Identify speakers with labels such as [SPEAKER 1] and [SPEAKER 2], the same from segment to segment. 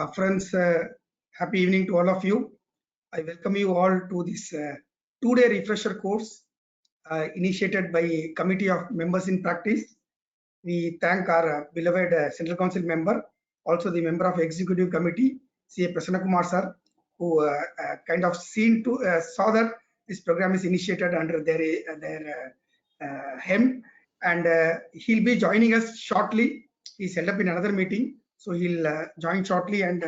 [SPEAKER 1] Friends, happy evening to all of you. I welcome you all to this 2-day refresher course initiated by a committee of members in practice. We thank our beloved Central Council member, also the member of Executive Committee, C.A. Prasanna Kumar sir, who kind of saw that this program is initiated under their hem, and he'll be joining us shortly. He's held up in another meeting, so he'll join shortly and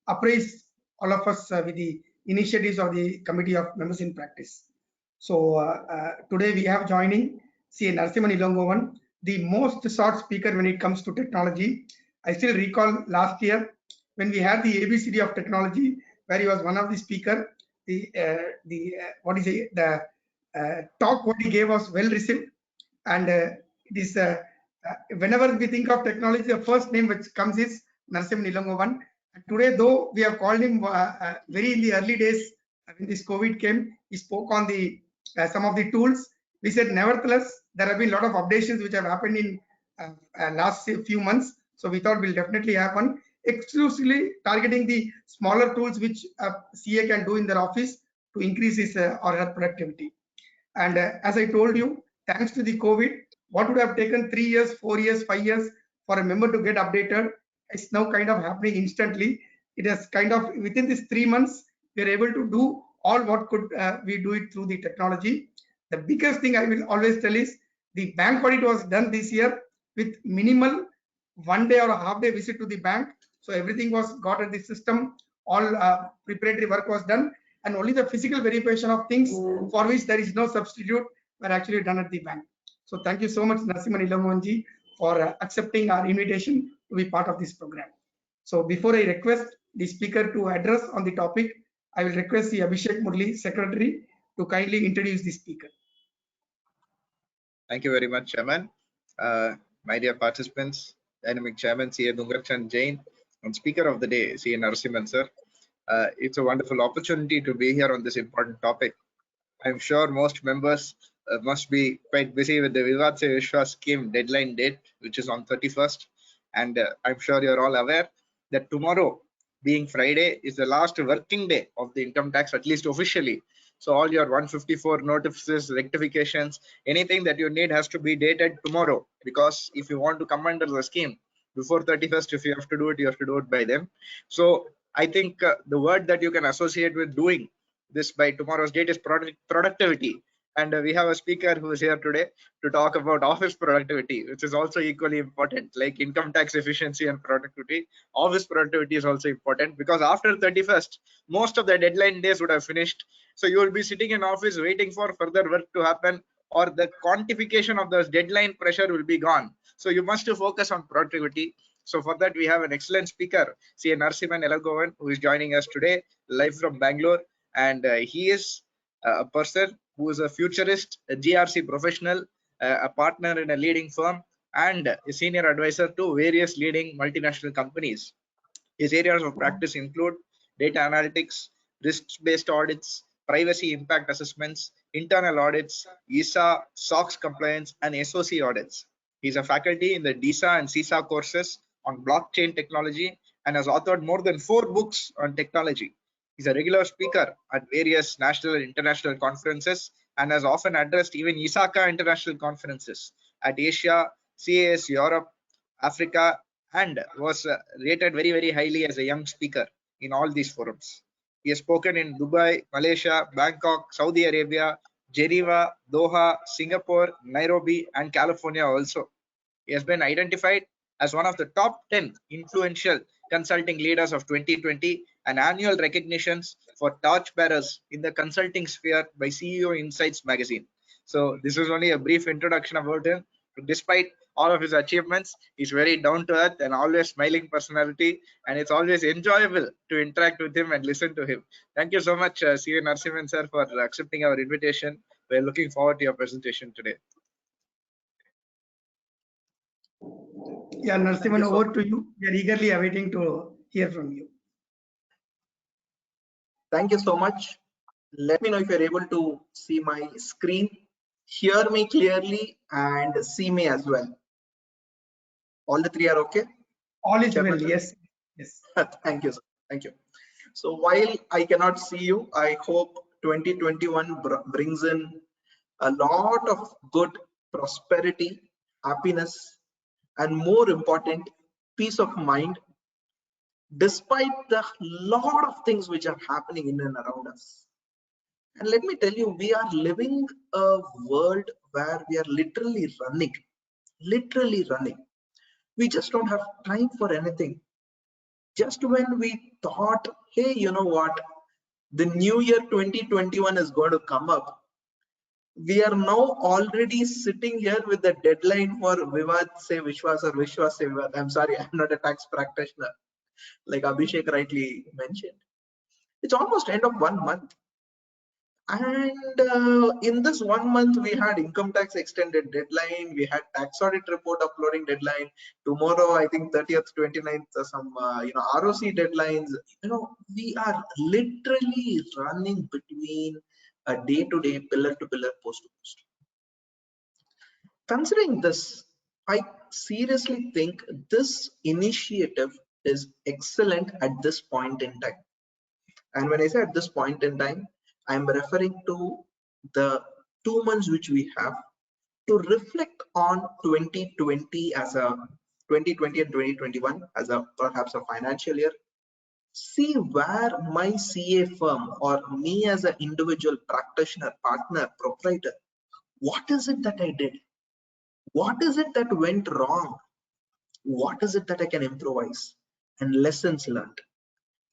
[SPEAKER 1] appraise all of us with the initiatives of the Committee of Members in Practice. So today we have joining C.A. Narasimhan Ilongovan, the most sought speaker when it comes to technology. I still recall last year when we had the ABCD of technology, where he was one of the speaker. The talk what he gave was well received, and whenever we think of technology, the first name which comes is Narasimhan Ilongovan. And today, though we have called him very in the early days when this COVID came, he spoke on the some of the tools. We said, nevertheless, there have been a lot of updates which have happened in last few months. So we thought we'll definitely have one exclusively targeting the smaller tools which CA can do in their office to increase his or her productivity. And as I told you, thanks to the COVID, what would have taken 3 years, 4 years, 5 years for a member to get updated, it's now kind of happening instantly. It has kind of within these 3 months, we are able to do all what could we do it through the technology. The biggest thing I will always tell is the bank audit was done this year with minimal 1 day or a half day visit to the bank. So everything was got at the system, all preparatory work was done, and only the physical verification of things for which there is no substitute were actually done at the bank. So thank you so much, Narasimhan Ilongovan for accepting our invitation to be part of this program. So before I request the speaker to address on the topic, I will request the Abhishek Murli, Secretary, to kindly introduce the speaker.
[SPEAKER 2] Thank you very much, Chairman. My dear participants, Dynamic Chairman C.A. Dungarchan Jain, and Speaker of the Day, C.A. Narasimhan sir. It's a wonderful opportunity to be here on this important topic. I'm sure most members must be quite busy with the Vivad Se Vishwas scheme deadline date, which is on 31st. And I'm sure you're all aware that tomorrow, being Friday, is the last working day of the income tax, at least officially. So all your 154 notices, rectifications, anything that you need has to be dated tomorrow, because if you want to come under the scheme before 31st, if you have to do it, you have to do it by then. So I think the word that you can associate with doing this by tomorrow's date is productivity. And we have a speaker who is here today to talk about office productivity, which is also equally important. Like income tax efficiency and productivity, office productivity is also important, because after 31st, most of the deadline days would have finished. So you will be sitting in office waiting for further work to happen, or the quantification of the deadline pressure will be gone. So you must focus on productivity. So for that, we have an excellent speaker, C.A. Narasimhan Ilongovan, who is joining us today live from Bangalore. And he is a person who is a futurist, a GRC professional, a partner in a leading firm, and a senior advisor to various leading multinational companies. His areas of practice include data analytics, risk-based audits, privacy impact assessments, internal audits, ISA, SOX compliance, and SOC audits. He's a faculty in the DISA and CISA courses on blockchain technology and has authored more than 4 books on technology. He's a regular speaker at various national and international conferences and has often addressed even ISACA international conferences at Asia, CAS Europe, Africa, and was rated very, very highly as a young speaker in all these forums. He has spoken in Dubai, Malaysia, Bangkok, Saudi Arabia, Geneva, Doha, Singapore, Nairobi, and California also. He has been identified as one of the top 10 influential consulting leaders of 2020 and annual recognitions for torchbearers in the consulting sphere by CEO Insights magazine. So this is only a brief introduction about him. Despite all of his achievements, he's very down to earth and always smiling personality, and it's always enjoyable to interact with him and listen to him. Thank you so much, C.A. Narasimhan sir, for accepting our invitation. We're looking forward to your presentation today.
[SPEAKER 1] Yeah, Narasimhan, over to you. We are eagerly awaiting to hear from you.
[SPEAKER 3] Thank you so much. Let me know if you're able to see my screen, hear me clearly, and see me as well. All the 3 are okay?
[SPEAKER 1] All is well, yes. Yes.
[SPEAKER 3] Thank you, sir. Thank you. So while I cannot see you, I hope 2021 brings in a lot of good prosperity, happiness, and more important, peace of mind, despite the lot of things which are happening in and around us. And let me tell you, we are living a world where we are literally running. We just don't have time for anything. Just when we thought, hey, you know what, the new year 2021 is going to come up, we are now already sitting here with the deadline for Vivad Se Vishwas or Vishwas Se Vivad. I'm sorry, I'm not a tax practitioner, like Abhishek rightly mentioned. It's almost end of 1 month. And in this 1 month, we had income tax extended deadline, we had tax audit report uploading deadline. Tomorrow, I think 30th, 29th, some ROC deadlines. We are literally running between a day-to-day, pillar-to-pillar, post-to-post. Considering this, I seriously think this initiative is excellent at this point in time. And when I say at this point in time, I'm referring to the 2 months which we have to reflect on 2020 as a 2020 and 2021 as a perhaps a financial year. See where my CA firm or me as an individual practitioner, partner, proprietor, what is it that I did? What is it that went wrong? What is it that I can improvise? And lessons learned.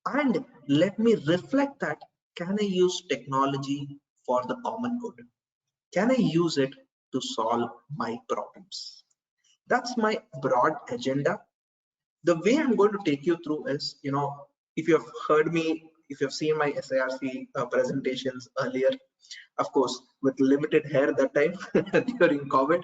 [SPEAKER 3] And let me reflect that. Can I use technology for the common good? Can I use it to solve my problems? That's my broad agenda. The way I'm going to take you through is, if you have heard me, if you've seen my SIRC presentations earlier, of course, with limited hair that time during COVID.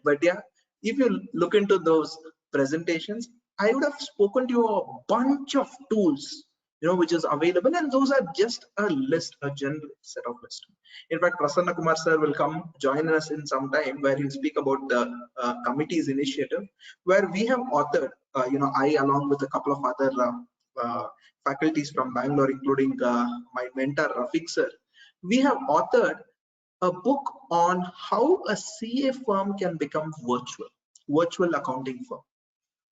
[SPEAKER 3] But yeah, if you look into those presentations, I would have spoken to you a bunch of tools, which is available, and those are just a list, a general set of list. In fact, Prasanna Kumar sir will come join us in some time where he'll speak about the committee's initiative, where we have authored, I along with a couple of other faculties from Bangalore, including my mentor Rafiq sir, we have authored a book on how a CA firm can become virtual accounting firm.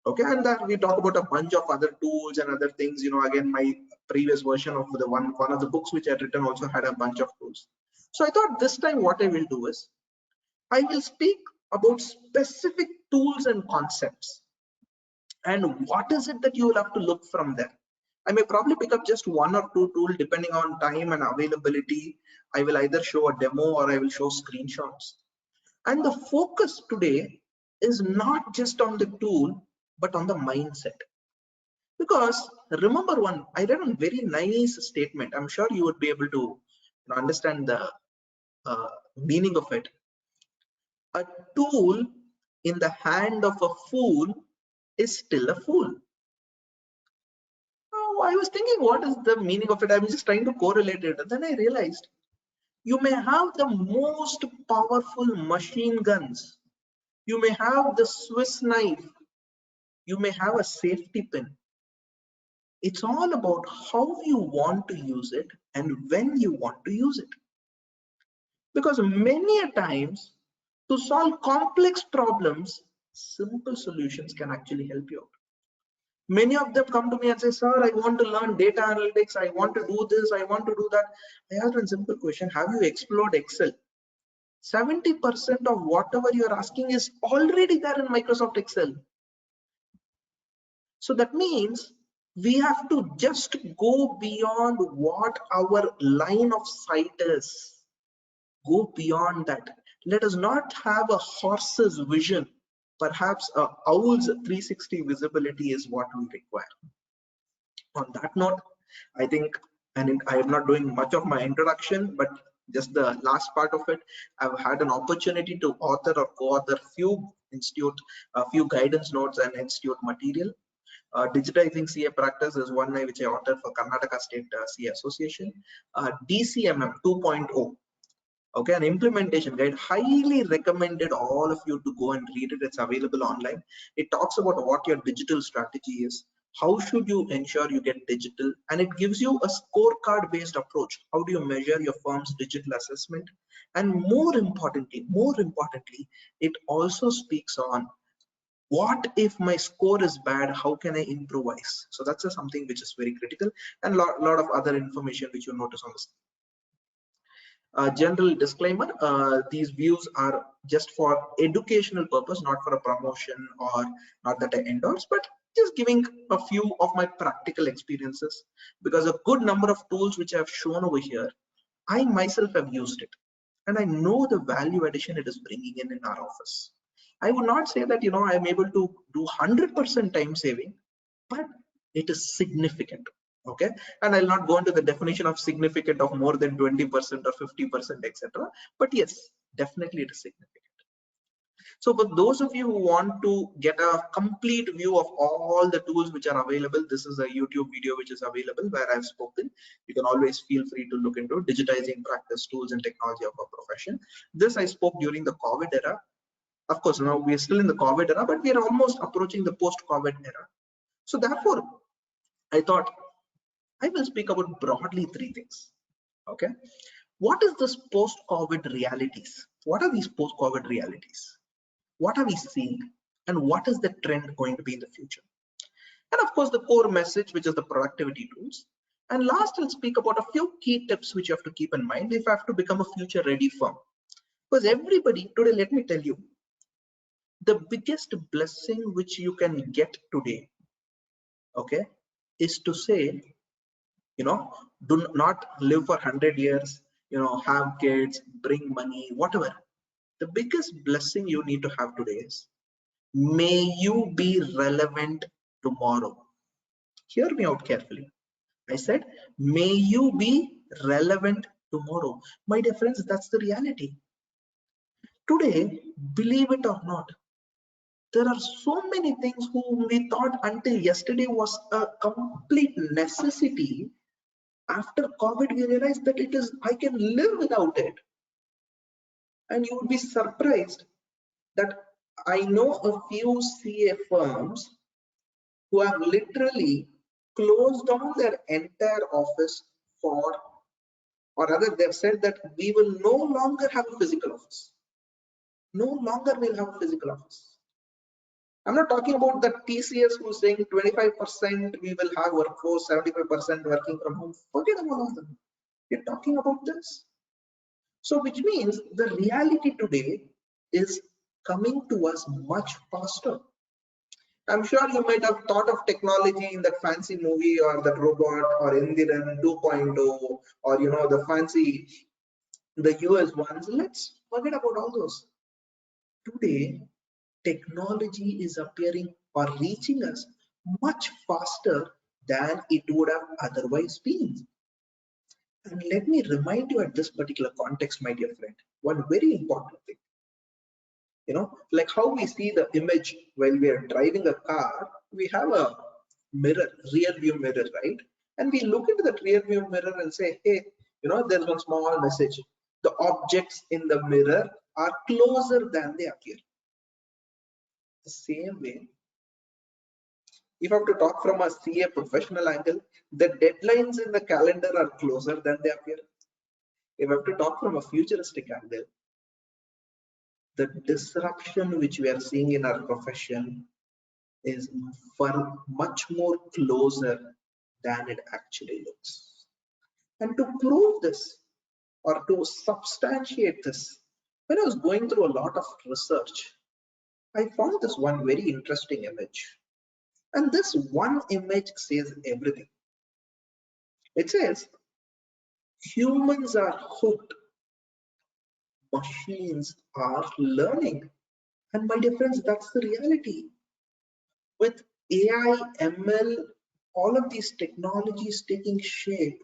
[SPEAKER 3] Okay, and that we talk about a bunch of other tools and other things. Again, my previous version of the one of the books which I had written also had a bunch of tools. So I thought this time what I will do is I will speak about specific tools and concepts, and what is it that you will have to look from there. I may probably pick up just one or two tools depending on time and availability. I will either show a demo or I will show screenshots. And the focus today is not just on the tool, but on the mindset. Because remember one, I read a very nice statement. I'm sure you would be able to understand the meaning of it. A tool in the hand of a fool is still a fool. I was thinking, what is the meaning of it? I'm just trying to correlate it. And then I realized you may have the most powerful machine guns. You may have the Swiss knife. You may have a safety pin. It's all about how you want to use it and when you want to use it. Because many a times to solve complex problems, simple solutions can actually help you out. Many of them come to me and say, sir, I want to learn data analytics. I want to do this. I want to do that. I ask one simple question. Have you explored Excel? 70% of whatever you're asking is already there in Microsoft Excel. So that means we have to just go beyond what our line of sight is. Go beyond that. Let us not have a horse's vision. Perhaps a owl's 360 visibility is what we require. On that note, I think, and I am not doing much of my introduction, but just the last part of it, I've had an opportunity to author or co-author a few guidance notes and institute material. Digitizing CA practice is one which I authored for Karnataka State CA Association. DCMM 2.0. Okay, an implementation guide, highly recommended all of you to go and read it. It's available online. It talks about what your digital strategy is, How should you ensure you get digital? And it gives you a scorecard based approach. How do you measure your firm's digital assessment? And more importantly, it also speaks on what if my score is bad, how can I improvise? So that's something which is very critical, and lot of other information which you notice on this. General disclaimer, these views are just for educational purpose, not for a promotion, or not that I endorse, but just giving a few of my practical experiences, because a good number of tools which I have shown over here, I myself have used it, and I know the value addition it is bringing in our office. I would not say that I'm able to do 100% time saving, but it is significant. Okay, and I'll not go into the definition of significant of more than 20% or 50%, etc. But yes, definitely it is significant. So for those of you who want to get a complete view of all the tools which are available, this is a YouTube video which is available where I've spoken. You can always feel free to look into digitizing practice tools and technology of our profession. This I spoke during the COVID era. Of course, now we're still in the COVID era, but we are almost approaching the post-COVID era. So therefore, I thought I will speak about broadly three things. Okay, what is this post-COVID realities? What are these post-COVID realities? What are we seeing, and what is the trend going to be in the future? And of course, the core message, which is the productivity tools. And last, I'll speak about a few key tips which you have to keep in mind if I have to become a future-ready firm. Because everybody today, let me tell you, the biggest blessing which you can get today, okay, is to say, do not live for 100 years, have kids, bring money, whatever. The biggest blessing you need to have today is, may you be relevant tomorrow. Hear me out carefully. I said, may you be relevant tomorrow. My dear friends, that's the reality. Today, believe it or not, there are so many things whom we thought until yesterday was a complete necessity. After COVID, we realized that I can live without it. And you would be surprised that I know a few CA firms who have literally closed down their entire office or rather they've said that we will no longer have a physical office. No longer will have a physical office. I'm not talking about the TCS who's saying 25% we will have workforce, 75% working from home. Forget about all of them. We're talking about this. So which means the reality today is coming to us much faster. I'm sure you might have thought of technology in that fancy movie or that robot or Indiran 2.0 or the fancy, the US ones. Let's forget about all those. Today, technology is appearing or reaching us much faster than it would have otherwise been. And let me remind you at this particular context, my dear friend, one very important thing. Like how we see the image while we are driving a car, we have a mirror, rear view mirror, right? And we look into that rear view mirror and say, hey, there's one small message. The objects in the mirror are closer than they appear. The same way, if I have to talk from a CA professional angle, the deadlines in the calendar are closer than they appear. If I have to talk from a futuristic angle, the disruption which we are seeing in our profession is far much more closer than it actually looks. And to prove this or to substantiate this, when I was going through a lot of research, I found this one very interesting image. And this one image says everything. It says, humans are hooked, machines are learning. And my dear friends, that's the reality. With AI, ML, all of these technologies taking shape,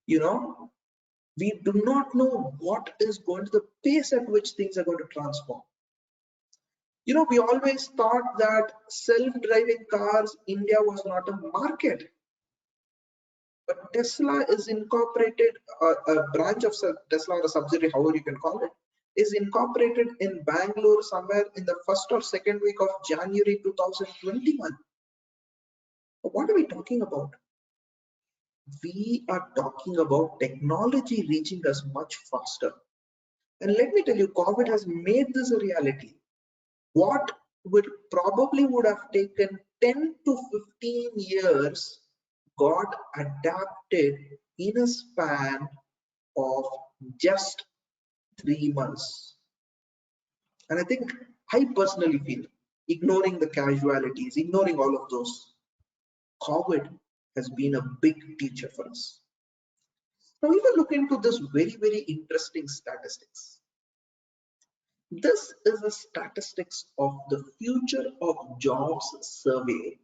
[SPEAKER 3] we do not know what is going to the pace at which things are going to transform. We always thought that self-driving cars, India was not a market. But Tesla is incorporated, a branch of Tesla or a subsidiary, however you can call it, is incorporated in Bangalore somewhere in the first or second week of January 2021. What are we talking about? We are talking about technology reaching us much faster. And let me tell you, COVID has made this a reality. What would have taken 10 to 15 years got adapted in a span of just 3 months. And I think I personally feel, ignoring the casualties, ignoring all of those, COVID has been a big teacher for us. Now we will look into this very interesting statistics. This is a statistics of the future of jobs survey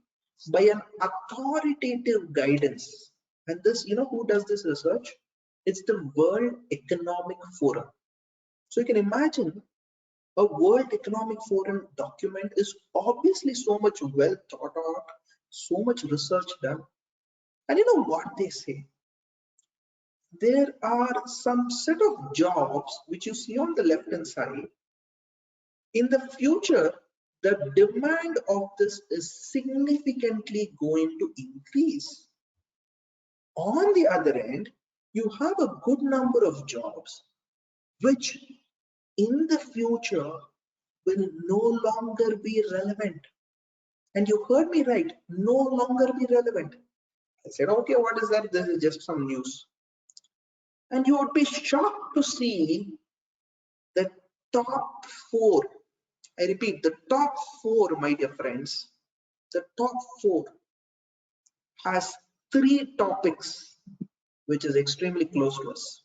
[SPEAKER 3] by an authoritative guidance. And this, who does this research? It's the World Economic Forum. So you can imagine a World Economic Forum document is obviously so much well thought out, so much research done. And you know what they say? There are some set of jobs which you see on the left hand side. In the future, the demand of this is significantly going to increase. On the other end, you have a good number of jobs which in the future will no longer be relevant. And you heard me right, no longer be relevant. I said, okay, what is that? This is just some news. And you would be shocked to see the top 4. I repeat, the top 4, my dear friends, the top 4 has 3 topics which is extremely close to us: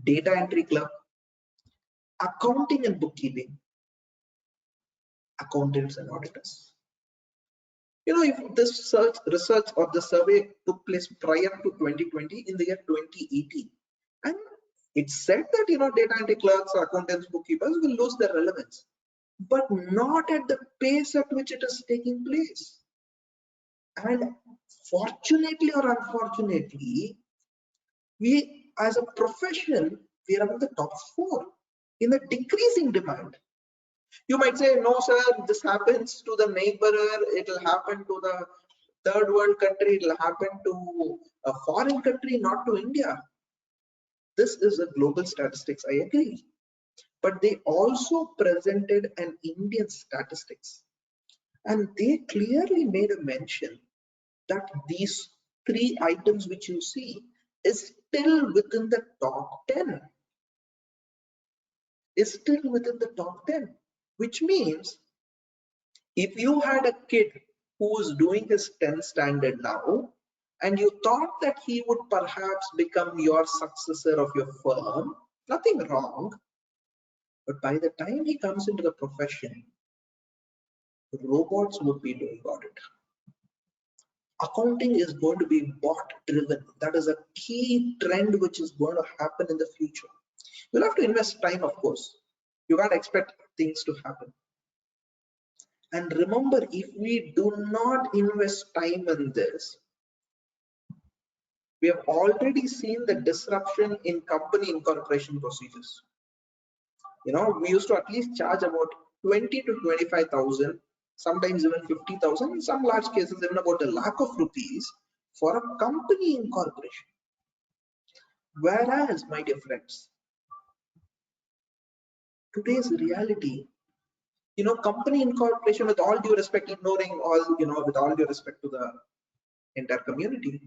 [SPEAKER 3] data entry clerk, accounting and bookkeeping, accountants and auditors. If this research or the survey took place prior to 2020, in the year 2018, and it said that data entry clerks, accountants, bookkeepers will lose their relevance, but not at the pace at which it is taking place. And fortunately or unfortunately, we as a profession, we are among the top 4 in the decreasing demand. You might say, no sir, this happens to the neighbor, it will happen to the third world country, it will happen to a foreign country, not to India. This is a global statistics, I agree. But they also presented an Indian statistics. And they clearly made a mention that these 3 items which you see is still within the top 10. Is still within the top 10, which means if you had a kid who is doing his 10th standard now, and you thought that he would perhaps become your successor of your firm, nothing wrong. But by the time he comes into the profession, robots would be doing audit. Accounting is going to be bot driven. That is a key trend which is going to happen in the future. You'll have to invest time, of course. You can't expect things to happen. And remember, if we do not invest time in this, we have already seen the disruption in company incorporation procedures. We used to at least charge about 20 to 25,000, sometimes even 50,000, in some large cases even about a lakh of rupees for a company incorporation. Whereas, my dear friends, today's reality, company incorporation, with all due respect, ignoring all, with all due respect to the entire community,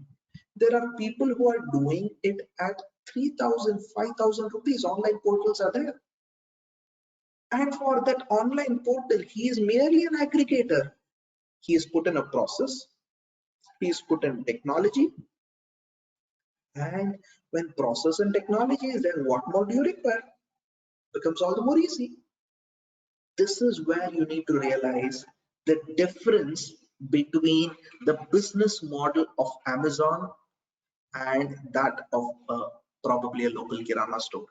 [SPEAKER 3] there are people who are doing it at 3,000, 5,000 rupees. Online portals are there. And for that online portal, he is merely an aggregator. He is put in a process, he is put in technology. And when process and technology is there, what more do you require? Becomes all the more easy. This is where you need to realize the difference between the business model of Amazon and that of probably a local kirana store.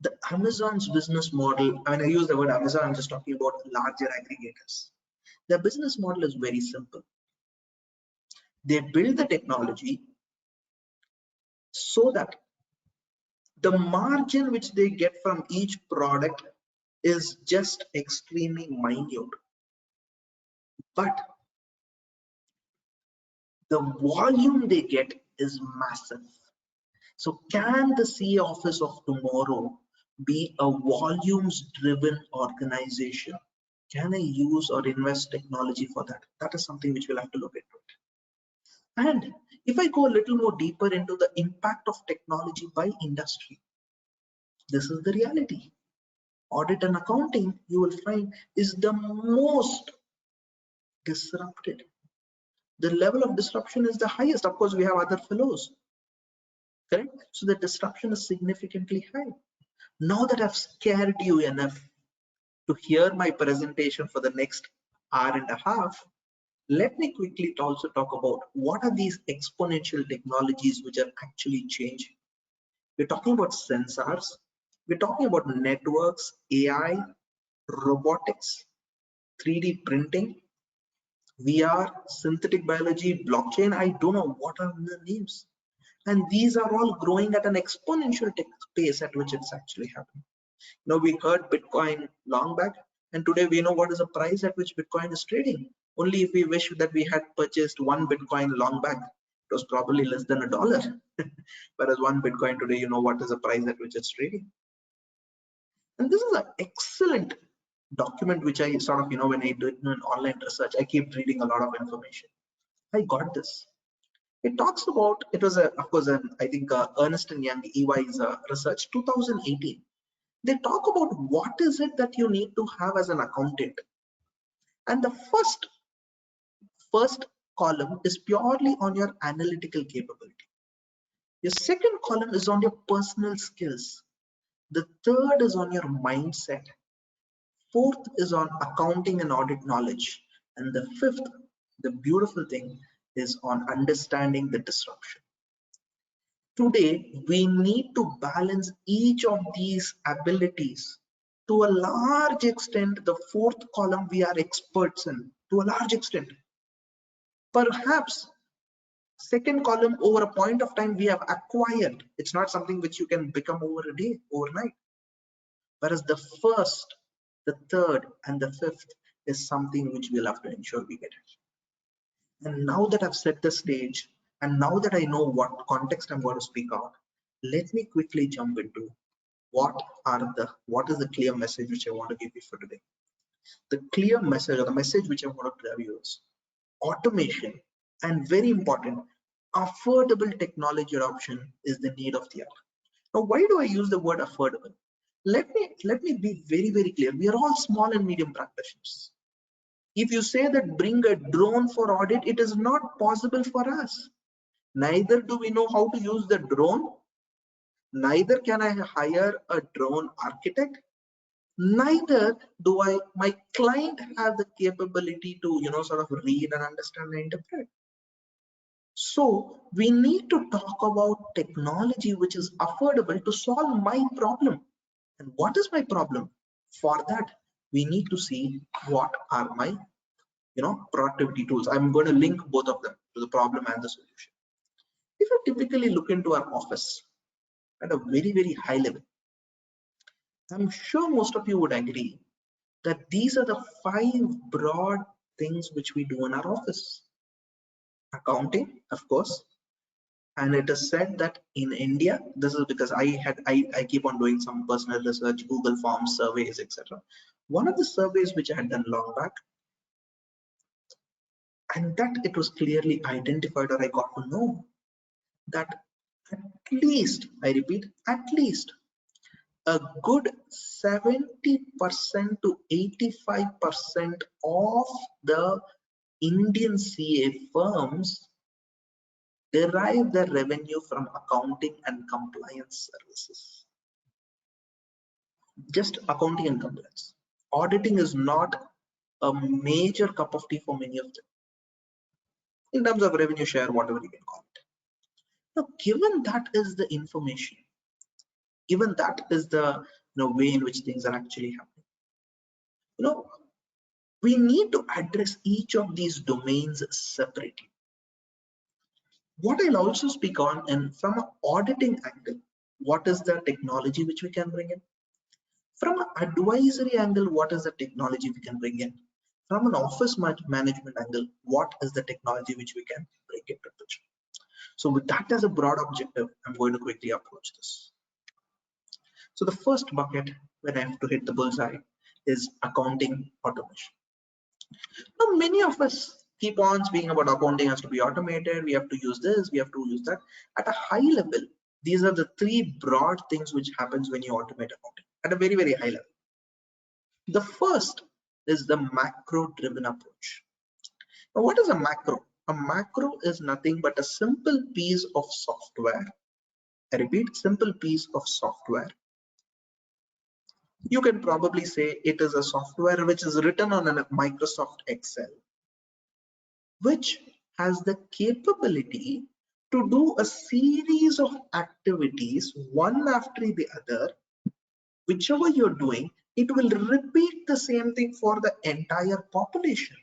[SPEAKER 3] The Amazon's business model, and I use the word Amazon, I'm just talking about larger aggregators. Their business model is very simple. They build the technology so that the margin which they get from each product is just extremely minute. But the volume they get is massive. So can the CA office of tomorrow be a volumes driven organization? Can I use or invest technology for that? That is something which we'll have to look into it. And if I go a little more deeper into the impact of technology by industry, this is the reality. Audit and accounting, you will find, is the most disrupted. The level of disruption is the highest. Of course, we have other fellows, correct? So the disruption is significantly high. Now that I've scared you enough to hear my presentation for the next hour and a half, let me quickly also talk about what are these exponential technologies which are actually changing. We're talking about sensors, we're talking about networks, AI, robotics, 3D printing, VR, synthetic biology, blockchain. I don't know what are the names. And these are all growing at an exponential pace at which it's actually happening. Now, we heard Bitcoin long back, and today we know what is the price at which Bitcoin is trading. Only if we wish that we had purchased one Bitcoin long back, it was probably less than $1. Whereas one Bitcoin today, you know what is the price at which it's trading. And this is an excellent document which I sort of, when I do an online research, I keep reading a lot of information. I got this. It talks about, it was of course, I think Ernst & Young, EY's research, 2018. They talk about what is it that you need to have as an accountant. And the first column is purely on your analytical capability. Your second column is on your personal skills. The third is on your mindset. Fourth is on accounting and audit knowledge. And the fifth, the beautiful thing, is on understanding the disruption. Today, we need to balance each of these abilities. To a large extent, the fourth column we are experts in, to a large extent. Perhaps second column, over a point of time, we have acquired. It's not something which you can become over a day, overnight. Whereas the first, the third, and the fifth is something which we'll have to ensure we get it. And now that I've set the stage, and now that I know what context I'm going to speak out, let me quickly jump into what is the clear message which I want to give you for today. The clear message, or the message which I want to tell you, is automation, and very important, affordable technology adoption is the need of the hour. Now, why do I use the word affordable? Let me be very, very clear. We are all small and medium practitioners. If you say that bring a drone for audit, it is not possible for us. Neither do we know how to use the drone. Neither can I hire a drone architect. Neither do my client have the capability to, sort of read and understand and interpret. So we need to talk about technology which is affordable to solve my problem. And what is my problem? For that, we need to see what are my productivity tools. I'm going to link both of them to the problem and the solution. If you typically look into our office at a very, very high level, I'm sure most of you would agree that these are the 5 broad things which we do in our office. Accounting, of course, and it is said that in India, this is because I keep on doing some personal research, Google Forms, surveys, etc. One of the surveys which I had done long back, and that it was clearly identified, or I got to know that at least, I repeat, at least a good 70% to 85% of the Indian CA firms derive their revenue from accounting and compliance services. Just accounting and compliance. Auditing is not a major cup of tea for many of them, in terms of revenue share, whatever you can call it. Now, given that is the information, given that is the way in which things are actually happening, we need to address each of these domains separately. What I'll also speak on, and from an auditing angle, what is the technology which we can bring in? From an advisory angle, what is the technology we can bring in? from an office management angle, what is the technology which we can bring into the picture? So with that as a broad objective, I'm going to quickly approach this. So the first bucket when I have to hit the bullseye is accounting automation. Now, many of us keep on speaking about accounting has to be automated. We have to use this, we have to use that. At a high level, these are the three broad things which happens when you automate accounting at a very, very high level. The first is the macro-driven approach. Now, what is a macro? A macro is nothing but a simple piece of software. I repeat, simple piece of software. You can probably say it is a software which is written on a Microsoft Excel, which has the capability to do a series of activities one after the other. Whichever you're doing, it will repeat the same thing for the entire population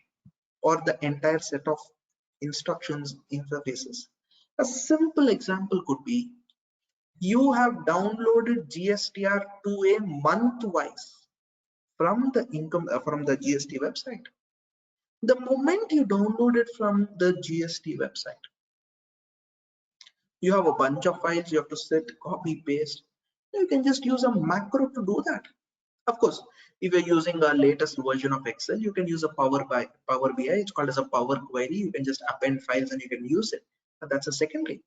[SPEAKER 3] or the entire set of instructions interfaces. A simple example could be you have downloaded GSTR 2A month-wise from the GST website. The moment you download it from the GST website, you have a bunch of files, you have to sit, copy, paste. You can just use a macro to do that. Of course, if you're using a latest version of Excel, you can use a Power BI. It's called as a Power Query. You can just append files and you can use it. But that's a secondary.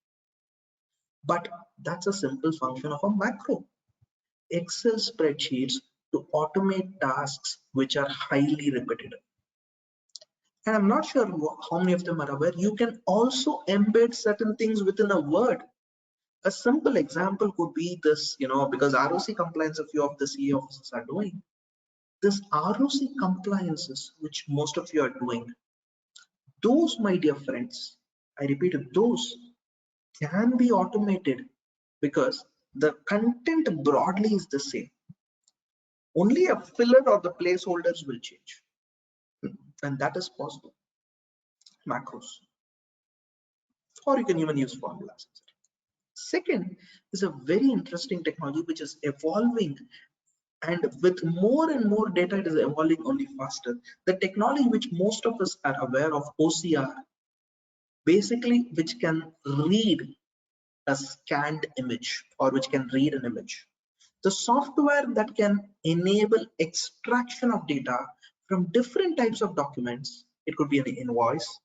[SPEAKER 3] But that's a simple function of a macro. Excel spreadsheets to automate tasks which are highly repetitive. And I'm not sure how many of them are aware, you can also embed certain things within a word. A simple example could be this, because ROC compliance, a few of the CA officers are doing. This ROC compliances, which most of you are doing, those, my dear friends, I repeat it, those can be automated because the content broadly is the same. Only a filler or the placeholders will change. And that is possible. Macros. Or you can even use formulas. Second is a very interesting technology which is evolving, and with more and more data, it is evolving only faster. The technology which most of us are aware of, OCR, basically which can read a scanned image or which can read an image. The software that can enable extraction of data from different types of documents, it could be an invoice,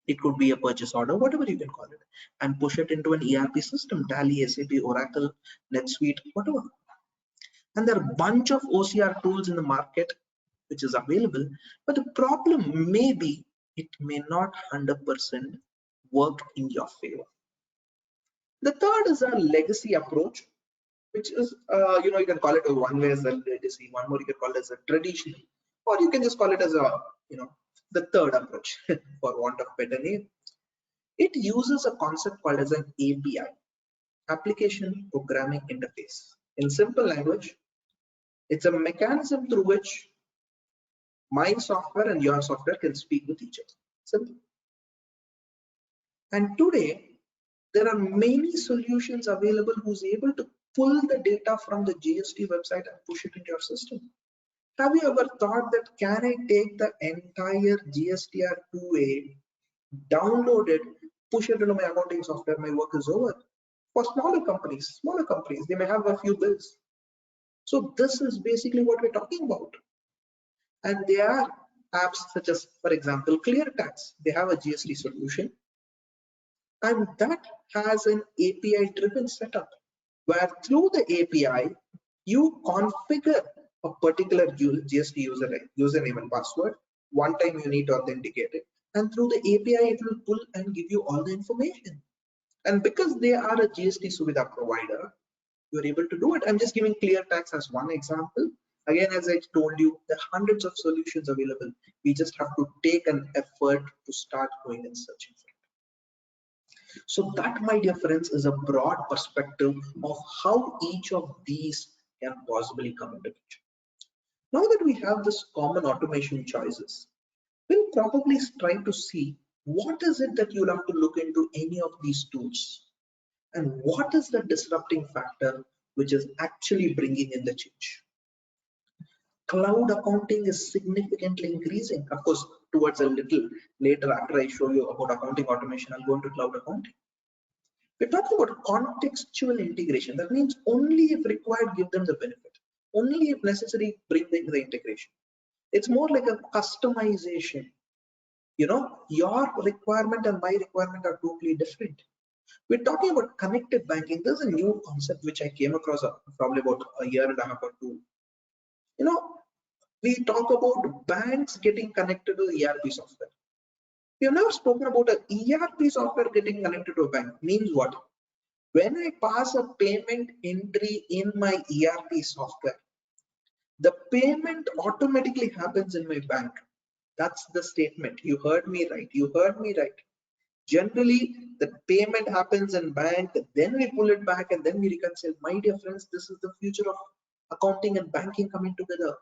[SPEAKER 3] it could be a purchase order, whatever you can call it, and push it into an ERP system, Tally, SAP, Oracle, NetSuite, whatever. And there are a bunch of OCR tools in the market which is available, but the problem may be it may not 100% work in your favor. The third is a legacy approach, which is, you can call it a one way as a legacy, one more you can call it as a traditional, or you can just call it as a, the third approach for want of better name. It uses a concept called as an API, application programming interface. In simple language, it's a mechanism through which my software and your software can speak with each other. Simple. And today, there are many solutions available who's able to pull the data from the GST website and push it into your system. Have you ever thought that can I take the entire GSTR 2A, download it, push it into my accounting software, my work is over? For smaller companies, they may have a few bills. So this is basically what we're talking about. And there are apps such as, for example, ClearTax. They have a GST solution. And that has an API driven setup where through the API, you configure a particular GST username and password. One time you need to authenticate it. And through the API, it will pull and give you all the information. And because they are a GST Suvidha provider, you're able to do it. I'm just giving ClearTax as one example. Again, as I told you, there are hundreds of solutions available. We just have to take an effort to start going and searching for it. So that, my dear friends, is a broad perspective of how each of these can possibly come into picture. Now that we have this common automation choices, we'll probably try to see what is it that you'll have to look into any of these tools, and what is the disrupting factor which is actually bringing in the change. Cloud accounting is significantly increasing. Of course, towards a little later after I show you about accounting automation, I'll go into cloud accounting. We're talking about contextual integration. That means only if required, give them the benefit. Only if necessary, bring the integration. It's more like a customization. You know, your requirement and my requirement are totally different. We're talking about connected banking. There's a new concept which I came across probably about a year and a half or two. You know, we talk about banks getting connected to the ERP software. We have never spoken about an ERP software getting connected to a bank. Means what? When I pass a payment entry in my ERP software, the payment automatically happens in my bank. That's the statement. You heard me right. You heard me right. Generally, the payment happens in bank, then we pull it back and then we reconcile. My dear friends, this is the future of accounting and banking coming together.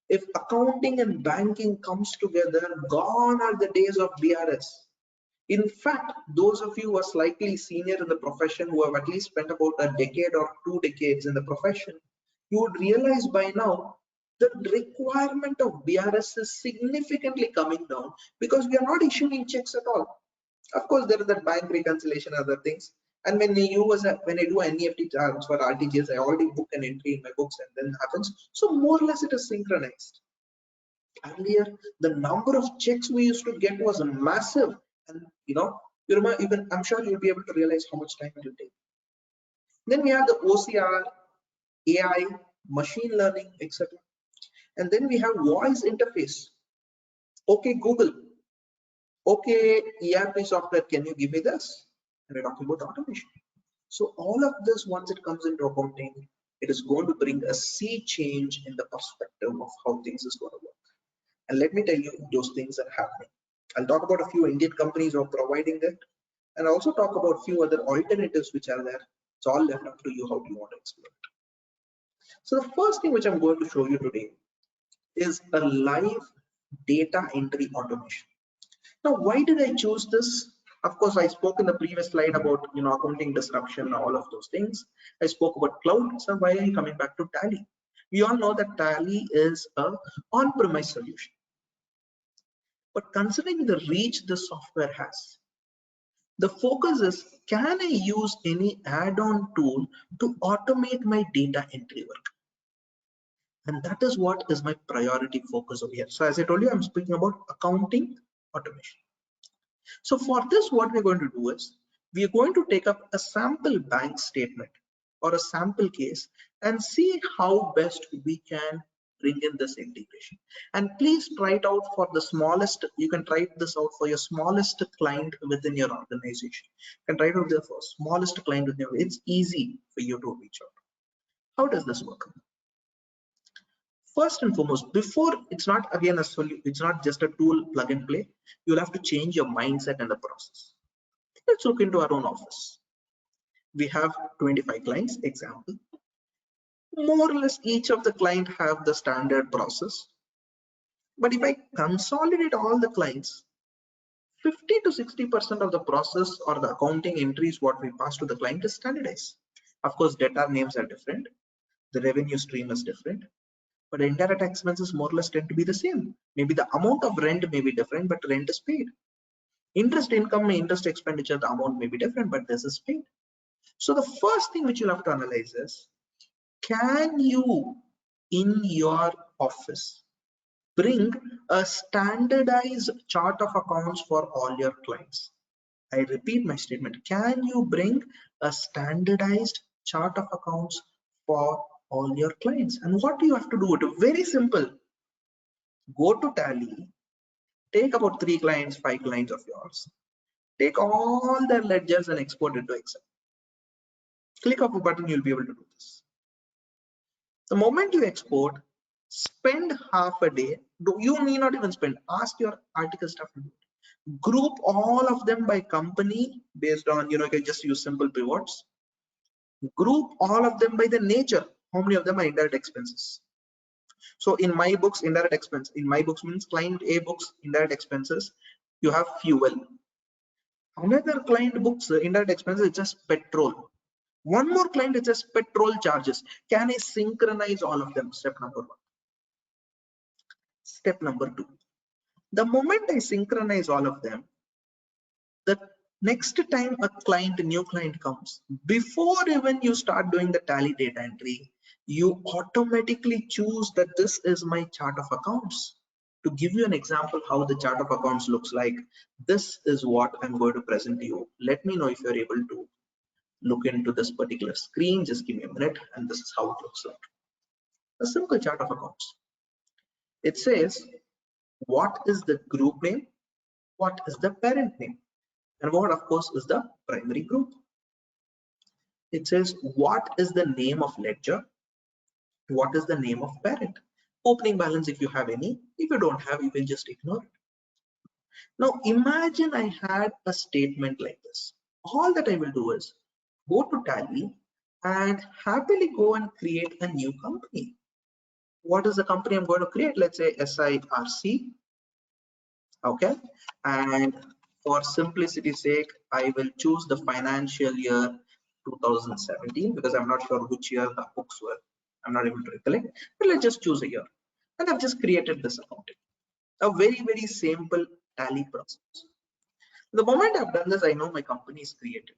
[SPEAKER 3] If accounting and banking comes together, gone are the days of BRS. In fact, those of you who are slightly senior in the profession, who have at least spent about a decade or 2 decades in the profession, you would realize by now the requirement of BRS is significantly coming down because we are not issuing checks at all. Of course, there is that bank reconciliation, other things. And when when I do an NEFT transfer RTGS, I already book an entry in my books and then happens. So more or less it is synchronized. Earlier, the number of checks we used to get was massive. And you remember, even I'm sure you'll be able to realize how much time it will take. Then we have the OCR, AI, machine learning, etc. And then we have voice interface. Okay, Google. Okay, ERP software, can you give me this? And we're talking about automation. So all of this, once it comes into accounting, it is going to bring a sea change in the perspective of how things is going to work. And let me tell you, those things are happening. I'll talk about a few Indian companies who are providing that, and also talk about a few other alternatives which are there. It's all left up to you how do you want to explore it. So the first thing which I'm going to show you today is a live data entry automation. Now, why did I choose this? Of course, I spoke in the previous slide about accounting disruption, all of those things. I spoke about cloud. So why are you coming back to Tally? We all know that Tally is a on-premise solution. But considering the reach the software has, the focus is, can I use any add-on tool to automate my data entry work? And that is what is my priority focus over here. So as I told you, I'm speaking about accounting automation. So for this, what we're going to do is, we are going to take up a sample bank statement or a sample case and see how best we can bring in this integration. And please try it out for the smallest. You can try this out for your smallest client within your organization. You can try it out there for smallest client within your. It's easy for you to reach out. How does this work? First and foremost, before, it's not again a solution, it's not just a tool plug and play. You'll have to change your mindset and the process. Let's look into our own office. We have 25 clients, example. More or less each of the client have the standard process. But if I consolidate all the clients, 50 to 60% of the process or the accounting entries what we pass to the client is standardized. Of course, data names are different. The revenue stream is different. But indirect expenses more or less tend to be the same. Maybe the amount of rent may be different, but rent is paid. Interest income, interest expenditure, the amount may be different, but this is paid. So the first thing which you'll have to analyze is, can you in your office bring a standardized chart of accounts for all your clients? I repeat my statement. Can you bring a standardized chart of accounts for all your clients? And what do you have to do? It is very simple. Go to Tally, take about 3 clients, 5 clients of yours, take all their ledgers and export it to Excel. Click of a button, you'll be able to do this. The moment you export, spend half a day. You need not even spend. Ask your article staff to do it. Group all of them by company based on, you can just use simple pivots. Group all of them by the nature. How many of them are indirect expenses? So in my books, indirect expense. In my books means client A books, indirect expenses. You have fuel. Another client books, indirect expenses is just petrol. One more client is just petrol charges. Can I synchronize all of them? Step number 1. step number 2. The moment I synchronize all of them, the next time a new client comes, before even you start doing the tally data entry, you automatically choose that this is my chart of accounts. To give you an example how the chart of accounts looks like, this is what I'm going to present to you. Let me know if you're able to look into this particular screen. Just give me a minute, and this is how it looks like. A simple chart of accounts. It says what is the group name, what is the parent name, and what of course is the primary group. It says what is the name of ledger, what is the name of parent, opening balance if you have any. If you don't have, you can just ignore it. Now imagine I had a statement like this. All that I will do is go to tally and happily go and create a new company. What is the company I'm going to create? Let's say SIRC. Okay, and for simplicity's sake, I will choose the financial year 2017 because I'm not sure which year the books were. I'm not able to recollect, but let's just choose a year. And I've just created this account. A very, very simple tally process. The moment I've done this, I know my company is created.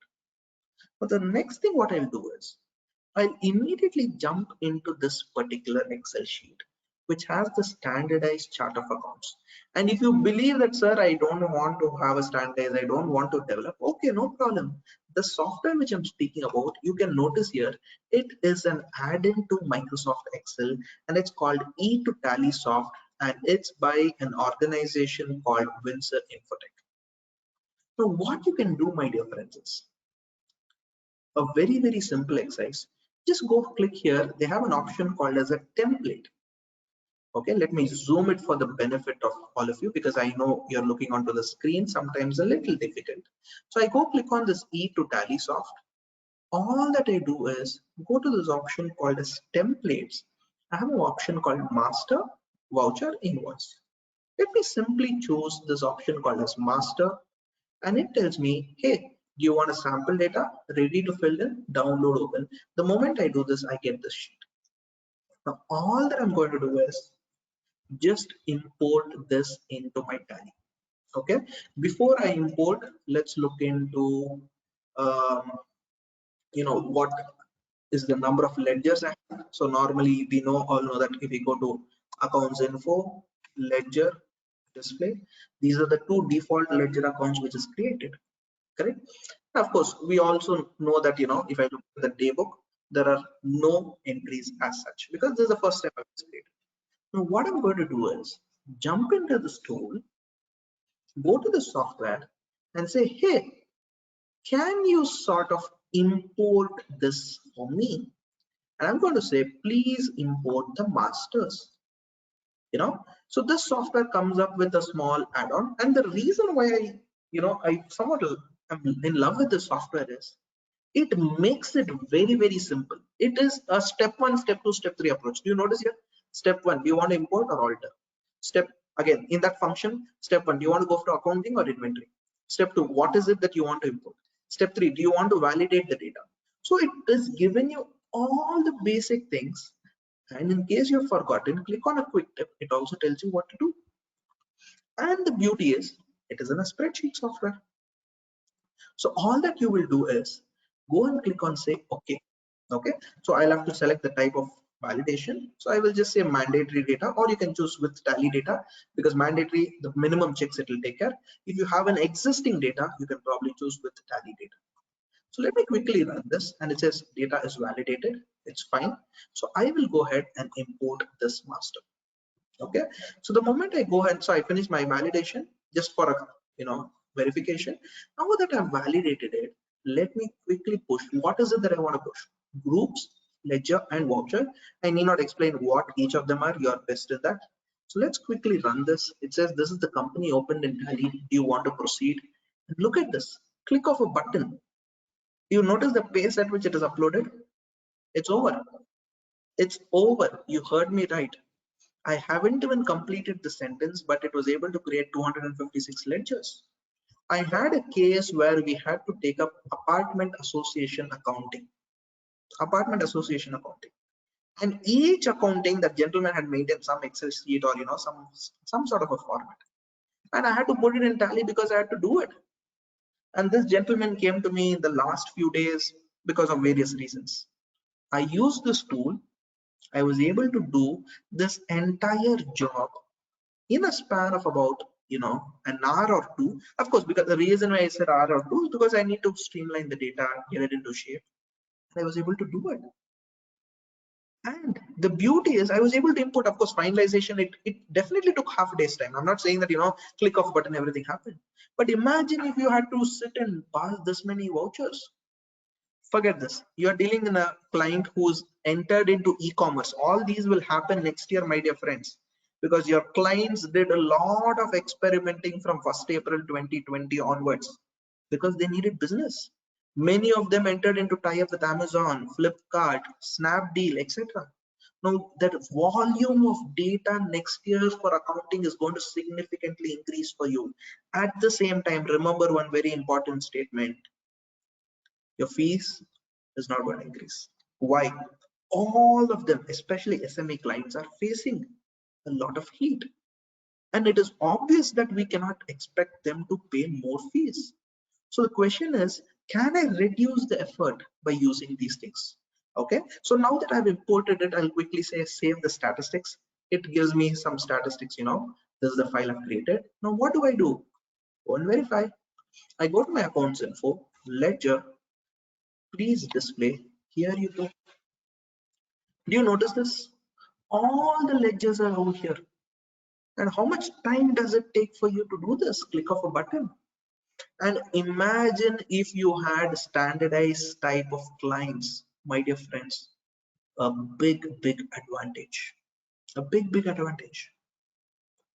[SPEAKER 3] But the next thing what I'll do is I'll immediately jump into this particular Excel sheet, which has the standardized chart of accounts. And if you believe that, sir, I don't want to have a standardized, I don't want to develop, okay, no problem. The software which I'm speaking about, you can notice here, it is an add-in to Microsoft Excel, and it's called E2Tally Soft, and it's by an organization called Windsor Infotech. So what you can do, my dear friends, is a very, very simple exercise. Just go click here. They have an option called as a template. Okay, let me zoom it for the benefit of all of you because I know you're looking onto the screen, sometimes a little difficult. So I go click on this E2Tally Soft. All that I do is go to this option called as templates. I have an option called master, voucher, invoice. Let me simply choose this option called as master, and it tells me, hey, do you want a sample data ready to fill in, download, open. The moment I do this, I get this sheet. Now all that I'm going to do is just import this into my tally. Okay, before I import, let's look into what is the number of ledgers I have. So normally we all know that if we go to accounts info, ledger, display, these are the two default ledger accounts which is created. Correct. Of course, we also know that if I look at the day book, there are no entries as such because this is the first step I've created. Now what I'm going to do is jump into this tool, go to the software and say, hey, can you sort of import this for me? And I'm going to say, please import the masters. So this software comes up with a small add-on, and the reason why I somewhat am in love with the software is it makes it very, very simple. It is a step 1, step 2, step 3 approach. Do you notice here? Step 1, do you want to import or alter? Step, again, in that function, step 1, do you want to go for accounting or inventory? Step 2, what is it that you want to import? Step 3, do you want to validate the data? So it is giving you all the basic things. And in case you've forgotten, click on a quick tip. It also tells you what to do. And the beauty is, it is in a spreadsheet software. So all that you will do is go and click on say okay. Okay, so I'll have to select the type of validation. So I will just say mandatory data, or you can choose with tally data because mandatory, the minimum checks it will take care. If you have an existing data, you can probably choose with tally data. So let me quickly run this, and it says data is validated. It's fine. So I will go ahead and import this master. Okay, so the moment I go ahead, so I finish my validation just for a verification. Now that I've validated it, let me quickly push. What is it that I want to push? Groups, ledger, and voucher. I need not explain what each of them are. You are best in that. So let's quickly run this. It says this is the company opened in Tally. Do you want to proceed? And look at this. Click of a button. You notice the pace at which it is uploaded? It's over. It's over. You heard me right. I haven't even completed the sentence, but it was able to create 256 ledgers. I had a case where we had to take up apartment association accounting. And each accounting, that gentleman had maintained some Excel sheet or some sort of a format, and I had to put it in Tally because I had to do it. And this gentleman came to me in the last few days because of various reasons. I used this tool. I was able to do this entire job in a span of about an hour or two. Of course, because the reason why I said hour or two is because I need to streamline the data, get it into shape. I was able to do it. And the beauty is I was able to input, of course, finalization. It definitely took half a day's time. I'm not saying that click of a button everything happened, but imagine if you had to sit and pass this many vouchers. Forget this. You are dealing in a client who's entered into e-commerce. All these will happen next year, my dear friends, because your clients did a lot of experimenting from 1st April 2020 onwards because they needed business. Many of them entered into tie-up with Amazon, Flipkart, Snapdeal, etc. Now that volume of data next year for accounting is going to significantly increase for you. At the same time, remember one very important statement. Your fees is not going to increase. Why? All of them, especially SME clients, are facing a lot of heat. And it is obvious that we cannot expect them to pay more fees. So the question is, can I reduce the effort by using these things? Okay, so now that I've imported it, I'll quickly say save the statistics. It gives me some statistics, this is the file I've created. Now what do? Go and verify. I go to my accounts info, ledger, please display. Here you go. Do you notice this? All the ledgers are over here. And how much time does it take for you to do this? Click of a button. And imagine if you had standardized type of clients, my dear friends, a big advantage, a big advantage.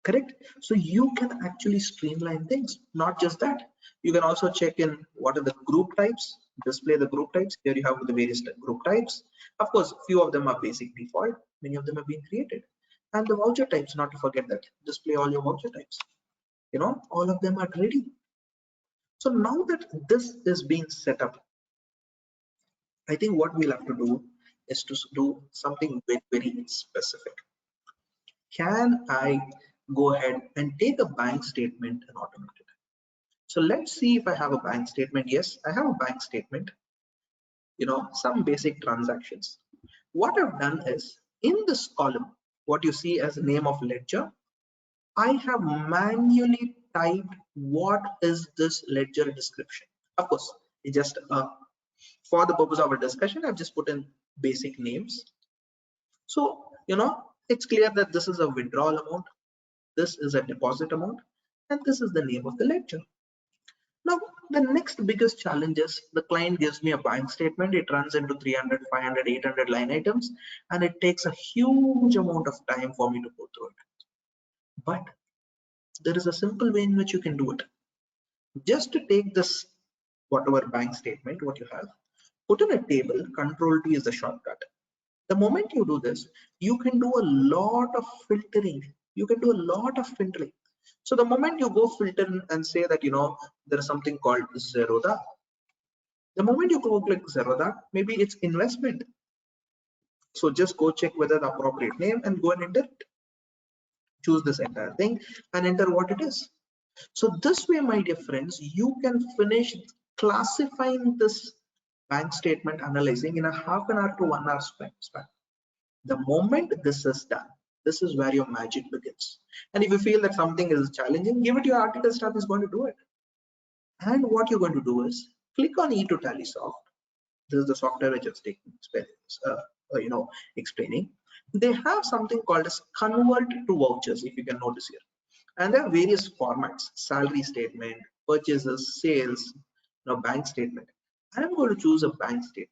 [SPEAKER 3] Correct? So you can actually streamline things. Not just that, you can also check in what are the group types, display the group types. Here you have the various group types. Of course, few of them are basic default, many of them have been created. And the voucher types, not to forget that, display all your voucher types. All of them are ready. So now that this is being set up, I think what we'll have to do is to do something very specific. Can I go ahead and take a bank statement and automate it? So let's see if I have a bank statement. Yes, I have a bank statement, some basic transactions. What I've done is in this column, what you see as the name of ledger, I have manually typed what is this ledger description. Of course, it just for the purpose of our discussion, I've just put in basic names. So, it's clear that this is a withdrawal amount, this is a deposit amount, and this is the name of the ledger. Now, the next biggest challenge is the client gives me a bank statement. It runs into 300, 500, 800 line items, and it takes a huge amount of time for me to go through it. But there is a simple way in which you can do it. Just to take this, whatever bank statement, what you have, put in a table, Control T is the shortcut. The moment you do this, you can do a lot of filtering. So the moment you go filter and say that, there is something called Zerodha. The moment you go click Zerodha, maybe it's investment. So just go check whether the appropriate name and go and enter it. Choose this entire thing and enter what it is. So this way, my dear friends, you can finish classifying this bank statement analyzing in a half an hour to 1 hour span. The moment this is done, this is where your magic begins. And if you feel that something is challenging, give it to your article staff is going to do it. And what you're going to do is click on E to TallySoft. This is the software which is explaining. They have something called as convert to vouchers, if you can notice here. And there are various formats: salary statement, purchases, sales, bank statement. I'm going to choose a bank statement.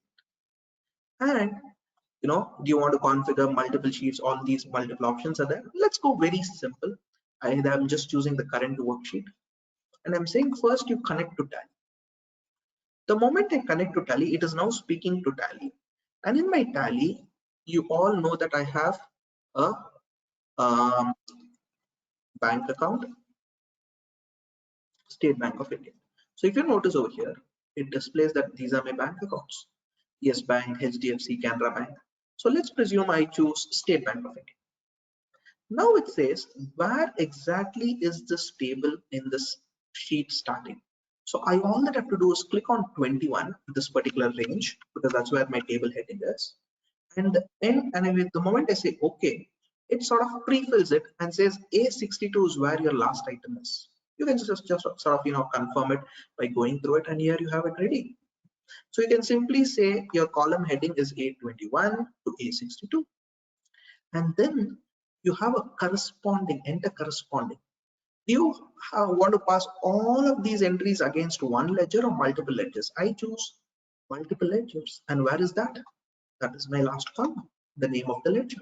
[SPEAKER 3] And do you want to configure multiple sheets? All these multiple options are there. Let's go very simple. I'm just choosing the current worksheet, and I'm saying first you connect to Tally. The moment I connect to Tally, it is now speaking to Tally. And in my Tally, you all know that I have a bank account, State Bank of India. So if you notice over here, it displays that these are my bank accounts. Yes Bank, HDFC, Canara Bank. So let's presume I choose State Bank of India. Now it says, where exactly is this table in this sheet starting? So all that I have to do is click on 21, this particular range, because that's where my table heading is. And the moment I say okay, it sort of pre-fills it and says A62 is where your last item is. You can just sort of confirm it by going through it, and here you have it ready. So you can simply say your column heading is A21 to A62, and then you have a corresponding enter corresponding. Do you want to pass all of these entries against one ledger or multiple ledgers? I choose multiple ledgers, and where is that? That is my last column, the name of the ledger.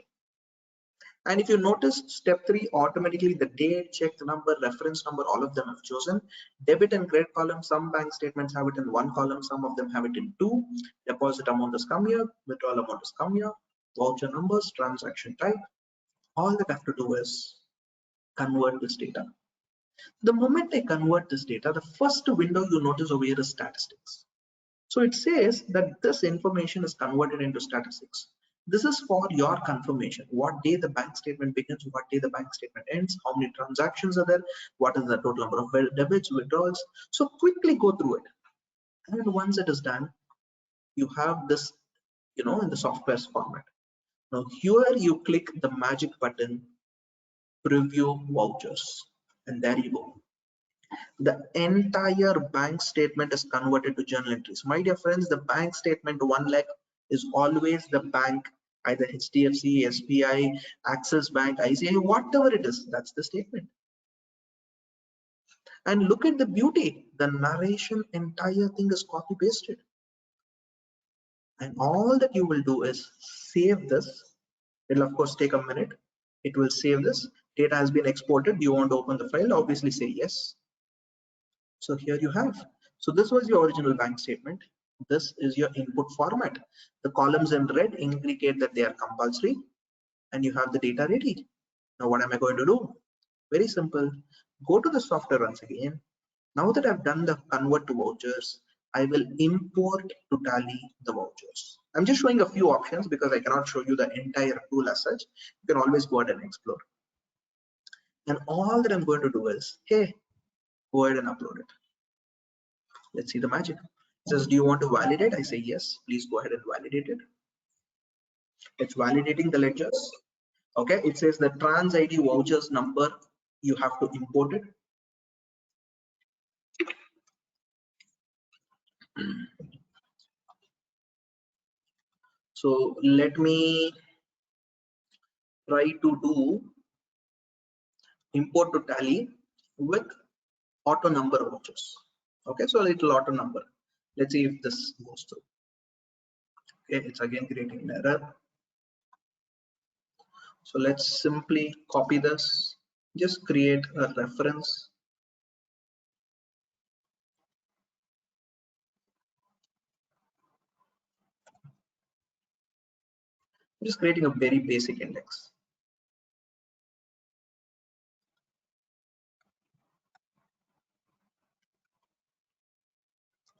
[SPEAKER 3] And if you notice, step 3, automatically the date, check number, reference number, all of them have chosen. Debit and credit column, some bank statements have it in one column, some of them have it in two. Deposit amount has come here, withdrawal amount has come here, voucher numbers, transaction type. All that I have to do is convert this data. The moment I convert this data, the first window you notice over here is statistics. So it says that this information is converted into statistics. This is for your confirmation. What day the bank statement begins, what day the bank statement ends, how many transactions are there, what is the total number of debits, withdrawals. So quickly go through it. And once it is done, you have this, in the software's format. Now here you click the magic button, preview vouchers, and there you go. The entire bank statement is converted to journal entries. My dear friends, the bank statement 1 lakh is always the bank, either HDFC, SBI, Axis Bank, ICAI, whatever it is, that's the statement. And look at the beauty, the narration, entire thing is copy pasted. And all that you will do is save this. It'll of course take a minute. It will save this. Data has been exported. Do you want to open the file? Obviously say yes. So here you have. So this was your original bank statement. This is your input format. The columns in red indicate that they are compulsory, and you have the data ready. Now what am I going to do? Very simple. Go to the software once again. Now that I've done the convert to vouchers, I will import to Tally the vouchers. I'm just showing a few options because I cannot show you the entire tool as such. You can always go ahead and explore. And all that I'm going to do is, hey, go ahead and upload it. Let's see the magic. It says, do you want to validate? I say yes. Please go ahead and validate it. It's validating the ledgers. Okay, it says the trans ID vouchers number, you have to import it. So let me try to do import to Tally with auto number vouchers. Okay, so a little auto number. Let's see if this goes through. Okay, it's again creating an error. So let's simply copy this, just create a reference. I'm just creating a very basic index.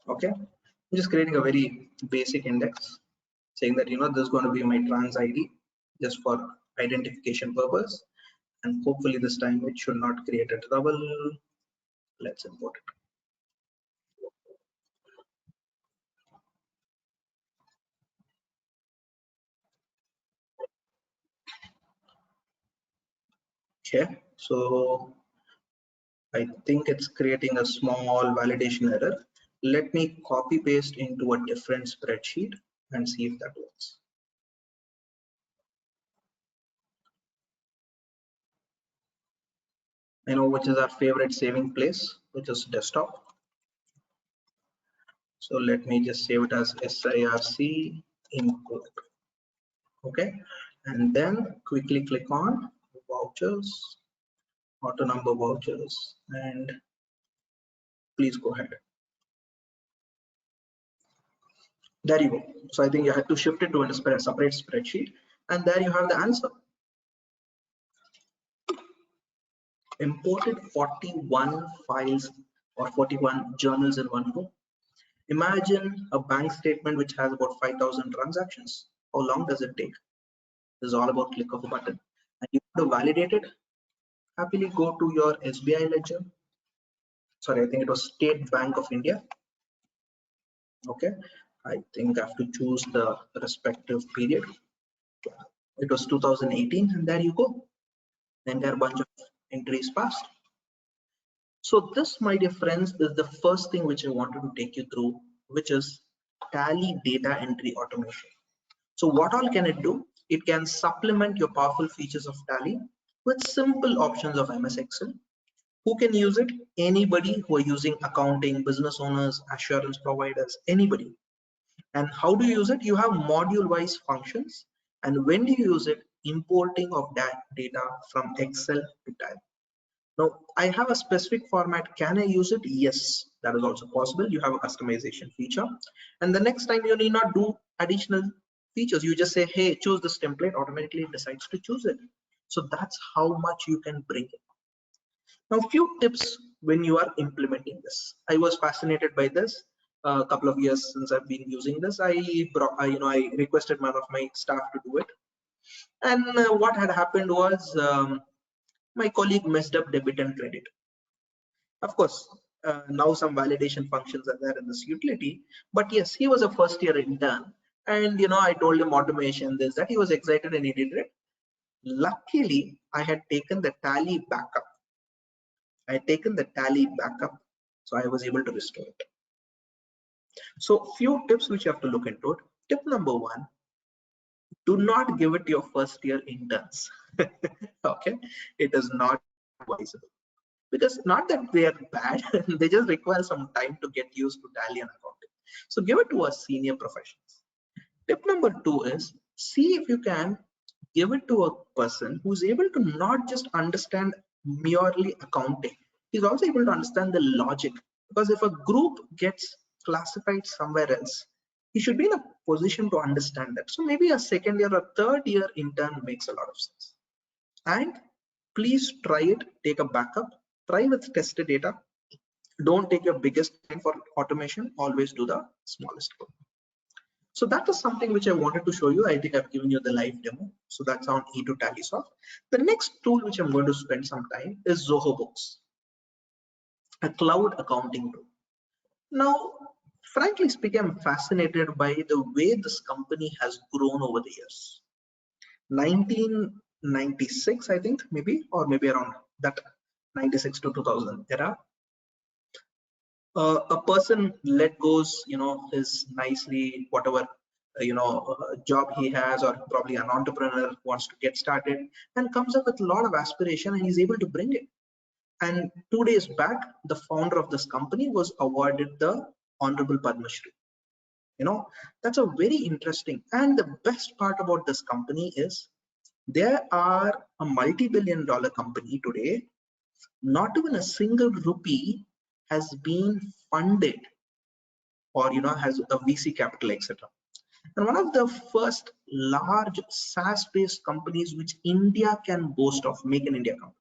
[SPEAKER 3] Okay, I'm just creating a very basic index, saying that this is going to be my trans ID just for identification purpose, and hopefully this time it should not create a trouble. Let's import it. Okay, so I think it's creating a small validation error. Let me copy paste into a different spreadsheet and see if that works. I know which is our favorite saving place, which is desktop. So let me just save it as SIRC import. Okay, and then quickly click on vouchers, auto number vouchers, and please go ahead. There you go. So I think you had to shift it to a separate spreadsheet, and there you have the answer. Imported 41 files or 41 journals in one go. Imagine a bank statement which has about 5,000 transactions. How long does it take? This is all about click of a button. And you want to validate it, happily go to your SBI ledger. Sorry, I think it was State Bank of India. Okay, I think I have to choose the respective period. It was 2018, and there you go. And there are a bunch of entries passed. So this, my dear friends, is the first thing which I wanted to take you through, which is Tally data entry automation. So what all can it do? It can supplement your powerful features of Tally with simple options of MS Excel. Who can use it? Anybody who are using accounting, business owners, assurance providers, anybody. And how do you use it? You have module wise functions. And when do you use it? Importing of that data from Excel to Tally. Now, I have a specific format. Can I use it? Yes, that is also possible. You have a customization feature. And the next time you need not do additional features. You just say, hey, choose this template, automatically it decides to choose it. So that's how much you can bring it. Now, a few tips when you are implementing this. I was fascinated by this. A couple of years since I've been using this, I requested one of my staff to do it. And what had happened was my colleague messed up debit and credit. Of course, now some validation functions are there in this utility, but yes, he was a first year intern, and I told him automation this that. He was excited and he did it. Luckily, I had taken the Tally backup. So I was able to restore it. So few tips which you have to look into it. Tip number one: do not give it to your first year interns. Okay, it is not advisable. Because not that they are bad, they just require some time to get used to Tally and accounting. So give it to a senior professionals. Tip number two is see if you can give it to a person who's able to not just understand merely accounting, he's also able to understand the logic. Because if a group gets classified somewhere else, he should be in a position to understand that. So maybe a second year or third year intern makes a lot of sense. And please try it, take a backup, try with tested data. Don't take your biggest time for automation, always do the smallest one. So that is something which I wanted to show you. I think I've given you the live demo. So that's on E2 Tallysoft. The next tool which I'm going to spend some time is Zoho Books, a cloud accounting tool. Now, frankly speaking, I'm fascinated by the way this company has grown over the years. 1996, I think, maybe, or maybe around that 96 to 2000 era. A person let goes, his nicely whatever job he has, or probably an entrepreneur wants to get started and comes up with a lot of aspiration and he's able to bring it. And 2 days back, the founder of this company was awarded the Honorable Padma Shri. That's a very interesting. And the best part about this company is they are a multi-billion-dollar company today. Not even a single rupee has been funded or has a VC capital, etc. And one of the first large SaaS-based companies which India can boast of, Make in India company.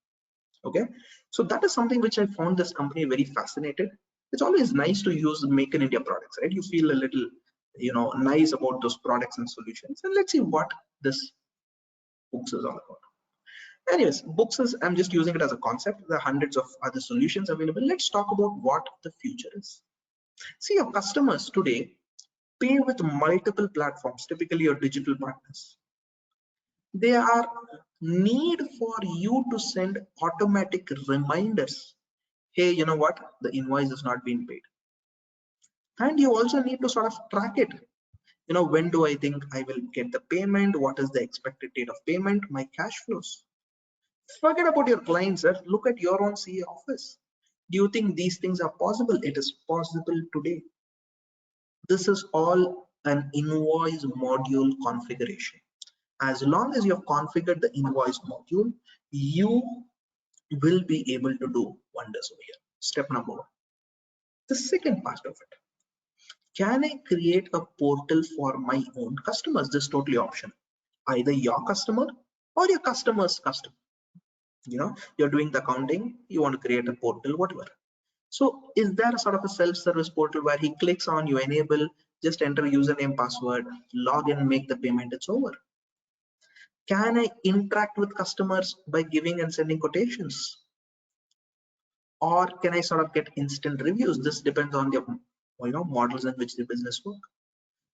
[SPEAKER 3] Okay, so that is something which I found this company very fascinated. It's always nice to use Make in India products, right? You feel a little nice about those products and solutions. And let's see what this Books is all about. Anyways, Books is, I'm just using it as a concept. There are hundreds of other solutions available. Let's talk about what the future is. See, your customers today pay with multiple platforms, typically your digital partners. They are need for you to send automatic reminders. Hey, you know what? The invoice is not being paid. And you also need to sort of track it. When do I think I will get the payment? What is the expected date of payment? My cash flows. Forget about your clients, sir. Look at your own CA office. Do you think these things are possible? It is possible today. This is all an invoice module configuration. As long as you have configured the invoice module, you will be able to do wonders over here. Step number one. The second part of it. Can I create a portal for my own customers? This is totally optional. Either your customer or your customer's customer. You're doing the accounting, you want to create a portal, whatever. So is there a sort of a self-service portal where he clicks on, you enable, Just enter username, password, log in, make the payment, it's over. Can I interact with customers by giving and sending quotations? Or can I sort of get instant reviews? This depends on the models in which the business work.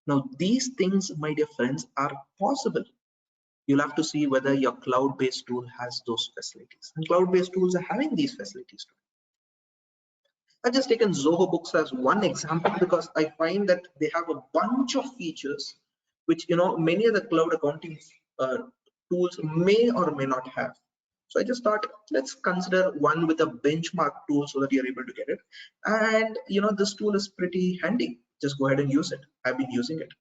[SPEAKER 3] Now, these things, my dear friends, are possible. You'll have to see whether your cloud-based tool has those facilities. And cloud-based tools are having these facilities too. I've just taken Zoho Books as one example because I find that they have a bunch of features which many of the cloud accounting tools may or may not have. So I just thought, let's consider one with a benchmark tool so that you're able to get it. And this tool is pretty handy. Just go ahead and use it. I've been using it.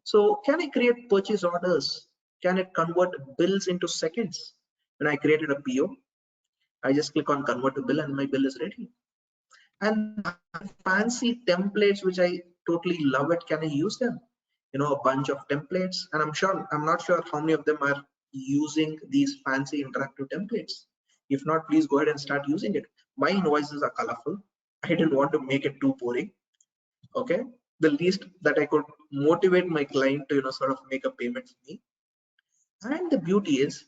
[SPEAKER 3] So can I create purchase orders? Can it convert bills into seconds? When I created a PO, I just click on convert to bill and my bill is ready. And fancy templates, which I totally love it. Can I use them? A bunch of templates, and I'm not sure how many of them are using these fancy interactive templates. If not, please go ahead and start using it. My invoices are colorful. I didn't want to make it too boring. Okay, the least that I could motivate my client to sort of make a payment for me. And the beauty is,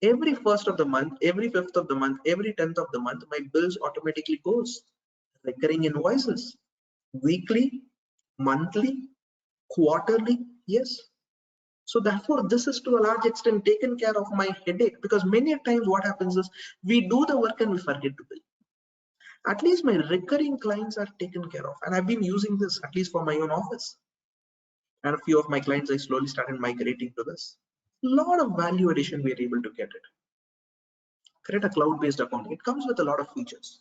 [SPEAKER 3] every 1st of the month, every 5th of the month, every 10th of the month, my bills automatically goes. Recurring invoices, weekly, monthly, quarterly, yes. So therefore, this is to a large extent taken care of my headache, because many times what happens is we do the work and we forget to bill. At least my recurring clients are taken care of, and I've been using this at least for my own office. And a few of my clients, I slowly started migrating to this. A lot of value addition we are able to get it. Create a cloud-based account. It comes with a lot of features.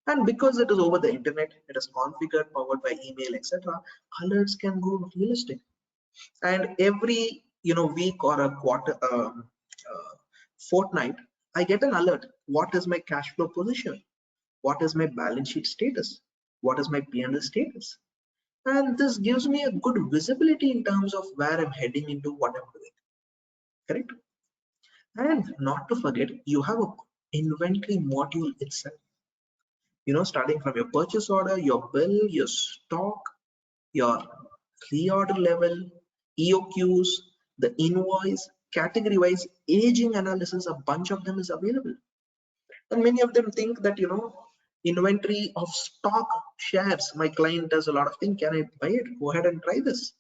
[SPEAKER 3] And because it is over the internet, it is configured, powered by email, etc. Alerts can go realistic. And every week or a quarter, fortnight, I get an alert. What is my cash flow position? What is my balance sheet status? What is my P&L status? And this gives me a good visibility in terms of where I'm heading into, what I'm doing. Correct? And not to forget, you have an inventory module itself. Starting from your purchase order, your bill, your stock, your reorder level, EOQs, the invoice, category-wise aging analysis, a bunch of them is available. And many of them think that, inventory of stock shares, my client does a lot of things, can I buy it? Go ahead and try this.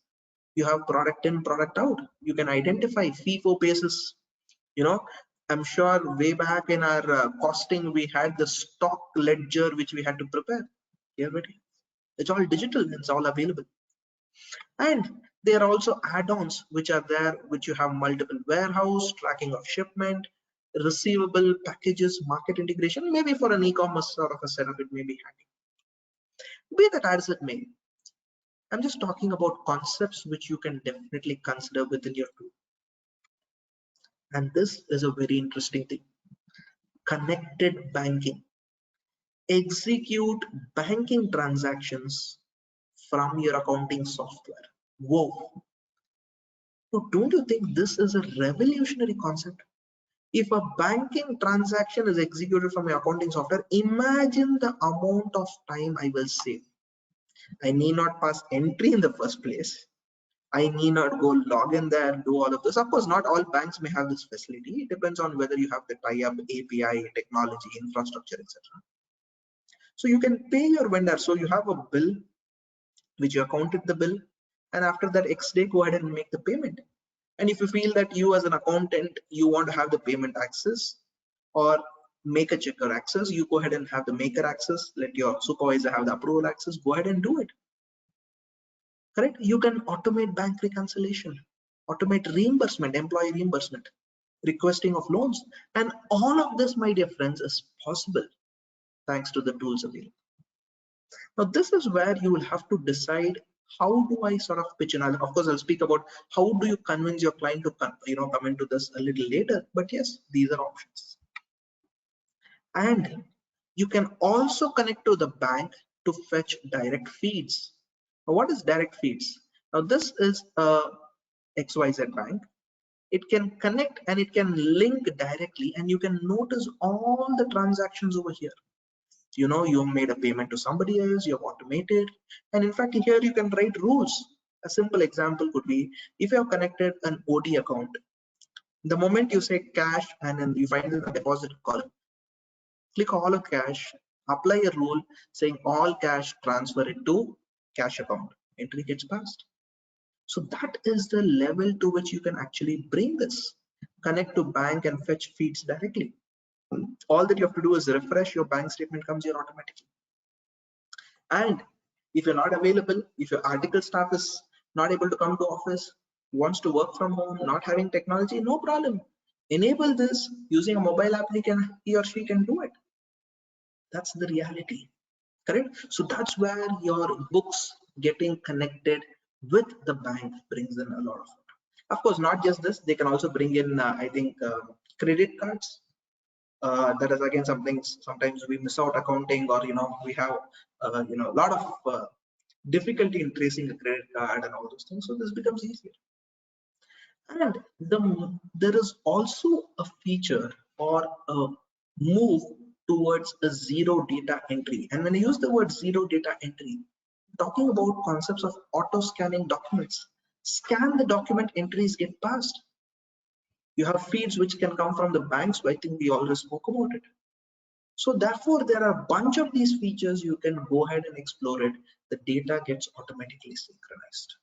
[SPEAKER 3] You have product in, product out. You can identify FIFO basis. I'm sure way back in our costing, we had the stock ledger, which we had to prepare. It's all digital, it's all available. And there are also add-ons which are there, which you have multiple warehouse, tracking of shipment, receivable packages, market integration. Maybe for an e-commerce sort of a setup, it may be handy. Be that as it may, I'm just talking about concepts which you can definitely consider within your tool. And this is a very interesting thing. Connected banking. Execute banking transactions from your accounting software. Whoa. So don't you think this is a revolutionary concept? If a banking transaction is executed from your accounting software, imagine the amount of time I will save. I need not pass entry in the first place. I need not go log in there and do all of this. Of course, not all banks may have this facility. It depends on whether you have the tie-up, API, technology, infrastructure, etc. So you can pay your vendor. So you have a bill, which you accounted the bill, and after that X day, go ahead and make the payment. And if you feel that you as an accountant, you want to have the payment access or make a checker access, you go ahead and have the maker access, let your supervisor have the approval access, go ahead and do it. Correct? You can automate bank reconciliation, automate reimbursement, employee reimbursement, requesting of loans. And all of this, my dear friends, is possible thanks to the tools available. Now, this is where you will have to decide, how do I sort of pitch in? Of course, I'll speak about how do you convince your client to come into this a little later. But yes, these are options. And you can also connect to the bank to fetch direct feeds. Now, what is direct feeds? Now, this is a XYZ bank. It can connect and it can link directly, and you can notice all the transactions over here. You made a payment to somebody else, you've automated, and in fact here you can write rules. A simple example could be if you have connected an OD account, the moment you say cash and then you find in the deposit column, click all of cash, apply a rule saying all cash, transfer it to cash account. Entry gets passed. So that is the level to which you can actually bring this. Connect to bank and fetch feeds directly. All that you have to do is refresh your bank statement, comes here automatically. And if you're not available, if your article staff is not able to come to office, wants to work from home, not having technology, no problem. Enable this using a mobile app, he or she can do it. That's the reality, correct? So that's where your books getting connected with the bank brings in a lot of course, not just this, they can also bring in, I think, credit cards. That is again something sometimes we miss out accounting, or we have a lot of difficulty in tracing a credit card and all those things. So this becomes easier. And there is also a feature or a move towards a zero data entry. And when I use the word zero data entry, talking about concepts of auto scanning documents. Scan the document, entries get passed. You have feeds which can come from the banks. I think we already spoke about it. So therefore, there are a bunch of these features you can go ahead and explore it. The data gets automatically synchronized.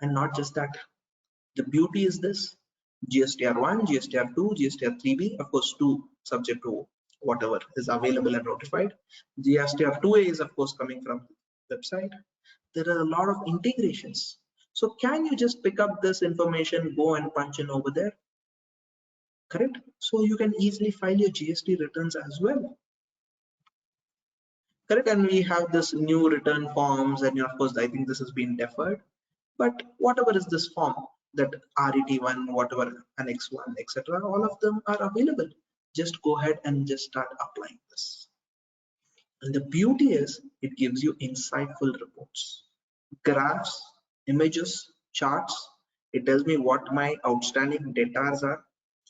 [SPEAKER 3] And not just that, the beauty is this: GSTR1, GSTR2, GSTR3B, of course 2 subject to whatever is available and notified. GSTR2A is of course coming from the website. There are a lot of integrations. So can you just pick up this information, go and punch in over there? Correct? So you can easily file your GST returns as well. Correct? And we have this new return forms, and of course I think this has been deferred. But whatever is this form, that RET1, whatever, Annex 1, etc., all of them are available. Just go ahead and just start applying this. And the beauty is it gives you insightful reports, graphs, images, charts. It tells me what my outstanding debtors are.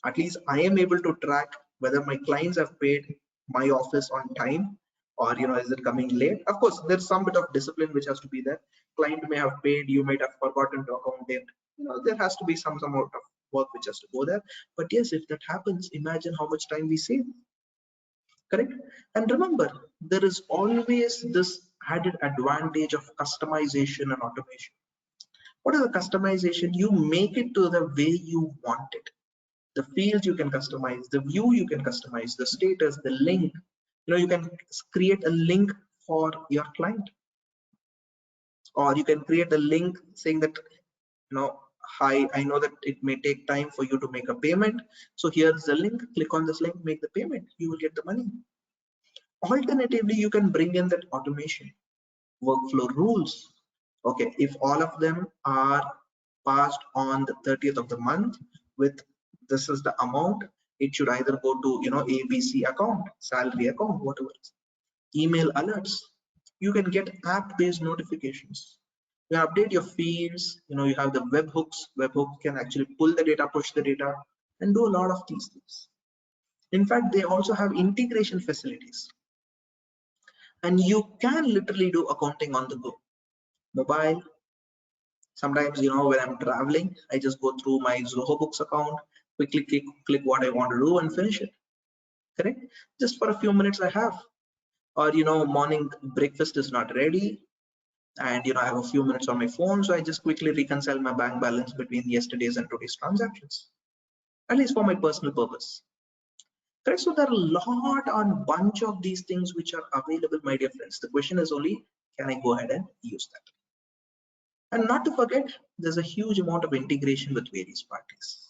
[SPEAKER 3] At least I am able to track whether my clients have paid my office on time, or is it coming late. Of course, there's some bit of discipline which has to be there. Client may have paid, you might have forgotten to account it. There has to be some amount of work which has to go there. But yes, if that happens, imagine how much time we save. Correct? And remember, there is always this added advantage of customization and automation. What is the customization? You make it to the way you want it. The fields you can customize, the view you can customize, the status, the link. You can create a link for your client, or you can create a link saying that, hi, I know that it may take time for you to make a payment. So here's the link. Click on this link, make the payment. You will get the money. Alternatively, you can bring in that automation, workflow rules. Okay, if all of them are passed on the 30th of the month with this is the amount, it should either go to ABC account, salary account, whatever. Email alerts. You can get app-based notifications. You update your fields. You have the webhooks. Webhook can actually pull the data, push the data, and do a lot of these things. In fact, they also have integration facilities. And you can literally do accounting on the go. Mobile. Sometimes, when I'm traveling, I just go through my Zoho Books account, quickly click what I want to do and finish it. Correct? Just for a few minutes I have. Or, morning breakfast is not ready, and I have a few minutes on my phone, so I just quickly reconcile my bank balance between yesterday's and today's transactions, at least for my personal purpose. Correct? So there are a lot on bunch of these things which are available, my dear friends. The question is only, can I go ahead and use that? And not to forget, there's a huge amount of integration with various parties.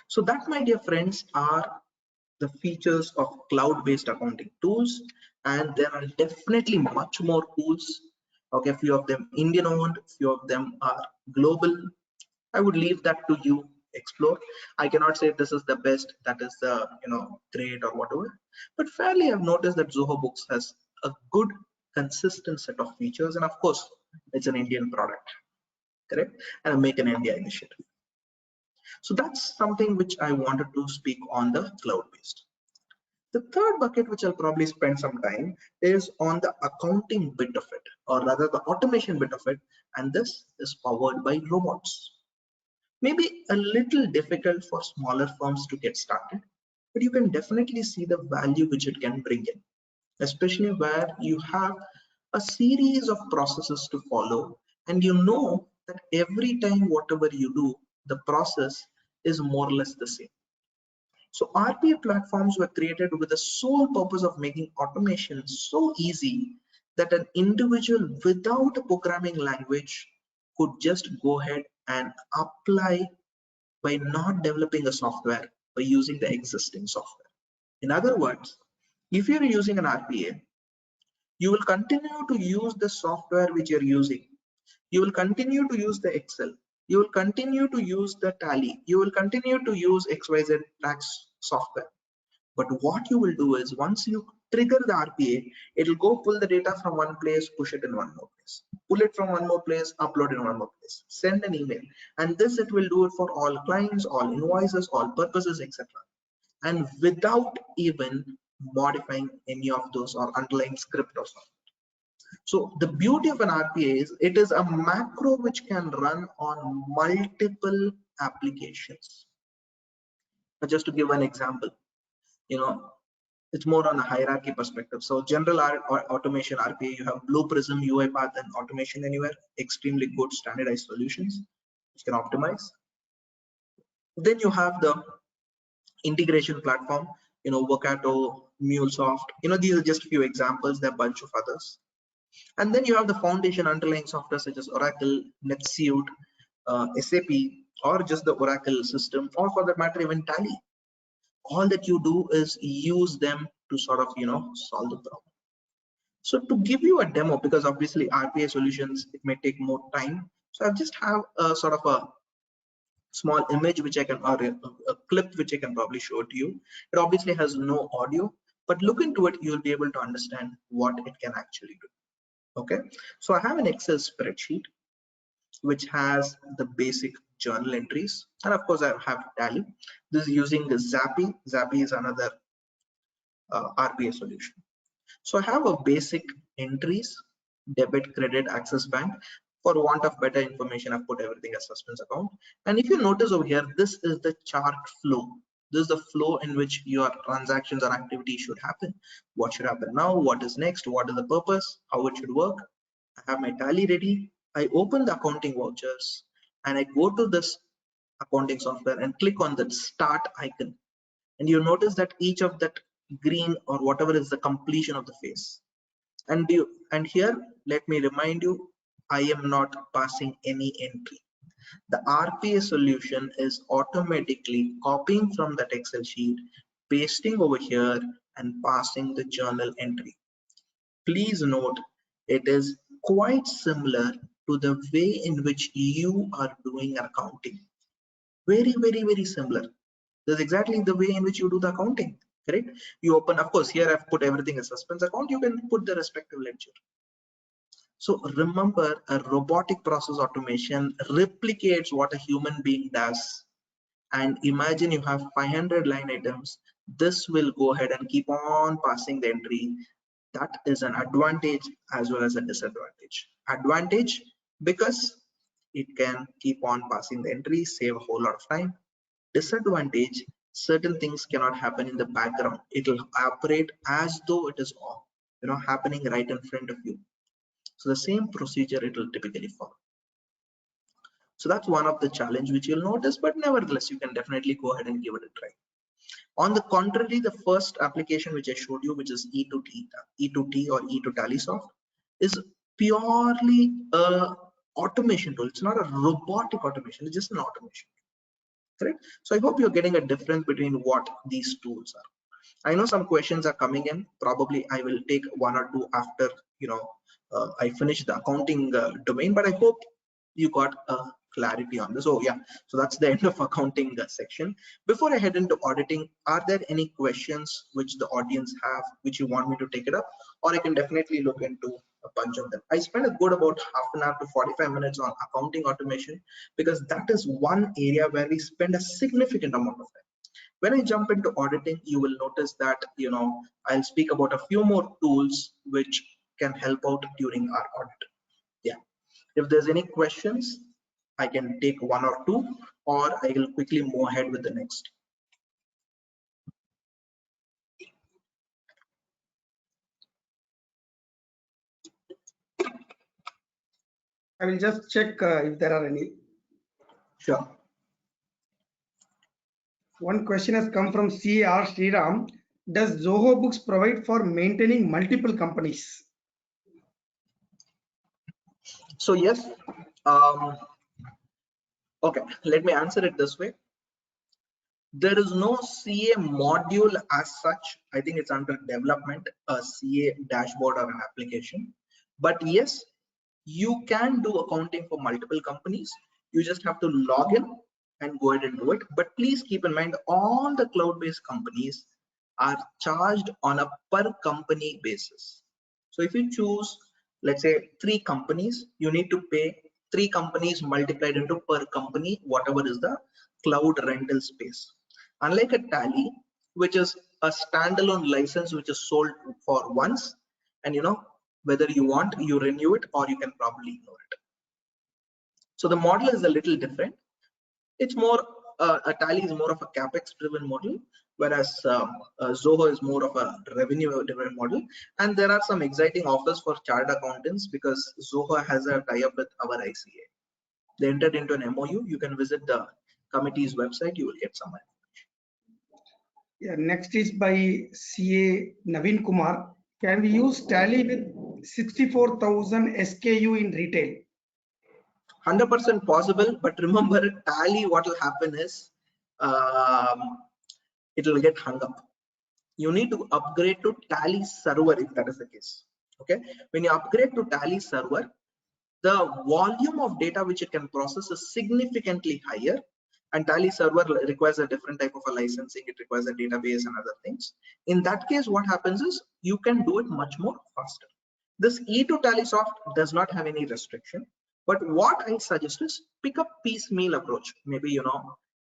[SPEAKER 3] So that, my dear friends, are the features of cloud-based accounting tools, and there are definitely much more tools. Okay, a few of them Indian owned, few of them are global. I would leave that to you explore. I cannot say this is the best, that is the great or whatever, but fairly I've noticed that Zoho Books has a good consistent set of features, and of course it's an Indian product, correct, and a Make in India initiative. So that's something which I wanted to speak on the cloud-based. The third bucket, which I'll probably spend some time, is on the accounting bit of it, or rather the automation bit of it, and this is powered by robots. Maybe a little difficult for smaller firms to get started, but you can definitely see the value which it can bring in, especially where you have a series of processes to follow, and you know that every time whatever you do, the process is more or less the same. So RPA platforms were created with the sole purpose of making automation so easy that an individual without a programming language could just go ahead and apply by not developing a software, by using the existing software. In other words, if you're using an RPA, you will continue to use the software which you're using. You will continue to use the Excel. You will continue to use the Tally. You will continue to use XYZ tax software. But what you will do is, once you trigger the RPA, it will go pull the data from one place, push it in one more place, pull it from one more place, upload in one more place, send an email, and this it will do it for all clients, all invoices, all purposes, etc. And without even modifying any of those or underlying script or something. So the beauty of an RPA is it is a macro which can run on multiple applications. Just to give an example, it's more on a hierarchy perspective. So general automation RPA, you have Blue Prism, UiPath, and Automation Anywhere, extremely good standardized solutions which can optimize. Then you have the integration platform, Workato, MuleSoft, these are just a few examples. There are a bunch of others. And then you have the foundation underlying software such as Oracle, NetSuite, SAP, or just the Oracle system, or for that matter even Tally. All that you do is use them to sort of solve the problem. So to give you a demo, because obviously RPA solutions, it may take more time, so I just have a sort of a small image which I can, or a clip which I can probably show to you. It obviously has no audio, but look into it, you'll be able to understand what it can actually do. Okay, so I have an Excel spreadsheet which has the basic journal entries, and of course I have Tally. This is using the Zappy. Zappy is another RPA solution. So I have a basic entries, debit, credit, access bank. For want of better information, I've put everything as suspense account. And if you notice over here, this is the chart flow. This is the flow in which your transactions or activities should happen. What should happen now? What is next? What is the purpose? How it should work? I have my Tally ready. I open the accounting vouchers and I go to this accounting software and click on the start icon. And you notice that each of that green or whatever is the completion of the phase. And here, let me remind you, I am not passing any entry. The RPA solution is automatically copying from that Excel sheet, pasting over here and passing the journal entry. Please note, it is quite similar to the way in which you are doing accounting. Very, very, very similar. That's exactly the way in which you do the accounting, correct? You open, of course, here I've put everything as suspense account. You can put the respective ledger. So remember, a robotic process automation replicates what a human being does. And imagine you have 500 line items. This will go ahead and keep on passing the entry. That is an advantage as well as a disadvantage. Advantage because it can keep on passing the entry, save a whole lot of time. Disadvantage, certain things cannot happen in the background. It will operate as though it is all, happening right in front of you. So the same procedure it will typically follow. So that's one of the challenge which you'll notice, but nevertheless, you can definitely go ahead and give it a try. On the contrary, the first application which I showed you, which is E2T or E2TallySoft, is purely a automation tool. It's not a robotic automation, it's just an automation. Correct? So I hope you're getting a difference between what these tools are. I know some questions are coming in. Probably I will take one or two after I finish the accounting domain, but I hope you got clarity on this. Oh yeah, so that's the end of accounting section. Before I head into auditing, are there any questions which the audience have which you want me to take it up, or I can definitely look into a bunch of them. I spent a good about half an hour to 45 minutes on accounting automation because that is one area where we spend a significant amount of time. When I jump into auditing, you will notice that, I'll speak about a few more tools which can help out during our audit. Yeah. If there's any questions, I can take one or two, or I will quickly move ahead with the next.
[SPEAKER 1] I will just check if there are any.
[SPEAKER 3] Sure.
[SPEAKER 1] One question has come from CR Sriram. Does Zoho Books provide for maintaining multiple companies?
[SPEAKER 3] So yes, okay, let me answer it this way. There is no CA module as such. I think it's under development, a CA dashboard or an application. But yes, you can do accounting for multiple companies. You just have to log in and go ahead and do it. But please keep in mind, all the cloud-based companies are charged on a per company basis. So if you choose, let's say 3 companies, you need to pay 3 companies multiplied into per company, whatever is the cloud rental space. Unlike a Tally, which is a standalone license which is sold for once, and whether you want, you renew it, or you can probably ignore it. So the model is a little different. It's more a Tally is more of a capex driven model, whereas Zoho is more of a revenue driven model. And there are some exciting offers for chartered accountants because Zoho has a tie-up with our ICAI. They entered into an MOU. You can visit the committee's website. You will get some.
[SPEAKER 1] Yeah, next is by CA Naveen Kumar. Can we use Tally with 64,000 SKU in retail?
[SPEAKER 3] 100% possible, but remember, Tally, what will happen is it will get hung up. You need to upgrade to Tally server if that is the case. Okay, when you upgrade to Tally server, the volume of data which it can process is significantly higher, and Tally server requires a different type of a licensing. It requires a database and other things. In that case, what happens is you can do it much more faster. This E2 Tally soft does not have any restriction, but what I suggest is pick up piecemeal approach. Maybe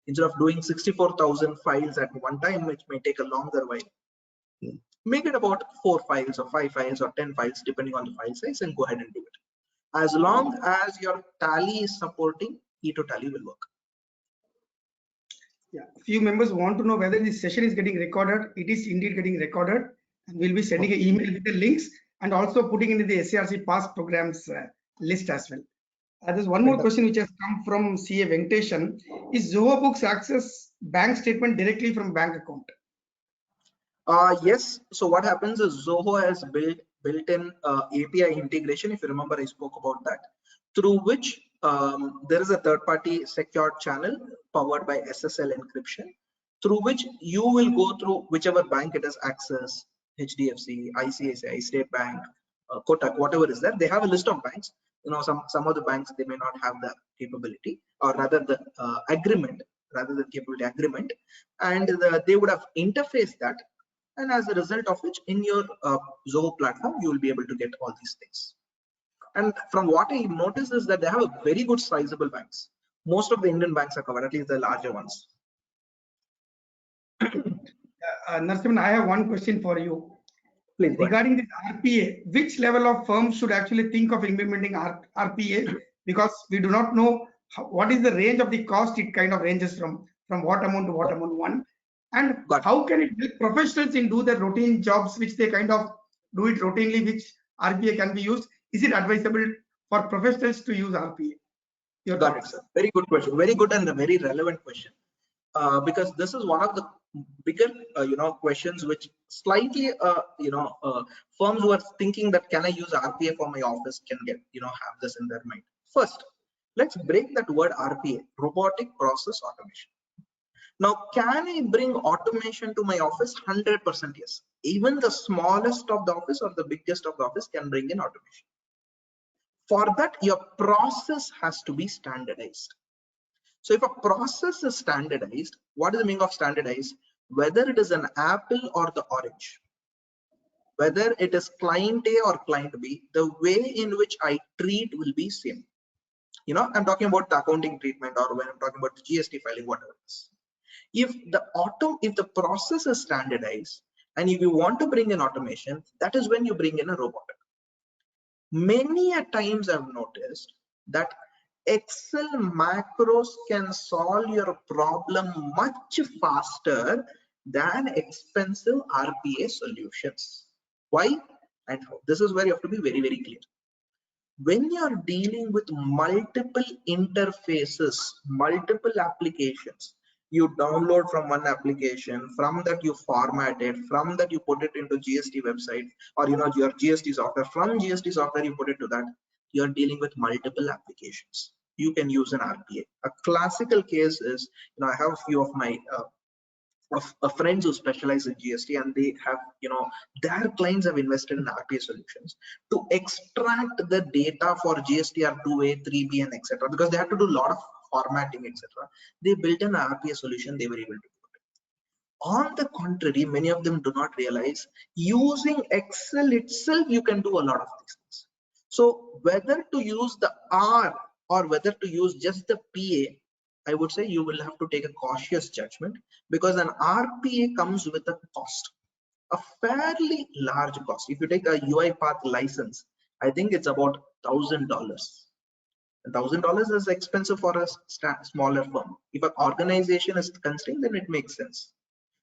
[SPEAKER 3] instead of doing 64,000 files at one time, which may take a longer while, make it about 4 files or 5 files or 10 files depending on the file size, and go ahead and do it. As long as your Tally is supporting, E2 Tally will work.
[SPEAKER 1] Yeah, few members want to know whether this session is getting recorded. It is indeed getting recorded, and we'll be sending an email with the links and also putting into the SIRC past programs list as well. There's one more question which has come from CA Venkateshan. Is Zoho Books access bank statement directly from bank account?
[SPEAKER 3] Yes. So what happens is Zoho has built-in API integration. If you remember, I spoke about that, through which there is a third-party secured channel powered by SSL encryption, through which you will go through whichever bank it has access, HDFC, ICICI, State Bank, Kotak, whatever is there. They have a list of banks. Some of the banks, they may not have the capability, or rather the agreement, rather than capability agreement, and they would have interfaced that. And as a result of which, in your Zoho platform, you will be able to get all these things. And from what I noticed is that they have a very good sizable banks. Most of the Indian banks are covered, at least the larger ones.
[SPEAKER 1] Narasimhan, I have one question for you.
[SPEAKER 3] Please,
[SPEAKER 1] regarding this RPA, which level of firms should actually think of implementing RPA? Because we do not know what is the range of the cost. It kind of ranges from what amount to what amount, one. And how can it help professionals in do their routine jobs, which they kind of do it routinely, which RPA can be used? Is it advisable for professionals to use RPA?
[SPEAKER 3] Got it, sir. Very good question. Very good and a very relevant question. Because this is one of the bigger questions which slightly firms who are thinking that can I use RPA for my office can get have this in their mind. First, let's break that word RPA, robotic process automation. Now, can I bring automation to my office? 100% yes. Even the smallest of the office or the biggest of the office can bring in automation. For that, your process has to be standardized. So if a process is standardized, what is the meaning of standardized? Whether it is an apple or the orange, whether it is client A or client B, the way in which I treat will be same. I'm talking about the accounting treatment, or when I'm talking about the GST filing, whatever it is. If the process is standardized and if you want to bring in automation, that is when you bring in a robotic. Many a times I've noticed that Excel macros can solve your problem much faster than expensive RPA solutions. Why and how? This is where you have to be very, very clear. When you're dealing with multiple interfaces, multiple applications, you download from one application, from that you format it, from that you put it into GST website, or your GST software, from GST software you put it to that, you're dealing with multiple applications. You can use an RPA. A classical case is, I have a few of my friends who specialize in GST, and they have, their clients have invested in RPA solutions to extract the data for GSTR 2A, 3B, and etc. Because they had to do a lot of formatting, etc. They built an RPA solution. They were able to do it. On the contrary, many of them do not realize using Excel itself, you can do a lot of these things. So whether to use the R or whether to use just the PA, I would say you will have to take a cautious judgment, because an RPA comes with a cost, a fairly large cost. If you take a UiPath license, I think it's about $1,000. $1,000 is expensive for a smaller firm. If an organization is constrained, then it makes sense.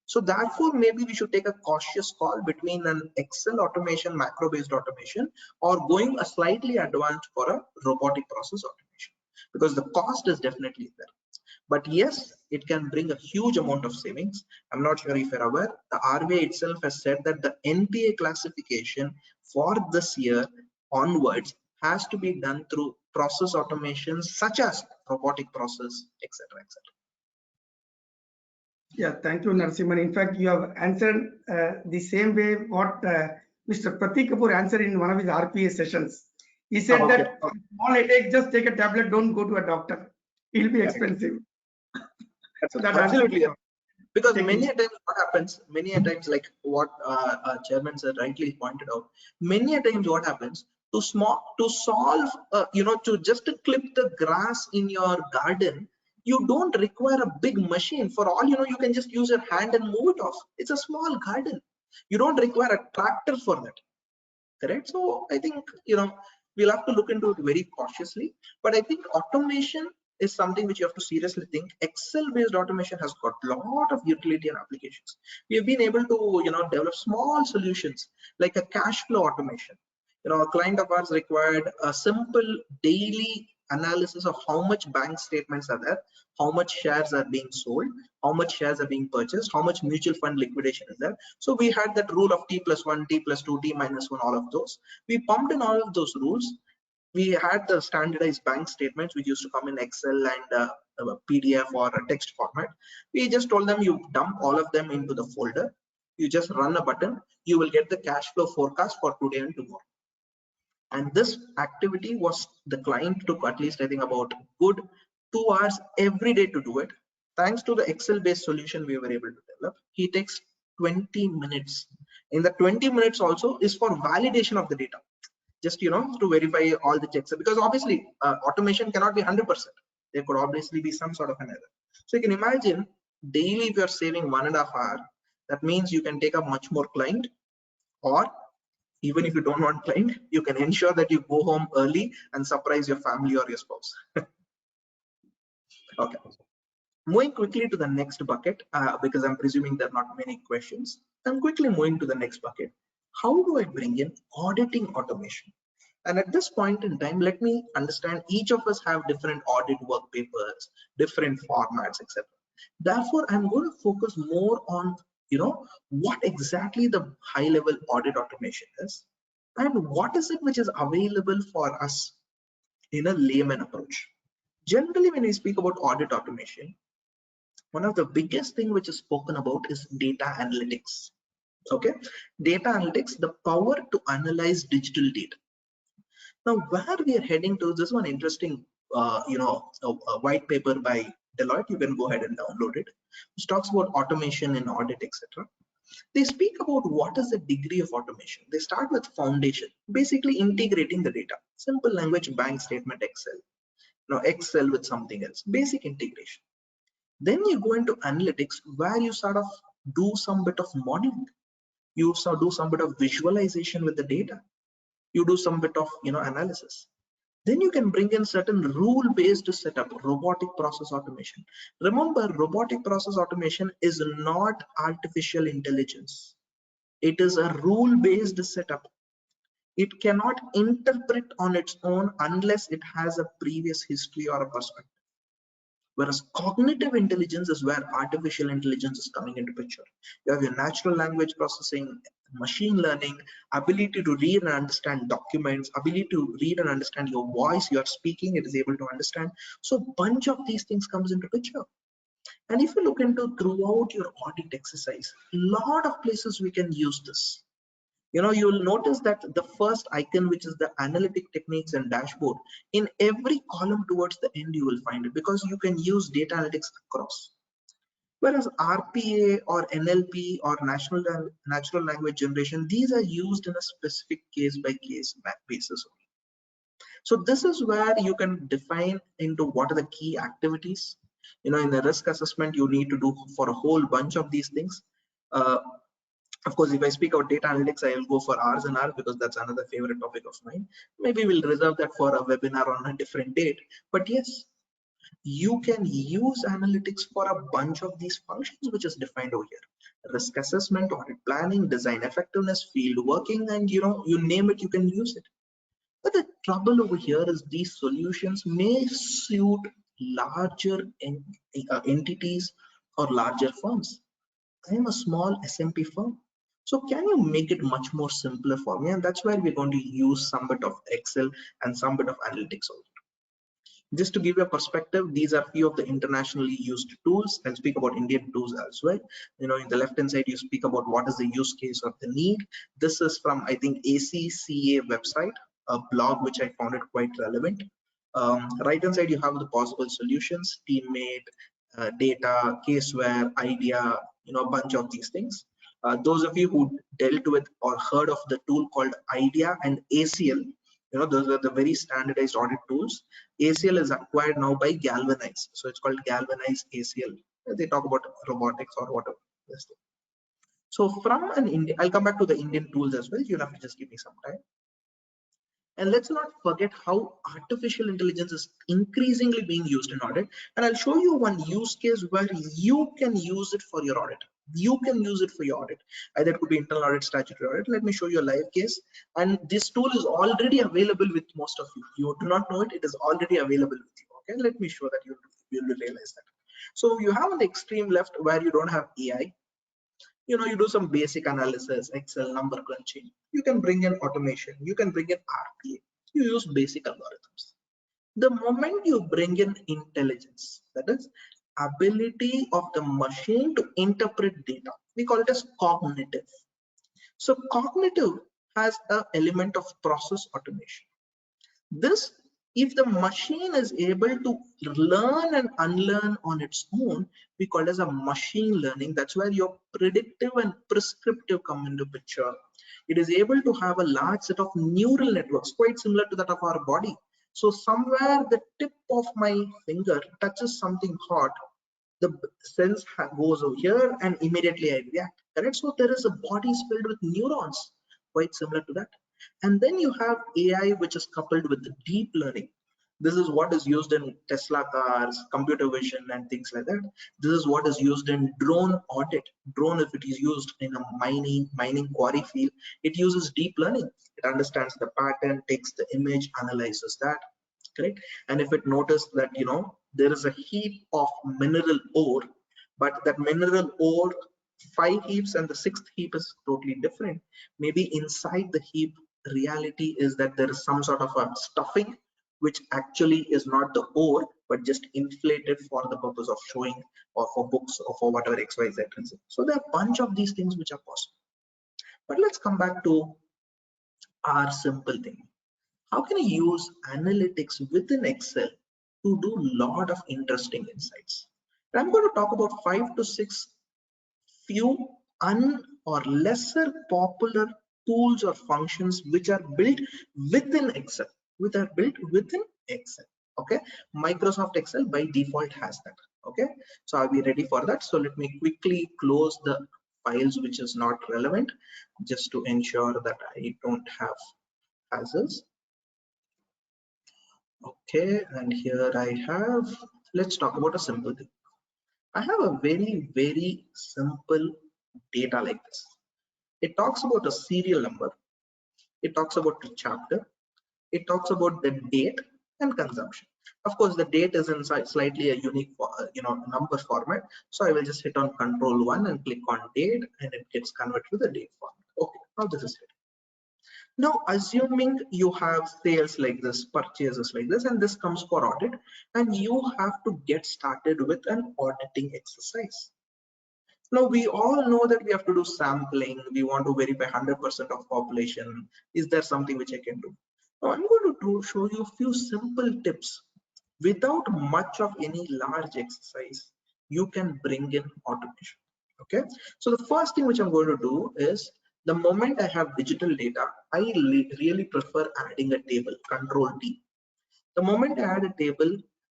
[SPEAKER 3] So therefore, maybe we should take a cautious call between an Excel automation, macro-based automation, or going a slightly advanced for a robotic process automation, because the cost is definitely there. But yes, it can bring a huge amount of savings. I'm not sure if you're aware, the RBI itself has said that the NPA classification for this year onwards has to be done through process automations such as robotic process, etc., etc.
[SPEAKER 1] Yeah, thank you, Narasimhan. In fact, you have answered the same way what Mr. Pratik Kapoor answered in one of his RPA sessions. He said that small headache, just take a tablet, don't go to a doctor. It'll be expensive. So that
[SPEAKER 3] absolutely, because many a times what happens, many a times, like what chairman sir rightly pointed out, many a times what happens, to solve, to just clip the grass in your garden, you don't require a big machine. For all you can just use your hand and move it off. It's a small garden. You don't require a tractor for that. Correct? So I think, we'll have to look into it very cautiously. But I think automation is something which you have to seriously think. Excel based automation has got a lot of utility and applications. We have been able to develop small solutions like a cash flow automation. A client of ours required a simple daily analysis of how much bank statements are there, how much shares are being sold, how much shares are being purchased, how much mutual fund liquidation is there. So we had that rule of T+1, T+2, T-1, all of those. We pumped in all of those rules. We had the standardized bank statements which used to come in Excel and a PDF or a text format. We just told them, you dump all of them into the folder. You just run a button. You will get the cash flow forecast for today and tomorrow. And this activity was, the client took at least, I think, about good 2 hours every day to do it. Thanks to the Excel based solution we were able to develop, he takes 20 minutes. In the 20 minutes also is for validation of the data, just to verify all the checks, because obviously automation cannot be 100%. There could obviously be some sort of an error. So you can imagine daily if you're saving 1.5 hours, that means you can take up much more client, or even if you don't want client, you can ensure that you go home early and surprise your family or your spouse. Okay, moving quickly to the next bucket, because I'm presuming there are not many questions. I'm quickly moving to the next bucket. How do I bring in auditing automation? And at this point in time, let me understand, each of us have different audit work papers, different formats, etc. Therefore, I'm going to focus more on what exactly the high level audit automation is, and what is it which is available for us in a layman approach. Generally, when we speak about audit automation, one of the biggest thing which is spoken about is data analytics. Okay, data analytics, the power to analyze digital data. Now, where we are heading to, this one interesting, a white paper by Deloitte. You can go ahead and download it, which talks about automation in audit, etc. They speak about what is the degree of automation. They start with foundation, basically integrating the data. Simple language, bank statement, Excel. Now Excel with something else, basic integration. Then you go into analytics, where you sort of do some bit of modeling. You do some bit of visualization with the data. You do some bit of analysis. Then you can bring in certain rule-based setup, robotic process automation. Remember, robotic process automation is not artificial intelligence. It is a rule-based setup. It cannot interpret on its own unless it has a previous history or a perspective. Whereas cognitive intelligence is where artificial intelligence is coming into picture. You have your natural language processing, machine learning, ability to read and understand documents, ability to read and understand your voice, you are speaking, it is able to understand. So a bunch of these things comes into picture. And if you look into throughout your audit exercise, a lot of places we can use this. You'll notice that the first icon, which is the analytic techniques and dashboard, in every column towards the end you will find it, because you can use data analytics across. Whereas RPA or NLP or natural language generation, these are used in a specific case by case basis. So this is where you can define into what are the key activities. In the risk assessment, you need to do for a whole bunch of these things. Of course, if I speak about data analytics, I will go for hours and hours, because that's another favorite topic of mine. Maybe we'll reserve that for a webinar on a different date. But yes, you can use analytics for a bunch of these functions which is defined over here. Risk assessment, audit planning, design effectiveness, field working, and you name it, you can use it. But the trouble over here is these solutions may suit larger entities or larger firms. I am a small SMP firm. So can you make it much more simpler for me? And that's where we're going to use some bit of Excel and some bit of analytics also. Just to give you a perspective, these are few of the internationally used tools. I'll speak about Indian tools as well. In the left hand side, you speak about what is the use case of the need. This is from, I think, ACCA website, a blog which I found it quite relevant. Right hand side, you have the possible solutions, teammate, data, caseware, idea, a bunch of these things. Those of you who dealt with or heard of the tool called idea and ACL, those are the very standardized audit tools. ACL is acquired now by Galvanize, so it's called Galvanize ACL. They talk about robotics or whatever. So from an Indian, I'll come back to the Indian tools as well. You'll have to just give me some time. And let's not forget how artificial intelligence is increasingly being used in audit. And I'll show you one use case where you can use it for your audit. You can use it for your audit. Either it could be internal audit, statutory audit. Let me show you a live case. And this tool is already available with most of you. You do not know it, it is already available with you. Okay, let me show that you will realize that. So you have on the extreme left where you don't have AI. You do some basic analysis, Excel, number crunching. You can bring in automation. You can bring in RPA. You use basic algorithms. The moment you bring in intelligence, that is ability of the machine to interpret data, we call it as cognitive. So cognitive has an element of process automation. This, if the machine is able to learn and unlearn on its own, we call it as a machine learning. That's where your predictive and prescriptive come into picture. It is able to have a large set of neural networks, quite similar to that of our body. So somewhere the tip of my finger touches something hot, the sense goes over here and immediately I react. Correct? So there is a body filled with neurons, quite similar to that. And then you have AI, which is coupled with deep learning. This is what is used in Tesla cars, computer vision, and things like that. This is what is used in drone audit. Drone, if it is used in a mining quarry field, it uses deep learning. It understands the pattern, takes the image, analyzes that. Correct? And if it noticed that there is a heap of mineral ore, but that mineral ore, 5 heaps and the 6th heap is totally different. Maybe inside the heap, reality is that there is some sort of a stuffing which actually is not the ore but just inflated for the purpose of showing or for books or for whatever XYZ reason. So there are a bunch of these things which are possible. But let's come back to our simple thing. How can I use analytics within Excel to do a lot of interesting insights? And I'm going to talk about 5 to 6 few or lesser popular tools or functions which are built within Excel. Okay, Microsoft Excel by default has that. Okay, so are we ready for that? So let me quickly close the files which is not relevant, just to ensure that I don't have hazards. Okay, and here I have, let's talk about a simple thing. I have a very simple data like this. It talks about a serial number, it talks about the chapter, it talks about the date and consumption. Of course, the date is in slightly a unique number format, so I will just hit on Control 1 and click on date, and it gets converted to the date format. Okay, now this is it. Now, assuming you have sales like this, purchases like this, and this comes for audit, and you have to get started with an auditing exercise. Now, we all know that we have to do sampling. We want to verify 100% of population. Is there something which I can do? Now, I'm going to show you a few simple tips. Without much of any large exercise, you can bring in automation. Okay, so the first thing which I'm going to do is, the moment I have digital data, I really prefer adding a table, Control T. The moment I add a table,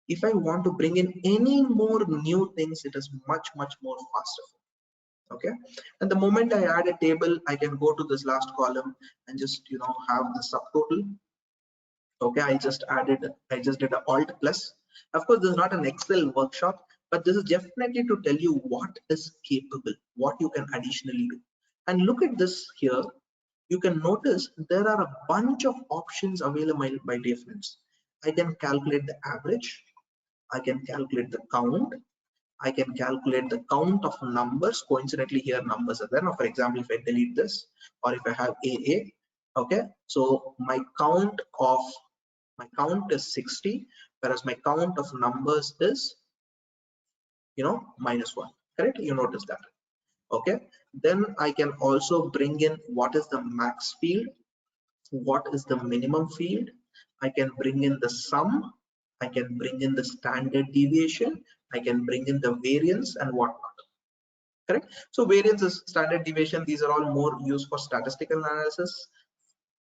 [SPEAKER 3] if I want to bring in any more new things, it is much more faster. Okay, and the moment I add a table, I can go to this last column and just have the subtotal. Okay, I just did an Alt plus. Of course, this is not an Excel workshop, but this is definitely to tell you what is capable, what you can additionally do. And look at this here. You can notice there are a bunch of options available by difference. I can calculate the average, I can calculate the count, I can calculate the count of numbers. Coincidentally, here numbers are there. Now, for example, if I delete this, or if I have AA, okay, so my count is 60, whereas my count of numbers is -1. Correct? You notice that. Okay, then I can also bring in what is the max field, what is the minimum field. I can bring in the sum, I can bring in the standard deviation, I can bring in the variance and whatnot. Correct? So variance is standard deviation. These are all more used for statistical analysis.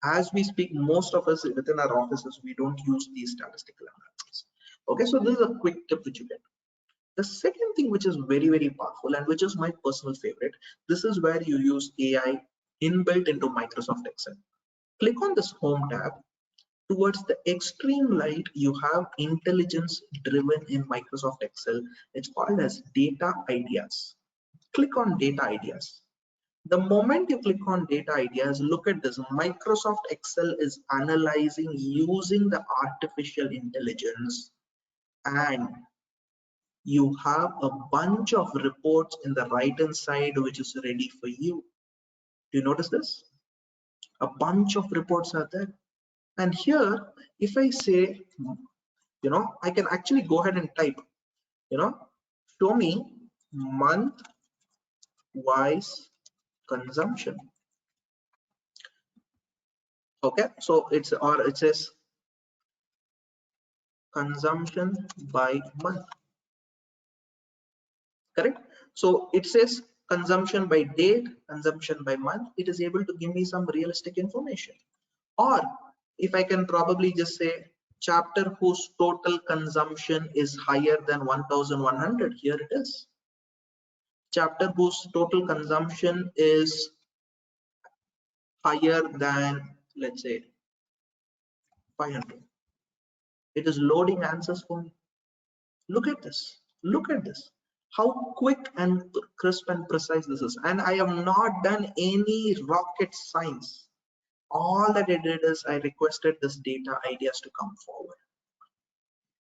[SPEAKER 3] As we speak, most of us within our offices, we don't use these statistical analysis. Okay, so this is a quick tip which you get. The second thing which is very powerful, and which is my personal favorite, this is where you use AI inbuilt into Microsoft Excel. Click on this home tab. Towards the extreme right, you have intelligence driven in Microsoft Excel. It's called as data ideas. Click on data ideas. The moment you click on data ideas, look at this. Microsoft Excel is analyzing using the artificial intelligence, and you have a bunch of reports in the right hand side which is ready for you. Do you notice this? A bunch of reports are there. And here, if I say, I can actually go ahead and type, show me month wise consumption. Okay, so it says consumption by month. Correct? So it says consumption by date, consumption by month. It is able to give me some realistic information. Or if I can probably just say chapter whose total consumption is higher than 1100, here it is. Chapter whose total consumption is higher than, let's say, 500. It is loading answers for me. Look at this. Look at this. How quick and crisp and precise this is. And I have not done any rocket science. All that I did is I requested this data ideas to come forward.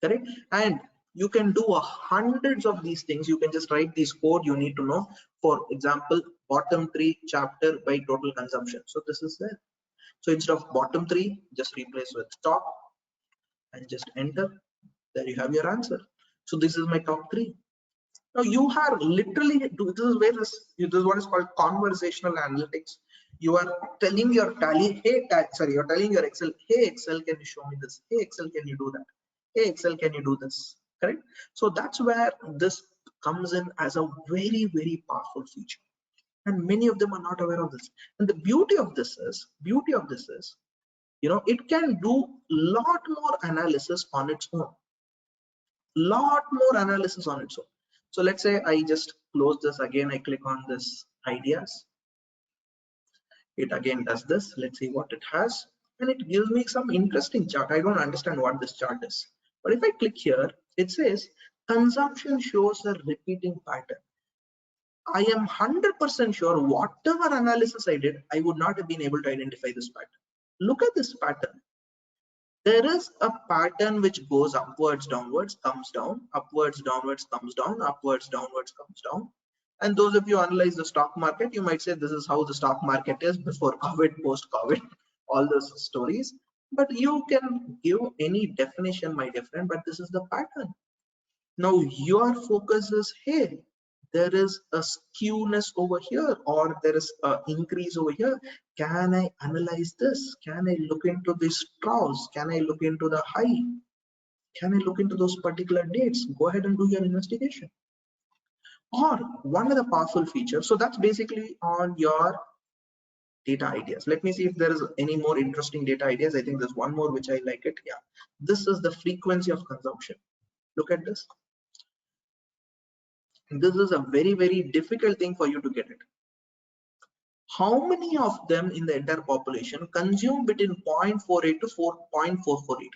[SPEAKER 3] Correct? And you can do hundreds of these things. You can just write this code you need to know. For example, bottom 3 chapter by total consumption. So this is there. So instead of bottom 3, just replace with top and just enter. There you have your answer. So this is my top 3. Now you are literally, this is where this is what is called conversational analytics. You are telling your tally, hey, you're telling your Excel, hey Excel, can you show me this? Hey Excel, can you do that? Hey Excel, can you do this? Correct? So that's where this comes in as a very powerful feature. And many of them are not aware of this. And the beauty of this is, it can do lot more analysis on its own. Lot more analysis on its own. So let's say I just close this again, I click on this ideas. It again does this. Let's see what it has. And it gives me some interesting chart. I don't understand what this chart is. But if I click here, it says consumption shows a repeating pattern. I am 100% sure whatever analysis I did, I would not have been able to identify this pattern. Look at this pattern. There is a pattern which goes upwards, downwards, comes down, upwards, downwards, comes down, upwards, downwards, comes down. And those of you who analyze the stock market, you might say this is how the stock market is before COVID, post COVID, all those stories. But you can give any definition, my dear friend, but this is the pattern. Now your focus is, hey, there is a skewness over here, or there is an increase over here. Can I analyze this? Can I look into the straws? Can I look into the high? Can I look into those particular dates? Go ahead and do your investigation. Or one of the powerful features, so that's basically on your data ideas. Let me see if there is any more interesting data ideas. I think there's one more which I like it. Yeah, this is the frequency of consumption. Look at this. This is a very difficult thing for you to get it. How many of them in the entire population consume between 0.48 to 4.448?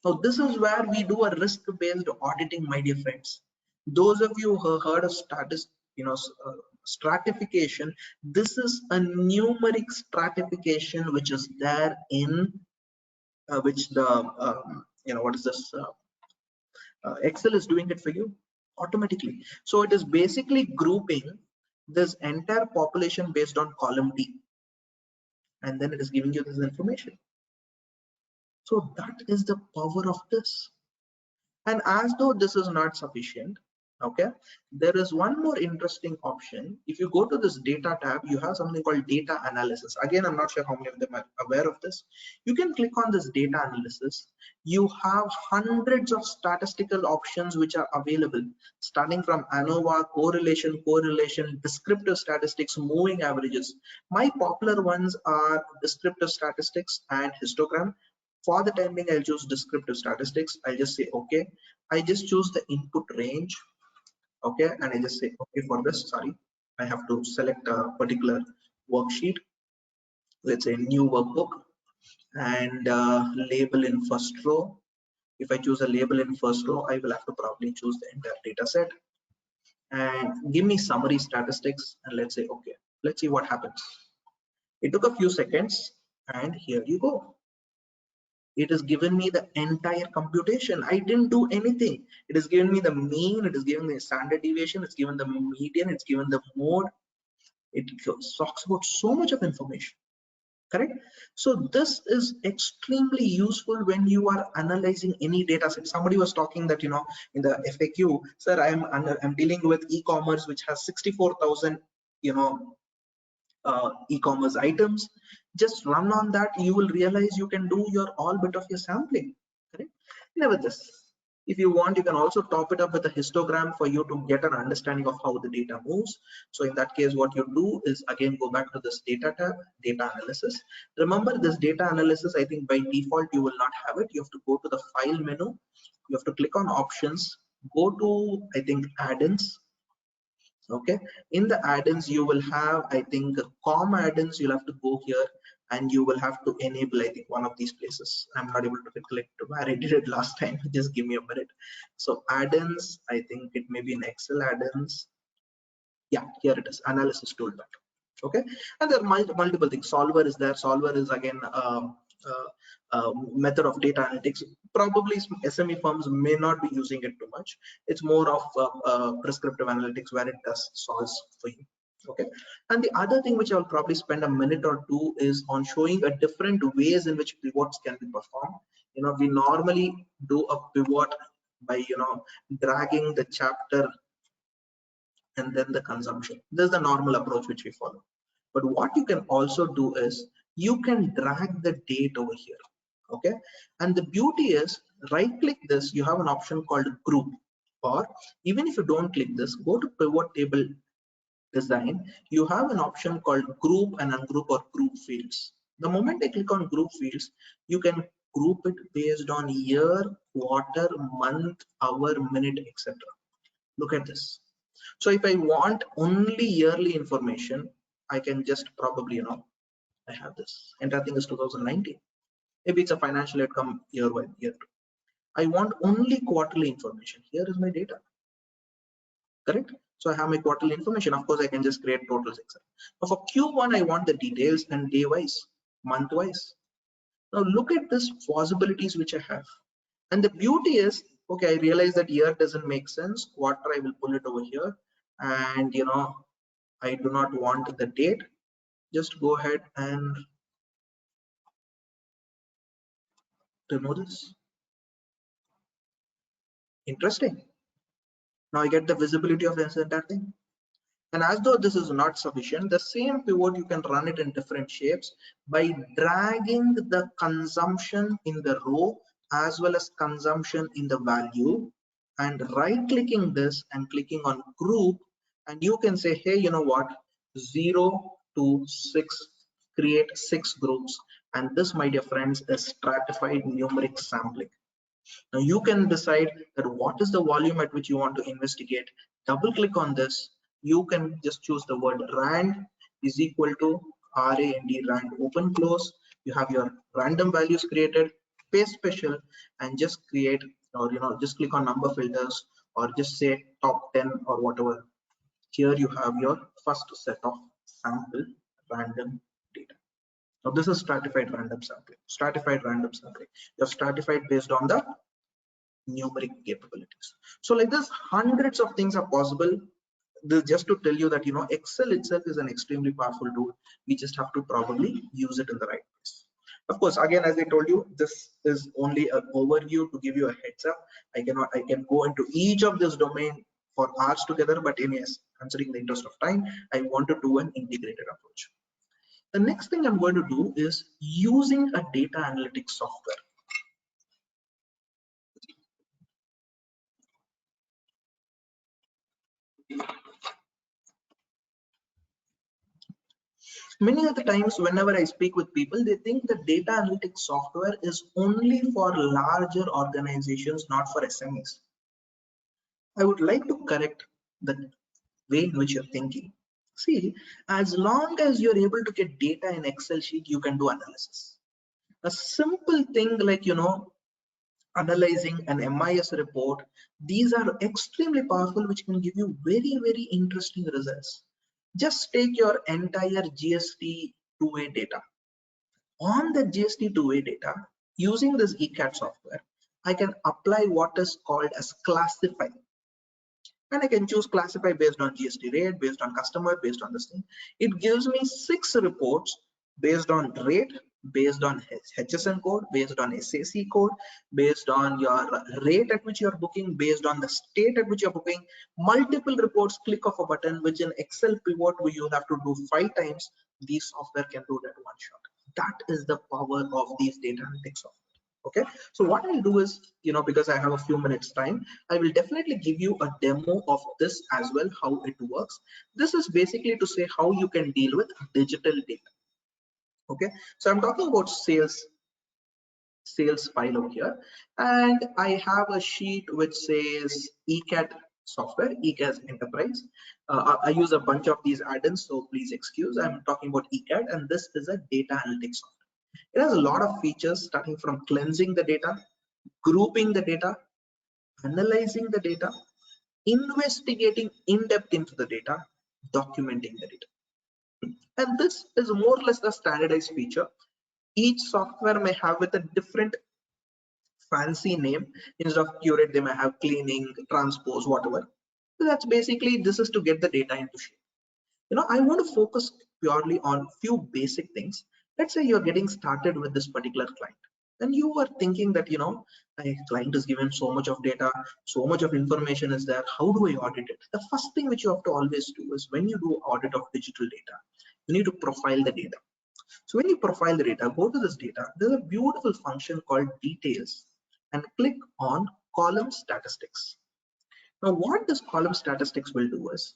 [SPEAKER 3] Now this is where we do a risk-based auditing, my dear friends. Those of you who heard of stratification, this is a numeric stratification which is there in which the what is this Excel is doing it for you automatically. So it is basically grouping this entire population based on column D, and then it is giving you this information. So that is the power of this. And as though this is not sufficient, okay, there is one more interesting option. If you go to this data tab, you have something called data analysis. Again, I'm not sure how many of them are aware of this. You can click on this data analysis. You have hundreds of statistical options which are available, starting from ANOVA, correlation, descriptive statistics, moving averages. My popular ones are descriptive statistics and histogram. For the time being, I'll choose descriptive statistics. I'll just say okay. I just choose the input range, okay, and I just say okay for this. Sorry, I have to select a particular worksheet. Let's say new workbook, and label in first row. If I choose a label in first row, I will have to probably choose the entire data set and give me summary statistics, and let's say okay. Let's see what happens. It took a few seconds, and here you go. It has given me the entire computation. I didn't do anything. It has given me the mean, it has given me the standard deviation, it's given the median, it's given the mode. It talks about so much of information, correct? So this is extremely useful when you are analyzing any data set. Somebody was talking that, in the FAQ, sir, I'm dealing with e-commerce which has 64,000 e-commerce items. Just run on that, you will realize you can do your all bit of your sampling, correct? Nevertheless, if you want, you can also top it up with a histogram for you to get an understanding of how the data moves. So in that case, what you do is again go back to this data tab, data analysis. Remember, this data analysis, I think by default you will not have it. You have to go to the file menu, you have to click on options, go to, I think, add-ins. Okay, in the add-ins you will have, I think, com add-ins. You'll have to go here and you will have to enable, I think, one of these places. I'm not able to recollect where I did it last time. Just give me a minute. So add-ins, I think it may be in Excel add-ins. Yeah, here it is, analysis toolbar. Okay, and there are multiple things. Solver is there. Solver is again method of data analytics. Probably SME firms may not be using it too much. It's more of prescriptive analytics where it does solves for you. Okay, and the other thing which I'll probably spend a minute or two is on showing a different ways in which pivots can be performed. We normally do a pivot by dragging the chapter and then the consumption. This is the normal approach which we follow. But what you can also do is you can drag the date over here. Okay, and the beauty is, right click this, you have an option called group, or even if you don't click this, go to pivot table design, you have an option called group and ungroup or group fields. The moment I click on group fields, you can group it based on year, quarter, month, hour, minute, etc. Look at this. So if I want only yearly information, I can just probably, I have this, and I think it's 2019. Maybe it's a financial outcome year by year. I want only quarterly information. Here is my data, correct? So I have my quarterly information. Of course, I can just create totals, etc. But for Q1, I want the details and day wise, month wise. Now look at this possibilities which I have. And the beauty is, okay, I realize that year doesn't make sense. Quarter, I will pull it over here. And I do not want the date. Just go ahead and remove this. Interesting. Now I get the visibility of the entire thing. And as though this is not sufficient, the same pivot, you can run it in different shapes by dragging the consumption in the row as well as consumption in the value, and right clicking this and clicking on group, and you can say, hey, you know what, 0 to 6, create 6 groups. And this, my dear friends, is stratified numeric sampling. Now you can decide that what is the volume at which you want to investigate. Double click on this. You can just choose the word rand is equal to rand open close. You have your random values created, paste special, and just create, or just click on number filters, or just say top 10 or whatever. Here you have your first set of sample random data. Now this is stratified random sampling. Stratified random sampling. You're stratified based on the numeric capabilities. So like this, hundreds of things are possible. This just to tell you that Excel itself is an extremely powerful tool. We just have to probably use it in the right place. Of course, again, as I told you, this is only an overview to give you a heads up. I can go into each of this domain for hours together, but yes, considering the interest of time, I want to do an integrated approach. The next thing I'm going to do is using a data analytics software. Many of the times whenever I speak with people, they think the data analytics software is only for larger organizations, not for SMEs. I would like to correct the way in which you're thinking. See, as long as you're able to get data in Excel sheet, you can do analysis. A simple thing like, analyzing an MIS report, these are extremely powerful, which can give you very, very interesting results. Just take your entire GST 2A data. On the GST 2A data, using this ECAT software, I can apply what is called as classify. And I can choose classify based on GST rate, based on customer, based on this thing. It gives me 6 reports based on rate, based on HSN code, based on SAC code, based on your rate at which you're booking, based on the state at which you're booking. Multiple reports, click of a button, which in Excel pivot where you have to do 5 times. These software can do that one shot. That is the power of these data analytics software. Okay, so what I'll do is, because I have a few minutes time, I will definitely give you a demo of this as well, how it works. This is basically to say how you can deal with digital data. Okay, so I'm talking about sales file over here, and I have a sheet which says ECAT software, ECAT enterprise. I use a bunch of these add-ins, so please excuse. I'm talking about ECAT, and this is a data analytics software. It has a lot of features, starting from cleansing the data, grouping the data, analyzing the data, investigating in depth into the data, documenting the data. And this is more or less the standardized feature. Each software may have with a different fancy name. Instead of curate, they may have cleaning, transpose, whatever. So that's basically, this is to get the data into shape. I want to focus purely on few basic things. Let's say you're getting started with this particular client, and you are thinking that my client is given so much of data, so much of information is there. How do I audit it? The first thing which you have to always do is, when you do audit of digital data, you need to profile the data. So when you profile the data, go to this data. There's a beautiful function called details, and click on column statistics. Now what this column statistics will do is,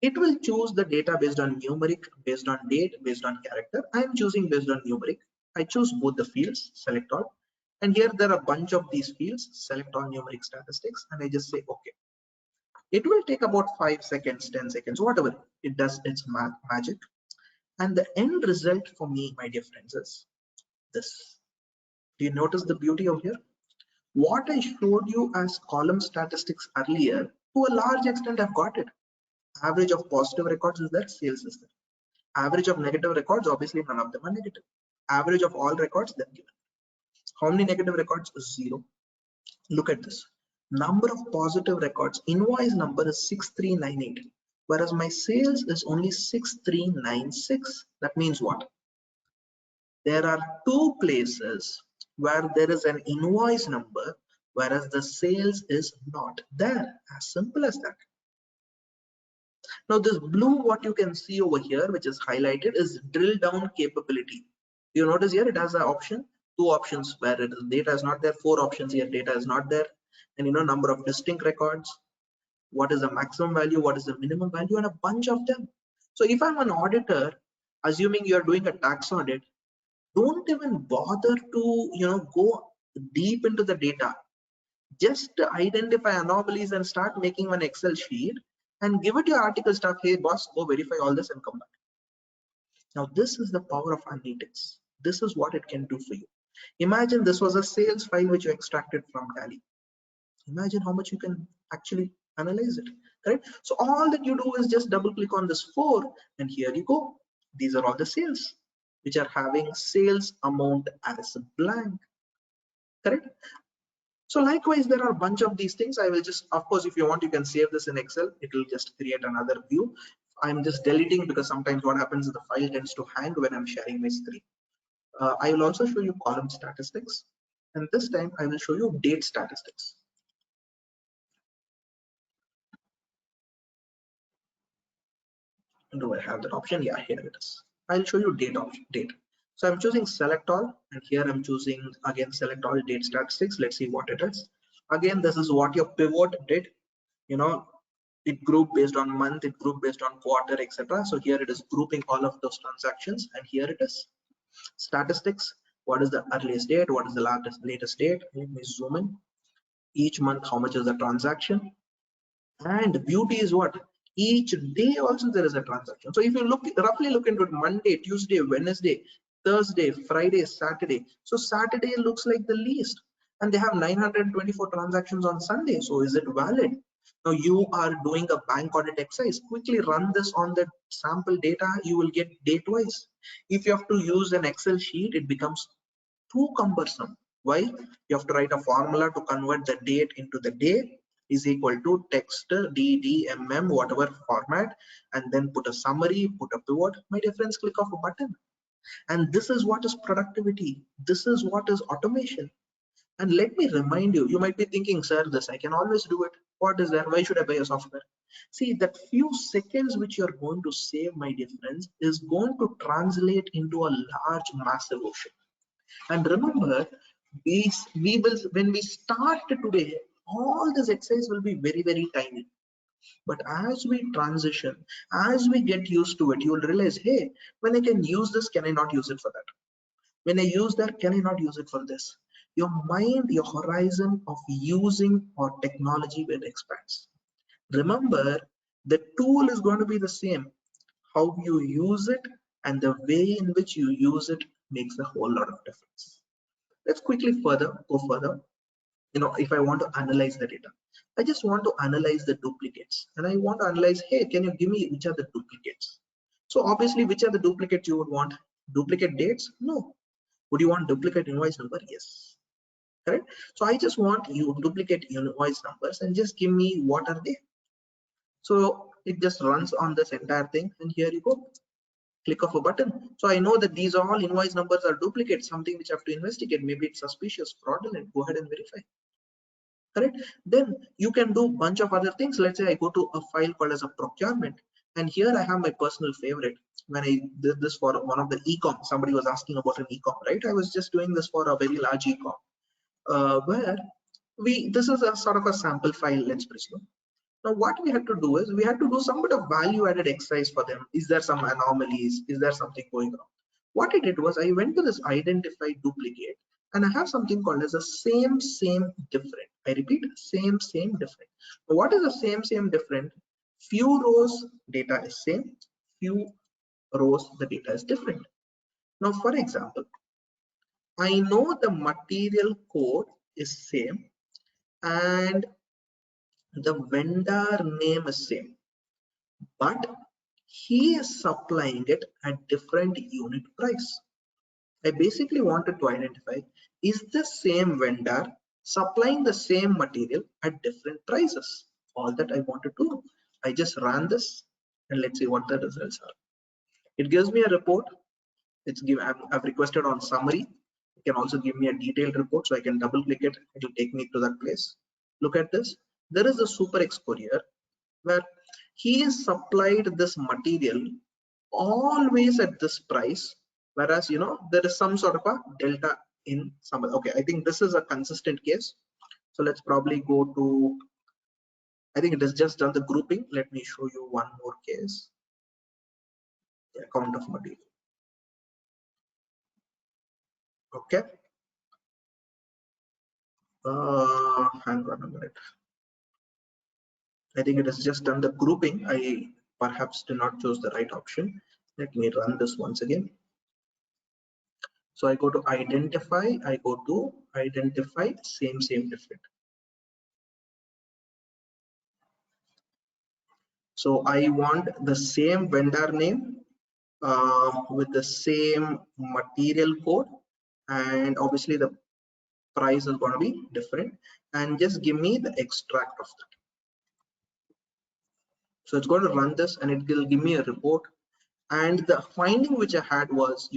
[SPEAKER 3] it will choose the data based on numeric, based on date, based on character. I am choosing based on numeric. I choose both the fields, select all. And here there are a bunch of these fields, select all numeric statistics, and I just say okay. It will take about 5 seconds, 10 seconds, whatever. It does its magic. And the end result for me, my dear friends, is this. Do you notice the beauty over here? What I showed you as column statistics earlier, to a large extent, I've got it. Average of positive records is there, sales is there. Average of negative records, obviously none of them are negative. Average of all records, then given. How many negative records? 0. Look at this. Number of positive records, invoice number is 6398, whereas my sales is only 6396. That means what? There are 2 places where there is an invoice number, whereas the sales is not there. As simple as that. Now this blue, what you can see over here, which is highlighted, is drill down capability. You notice here it has an option, 2 options where it is data is not there, 4 options here, data is not there, and number of distinct records, what is the maximum value, what is the minimum value, and a bunch of them. So if I'm an auditor, assuming you're doing a tax audit, don't even bother to go deep into the data. Just identify anomalies and start making an Excel sheet and give it your article staff. Hey boss, go verify all this and come back. Now this is the power of analytics. This is what it can do for you. Imagine this was a sales file which you extracted from Tally. Imagine how much you can actually analyze it, right? So all that you do is just double click on this 4 and here you go. These are all the sales which are having sales amount as a blank, correct? So likewise, there are a bunch of these things. I will just, of course, if you want, you can save this in Excel. It will just create another view. I'm just deleting because sometimes what happens is the file tends to hang when I'm sharing my screen. I will also show you column statistics, and this time I will show you date statistics. Do I have that option? Yeah, here it is. I'll show you date option, date. So I'm choosing select all, and here I'm choosing again select all date statistics. Let's see what it is. Again, this is what your pivot did. It grouped based on month, it grouped based on quarter, etc. So here it is grouping all of those transactions, and here it is. Statistics. What is the earliest date? What is the latest date? Let me zoom in. Each month, how much is the transaction? And beauty is what? Each day also there is a transaction. So if you roughly look into it, Monday, Tuesday, Wednesday, Thursday, Friday, Saturday. So Saturday looks like the least, and they have 924 transactions on Sunday. So is it valid? Now you are doing a bank audit exercise. Quickly run this on the sample data. You will get date wise. If you have to use an Excel sheet, it becomes too cumbersome. Why? You have to write a formula to convert the date into the day is equal to text DDMM whatever format, and then put a summary, put a pivot. My dear friends, click off a button. And this is what is productivity. This is what is automation. And let me remind you, you might be thinking, sir, this I can always do it. What is that? Why should I buy a software? See, that few seconds which you're going to save, my dear friends, is going to translate into a large, massive ocean. And remember, we will, when we start today, all this exercise will be very, very tiny. But as we transition, as we get used to it, you will realize, hey, when I can use this, can I not use it for that? When I use that, can I not use it for this? Your mind, your horizon of using or technology will expands. Remember, the tool is going to be the same. How you use it and the way in which you use it makes a whole lot of difference. Let's quickly go further. If I want to analyze the data, I just want to analyze the duplicates, and I want to analyze, hey, can you give me which are the duplicates? So obviously, which are the duplicates you would want? Duplicate dates? No. Would you want duplicate invoice number? Yes. Correct. So I just want you duplicate invoice numbers and just give me what are they. So it just runs on this entire thing, and here you go. Click of a button. So I know that these all invoice numbers are duplicates, something which I have to investigate. Maybe it's suspicious, fraudulent. Go ahead and verify. Correct. Then you can do a bunch of other things. Let's say I go to a file called as a procurement, and here I have my personal favorite. When I did this for one of the e-com, somebody was asking about an e-com, right? I was just doing this for a very large e-com, where this is a sort of a sample file, let's presume. Now what we had to do is we had to do some bit of value added exercise for them. Is there some anomalies? Is there something going wrong? What I did was I went to this identify duplicate, and I have something called as a same different. I repeat, same, different. Now, what is the same, different? Few rows data is same, few rows the data is different. Now, for example, I know the material code is same and the vendor name is same, but he is supplying it at different unit price. I basically wanted to identify, is the same vendor supplying the same material at different prices? All that I wanted to know. I just ran this and let's see what the results are. It gives me a report. I've requested on summary. It can also give me a detailed report, so I can double click it. It will take me to that place. Look at this. There is a super X courier where he is supplied this material always at this price, whereas there is some sort of a delta in some. Okay, I think this is a consistent case. So let's probably go to, I think it has just done the grouping. Let me show you one more case. The account of material. Okay. Hang on a minute. I think it has just done the grouping. I perhaps did not choose the right option. Let me run this once again. So I go to identify, same, different. So I want the same vendor name with the same material code, and obviously the price is going to be different, and just give me the extract of that. So it's going to run this and it will give me a report. And the finding which I had was,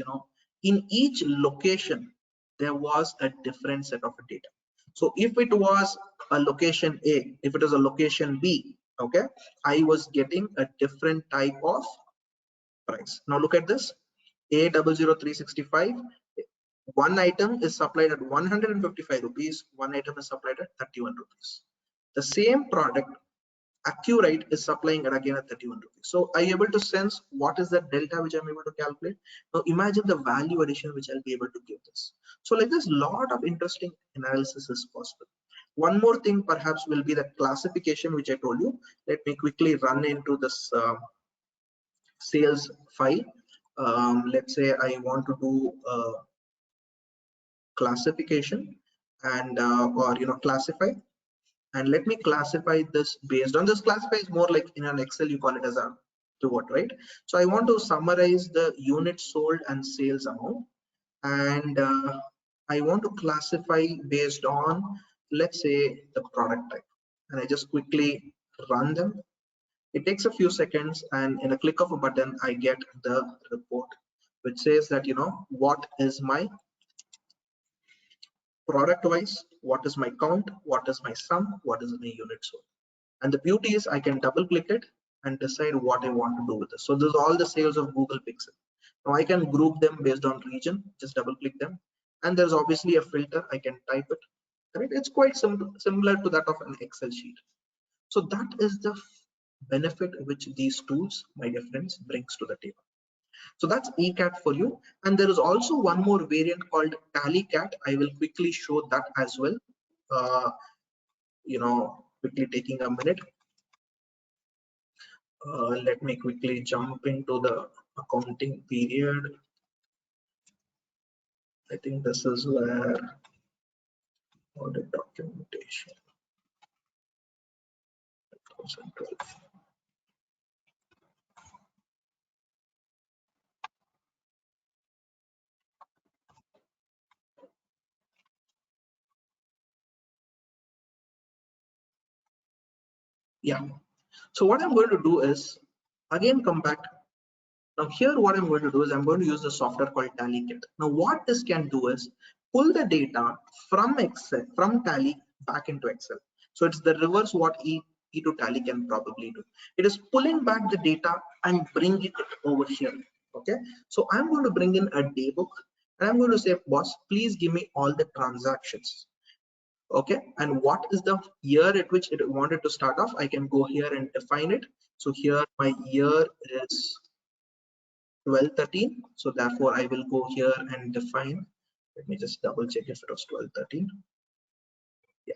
[SPEAKER 3] in each location, there was a different set of data. So if it was a location A, if it was a location B, okay, I was getting a different type of price. Now look at this, A00365, one item is supplied at 155 rupees, one item is supplied at 31 rupees. The same product, Accurate, is supplying it again at 31 rupees. So are you able to sense what is the delta which I'm able to calculate? Now imagine the value addition which I'll be able to give this. So like this, lot of interesting analysis is possible. One more thing perhaps will be the classification which I told you. Let me quickly run into this sales file. Let's say I want to do classification and or classify, and let me classify this based on this. Classify is more like in an Excel you call it as a pivot, right? So I want to summarize the units sold and sales amount, and I want to classify based on, let's say, the product type, and I just quickly run them. It takes a few seconds, and in a click of a button I get the report which says that what is my product wise, what is my count, what is my sum, what is my unit sold. And the beauty is I can double click it and decide what I want to do with this. So this is all the sales of Google Pixel. Now I can group them based on region, just double click them, and there's obviously a filter. I can type it, right? It's quite simple, similar to that of an Excel sheet. So that is the benefit which these tools, my dear friends, brings to the table. So that's ECAT for you. And there is also one more variant called TallyCat. I will quickly show that as well. Quickly taking a minute. Let me quickly jump into the accounting period. I think this is where audit documentation 2012. Yeah. So what I'm going to do is again come back. Now here what I'm going to do is I'm going to use the software called TallyKit. Now what this can do is pull the data from Excel, from Tally back into Excel. So it's the reverse what E2 Tally can probably do. It is pulling back the data and bringing it over here. Okay. So I'm going to bring in a day book and I'm going to say, boss, please give me all the transactions. Okay, and what is the year at which it wanted to start off? I can go here and define it. So here my year is 1213, so therefore I will go here and define. Let me just double check if it was 1213. Yeah,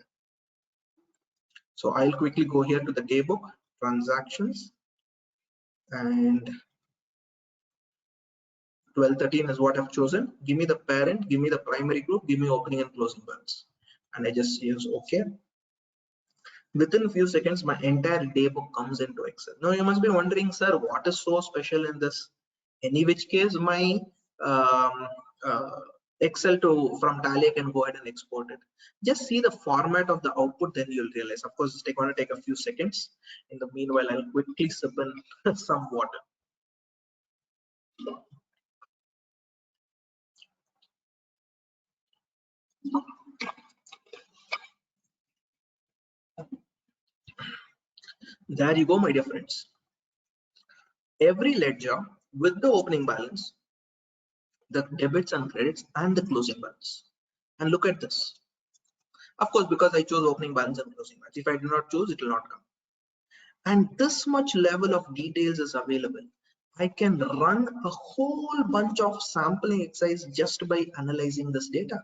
[SPEAKER 3] So I'll quickly go here to the daybook, transactions, and 1213 is what I've chosen. Give me the parent, give me the primary group, give me opening and closing balance. And I just use OK. Within a few seconds, my entire daybook comes into Excel. Now you must be wondering, sir, what is so special in this? Any which case, my Excel from Tally I can go ahead and export it. Just see the format of the output, then you'll realize. Of course, it's going to take a few seconds. In the meanwhile, I'll quickly sip in some water. There you go, my dear friends. Every ledger with the opening balance, the debits and credits, and the closing balance. And look at this. Of course, because I chose opening balance and closing balance. If I do not choose, it will not come. And this much level of details is available. I can run a whole bunch of sampling exercise just by analyzing this data.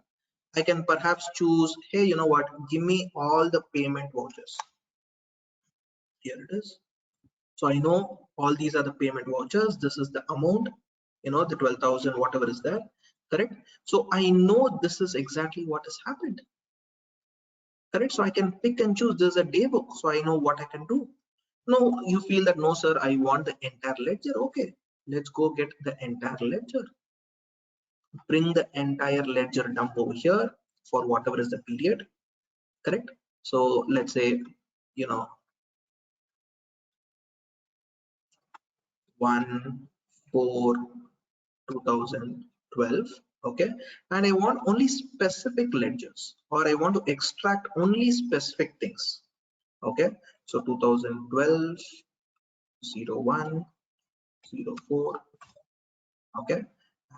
[SPEAKER 3] I can perhaps choose, hey, you know what, give me all the payment vouchers. Here it is. So I know all these are the payment vouchers. This is the amount, you know, the 12,000, whatever is there, correct? So I know this is exactly what has happened, correct? So I can pick and choose. There's a daybook, so I know what I can do. No, you feel that no, sir, I want the entire ledger. Okay, let's go get the entire ledger. Bring the entire ledger dump over here for whatever is the period, correct? So let's say, you know, 1/4/2012, okay, and I want only specific ledgers, or I want to extract only specific things, okay? So 2012 01 04, okay,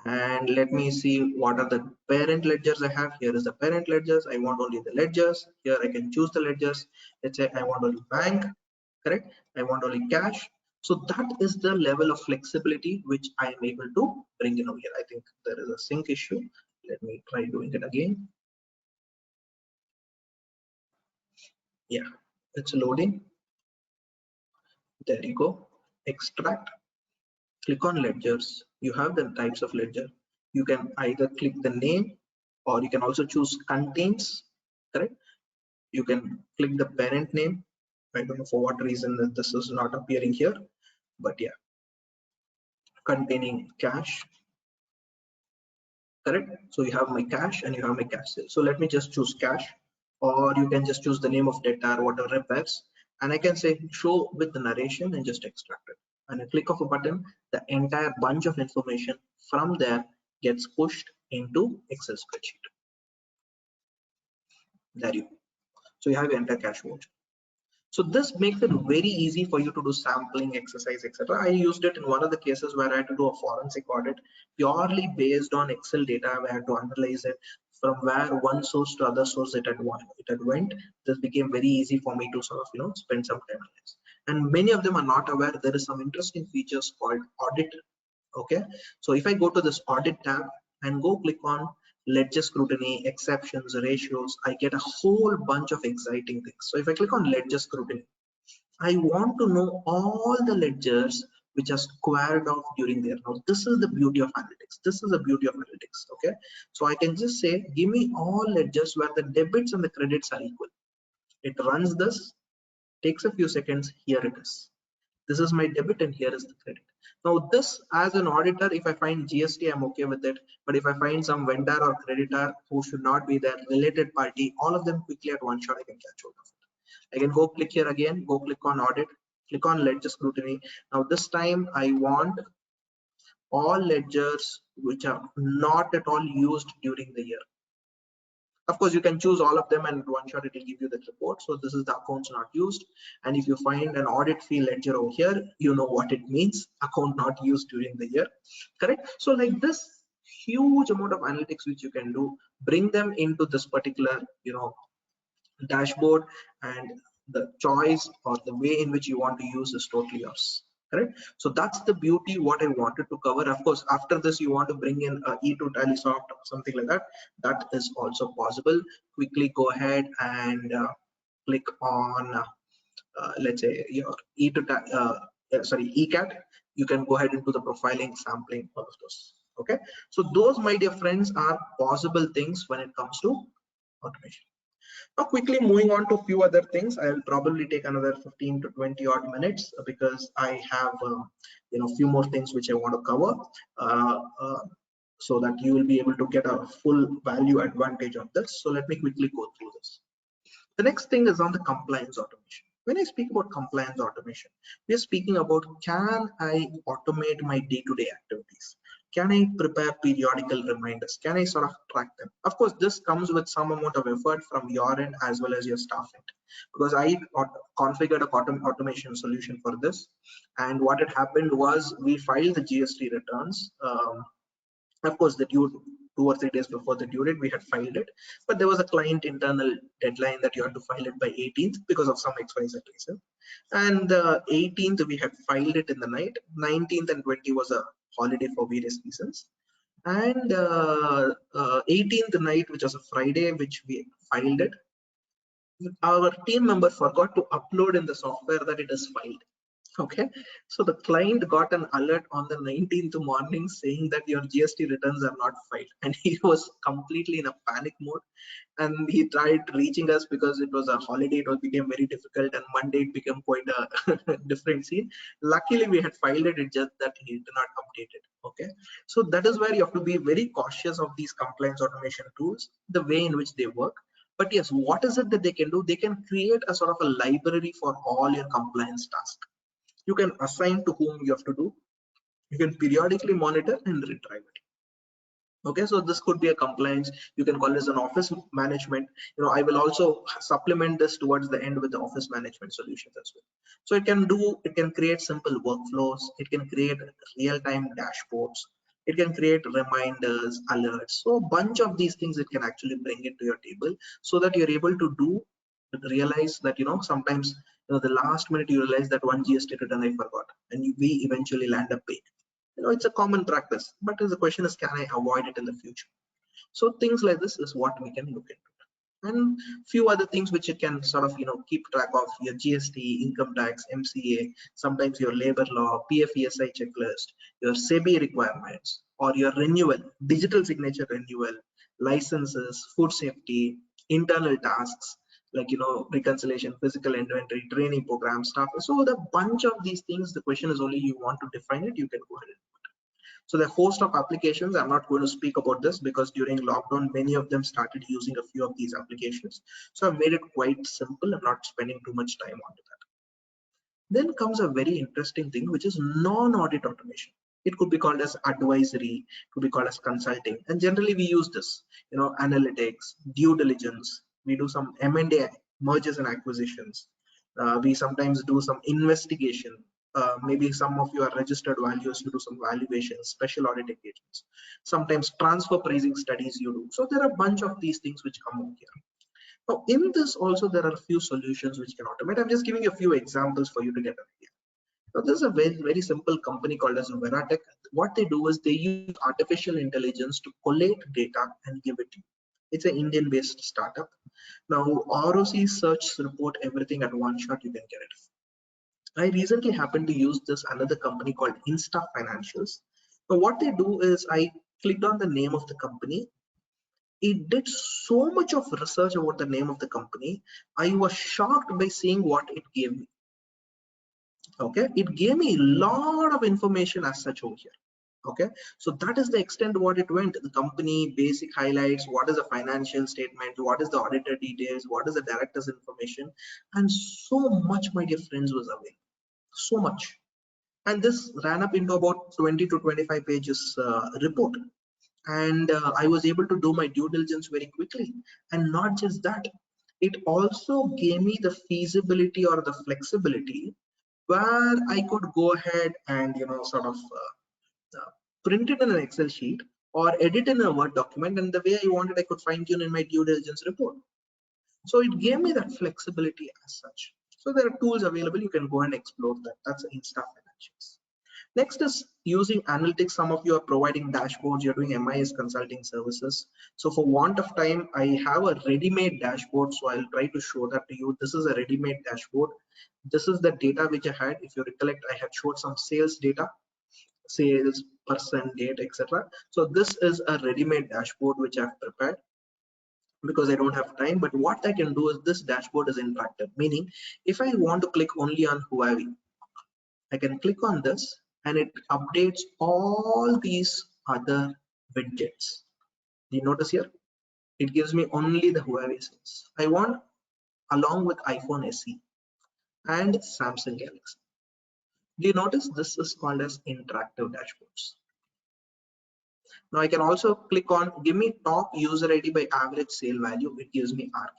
[SPEAKER 3] and let me see what are the parent ledgers I have. Here is the parent ledgers. I want only the ledgers. Here I can choose the ledgers. Let's say I want only bank, correct? I want only cash. So that is the level of flexibility which I am able to bring in over here. I think there is a sync issue. Let me try doing it again. Yeah, it's loading. There you go. Extract. Click on ledgers. You have the types of ledger. You can either click the name, or you can also choose contains, correct? You can click the parent name. I don't know for what reason that this is not appearing here, but yeah, containing cash, correct? So you have my cash and you have my cash sale. So let me just choose cash, or you can just choose the name of data or whatever repairs, and I can say show with the narration and just extract it. And a click of a button, the entire bunch of information from there gets pushed into Excel spreadsheet. There you go. So you have your entire cash voucher. So this makes it very easy for you to do sampling exercise, etc. I used it in one of the cases where I had to do a forensic audit purely based on Excel data. I had to analyze it from where one source to other source it had went. This became very easy for me to sort of, you know, spend some time on this. And many of them are not aware there is some interesting features called audit. Okay, so if I go to this audit tab and go click on ledger scrutiny, exceptions, ratios, I get a whole bunch of exciting things. So if I click on ledger scrutiny, I want to know all the ledgers which are squared off during there. Now this is the beauty of analytics. This is the beauty of analytics. Okay, so I can just say give me all ledgers where the debits and the credits are equal. It runs this, takes a few seconds. Here it is. This is my debit and here is the credit. Now this, as an auditor, if I find GST, I'm okay with it. But if I find some vendor or creditor who should not be there, related party, all of them quickly at one shot, I can catch hold of it. I can go click here again, go click on audit, click on ledger scrutiny. Now this time I want all ledgers which are not at all used during the year. Of course, you can choose all of them and one shot it will give you the report. So this is the accounts not used. And if you find an audit fee ledger over here, you know what it means, account not used during the year, correct? So like this huge amount of analytics which you can do, bring them into this particular, you know, dashboard, and the choice or the way in which you want to use is totally yours. Correct. So that's the beauty what I wanted to cover. Of course, after this you want to bring in E2 TallySoft or something like that. That is also possible. Quickly go ahead and click on let's say your ECAT, you can go ahead into the profiling, sampling, all of those. Okay, so those, my dear friends, are possible things when it comes to automation. Now quickly moving on to a few other things. I will probably take another 15 to 20 odd minutes because I have few more things which I want to cover, so that you will be able to get a full value advantage of this. So let me quickly go through this. The next thing is on the compliance automation. When I speak about compliance automation, we are speaking about, can I automate my day-to-day activities? Can I prepare periodical reminders? Can I sort of track them? Of course, this comes with some amount of effort from your end as well as your staff end, because I configured a automation solution for this. And what had happened was, we filed the GST returns. Of course, the due 2 or 3 days before the due date, we had filed it, but there was a client internal deadline that you had to file it by 18th because of some XYZ reason. And the 18th we had filed it in the night. 19th and 20th was a holiday for various reasons. And 18th night, which was a Friday, which we filed it, our team member forgot to upload in the software that it is filed. Okay, so the client got an alert on the 19th morning saying that your GST returns are not filed, and he was completely in a panic mode. And he tried reaching us because it was a holiday. It became very difficult, and Monday it became quite a different scene. Luckily, we had filed it. It's just that he did not update it. Okay, so that is where you have to be very cautious of these compliance automation tools, the way in which they work. But yes, what is it that they can do? They can create a sort of a library for all your compliance tasks. You can assign to whom you have to do. You can periodically monitor and retrieve it. Okay, so this could be a compliance. You can call this an office management. I will also supplement this towards the end with the office management solutions as well. So it can create simple workflows. It can create real-time dashboards. It can create reminders, alerts. So a bunch of these things it can actually bring into your table, so that you're able to realize that sometimes the last minute you realize that one GST return I forgot, and we eventually land up paying. It's a common practice, but the question is, can I avoid it in the future? So things like this is what we can look into. And few other things which you can sort of keep track of: your GST, income tax, MCA, sometimes your labor law, PFESI checklist, your SEBI requirements, or your renewal, digital signature renewal, licenses, food safety, internal tasks like reconciliation, physical inventory, training program, stuff. So the bunch of these things, the question is only you want to define it, you can go ahead and put it. So the host of applications, I'm not going to speak about this because during lockdown many of them started using a few of these applications. So I've made it quite simple. I'm not spending too much time onto that. Then comes a very interesting thing, which is non-audit automation. It could be called as advisory, could be called as consulting, and generally we use this, analytics, due diligence. We do some M&A, mergers and acquisitions. We sometimes do some investigation. Maybe some of you are registered values, you do some valuations, special audit engagements. Sometimes transfer pricing studies you do. So there are a bunch of these things which come over here. Now, in this also, there are a few solutions which can automate. I'm just giving you a few examples for you to get an idea. Now, this is a very, very simple company called as Robotic. What they do is they use artificial intelligence to collate data and give it to you. It's an Indian-based startup. Now, ROC search report everything at one shot, you can get it. I recently happened to use this another company called Insta Financials. Now, what they do is I clicked on the name of the company. It did so much of research about the name of the company. I was shocked by seeing what it gave me. Okay, it gave me a lot of information as such over here. Okay, so that is the extent what it went. The company basic highlights, what is the financial statement, what is the auditor details, what is the director's information, and so much, my dear friends, was available. So much. And this ran up into about 20 to 25 pages report. And I was able to do my due diligence very quickly. And not just that, it also gave me the feasibility or the flexibility where I could go ahead and sort of print it in an Excel sheet or edit in a Word document, and the way I wanted, I could fine tune in my due diligence report. So it gave me that flexibility as such. So there are tools available. You can go and explore that. That's Insta Financials. Next is using analytics. Some of you are providing dashboards, you're doing MIS consulting services. So for want of time, I have a ready-made dashboard. So I'll try to show that to you. This is a ready-made dashboard. This is the data which I had. If you recollect, I had showed some sales data, sales, percent, date, etc. So this is a ready-made dashboard which I've prepared because I don't have time. But what I can do is this dashboard is interactive, meaning if I want to click only on Huawei, I can click on this and it updates all these other widgets. Do you notice here? It gives me only the Huawei sales. I want along with iPhone SE and Samsung Galaxy. Do you notice this is called as interactive dashboards? Now I can also click on give me top user ID by average sale value. It gives me RK.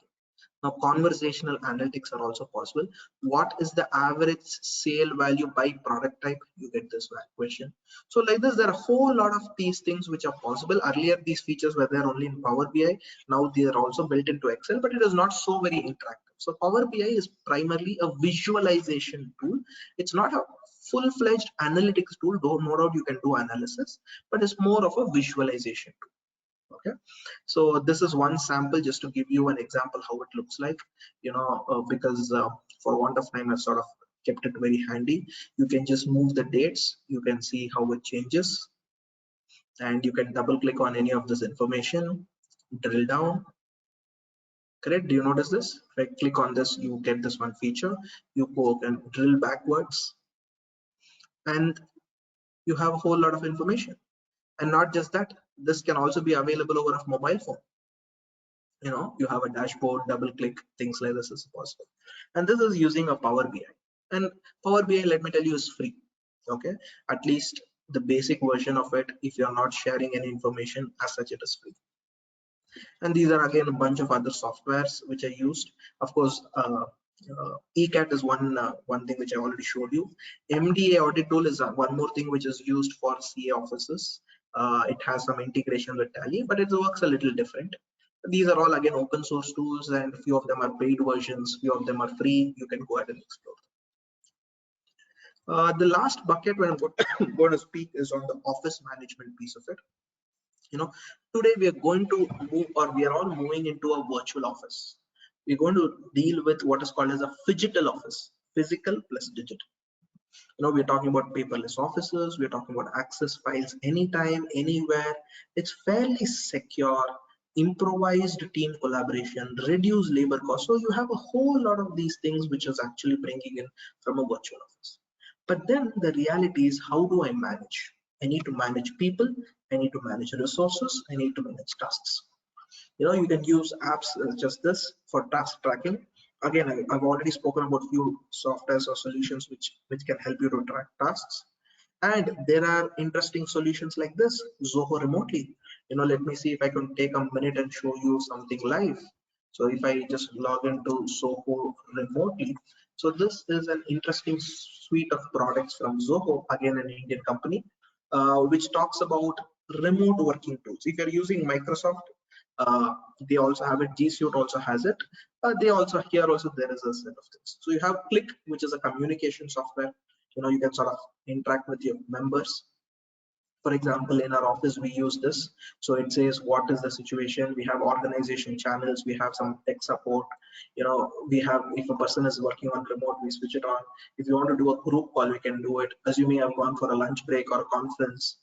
[SPEAKER 3] Now conversational analytics are also possible. What is the average sale value by product type? You get this question. So like this, there are a whole lot of these things which are possible. Earlier these features were there only in Power BI. Now they are also built into Excel, but it is not so very interactive. So Power BI is primarily a visualization tool. It's not a full-fledged analytics tool, though no doubt you can do analysis, but it's more of a visualization tool. Okay, so this is one sample just to give you an example how it looks like, because for want of time I've sort of kept it very handy. You can just move the dates, you can see how it changes, and you can double click on any of this information, drill down. Correct? Do you notice this? If I click on this, you get this one feature. You go and drill backwards and you have a whole lot of information. And not just that, this can also be available over a mobile phone. You have a dashboard, double click, things like this is possible. And this is using a Power BI. And Power BI, let me tell you, is free. Okay, at least the basic version of it. If you're not sharing any information as such, it is free. And these are again a bunch of other softwares which I used. Of course, ECAT is one thing which I already showed you. MDA audit tool is one more thing which is used for CA offices. It has some integration with Tally, but it works a little different. These are all again open source tools, and few of them are paid versions, few of them are free. You can go ahead and explore. The last bucket when I'm going to speak is on the office management piece of it. Today we are going to move, or we are all moving into a virtual office. We're going to deal with what is called as a phygital office, physical plus digital. We're talking about paperless offices, we're talking about access files anytime, anywhere. It's fairly secure, improvised team collaboration, reduce labor costs. So you have a whole lot of these things which is actually bringing in from a virtual office. But then the reality is, how do I manage? I need to manage people, I need to manage resources, I need to manage tasks. You can use apps just this for task tracking. Again, I've already spoken about few softwares or solutions which can help you to track tasks. And there are interesting solutions like this, Zoho remotely. Let me see if I can take a minute and show you something live. So if I just log into Zoho remotely, so this is an interesting suite of products from Zoho, again an Indian company, which talks about remote working tools. If you're using Microsoft, they also have it. G Suite also has it. They also here also there is a set of things. So you have Click, which is a communication software. You can sort of interact with your members. For example, in our office we use this. So it says what is the situation. We have organization channels. We have some tech support. We have, if a person is working on remote, we switch it on. If you want to do a group call, we can do it. Assuming I've gone for a lunch break or a conference,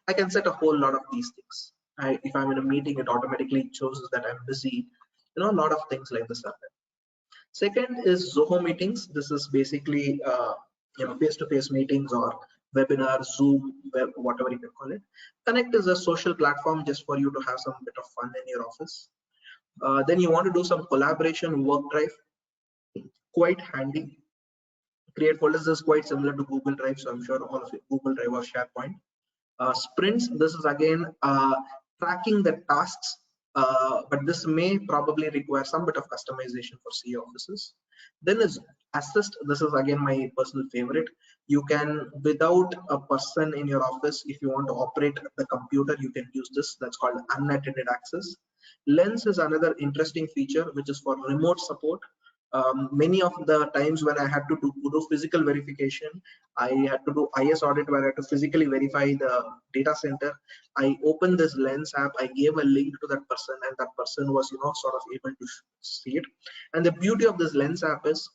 [SPEAKER 3] I can set a whole lot of these things. If I'm in a meeting, it automatically chooses that I'm busy. A lot of things like this happen. Second is Zoho meetings. This is basically face-to-face meetings or webinar, Zoom, web, whatever you can call it. Connect is a social platform just for you to have some bit of fun in your office. Then you want to do some collaboration, work drive, quite handy. Create folders is quite similar to Google Drive, so I'm sure all of you Google Drive or SharePoint. Sprints, this is again tracking the tasks, but this may probably require some bit of customization for CA offices. Then is assist. This is again my personal favorite. You can, without a person in your office, if you want to operate the computer, you can use this. That's called unattended access. Lens is another interesting feature which is for remote support. Many of the times when I had to do physical verification, I had to do IS audit where I had to physically verify the data center. I opened this Lens app, I gave a link to that person, and that person was, sort of able to see it. And the beauty of this Lens app is,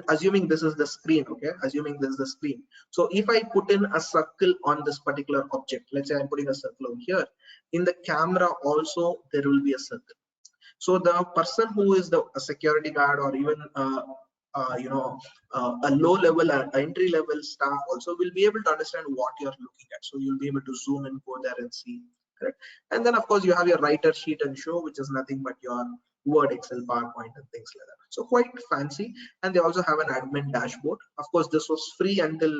[SPEAKER 3] assuming this is the screen, okay, assuming this is the screen. So if I put in a circle on this particular object, let's say I'm putting a circle over here, in the camera also there will be a circle. So the person who is a security guard, or even a low level, entry level staff also will be able to understand what you're looking at. So you'll be able to zoom in, go there and see, correct? And then of course you have your writer sheet and show, which is nothing but your Word, Excel, PowerPoint and things like that. So quite fancy. And they also have an admin dashboard. Of course, this was free until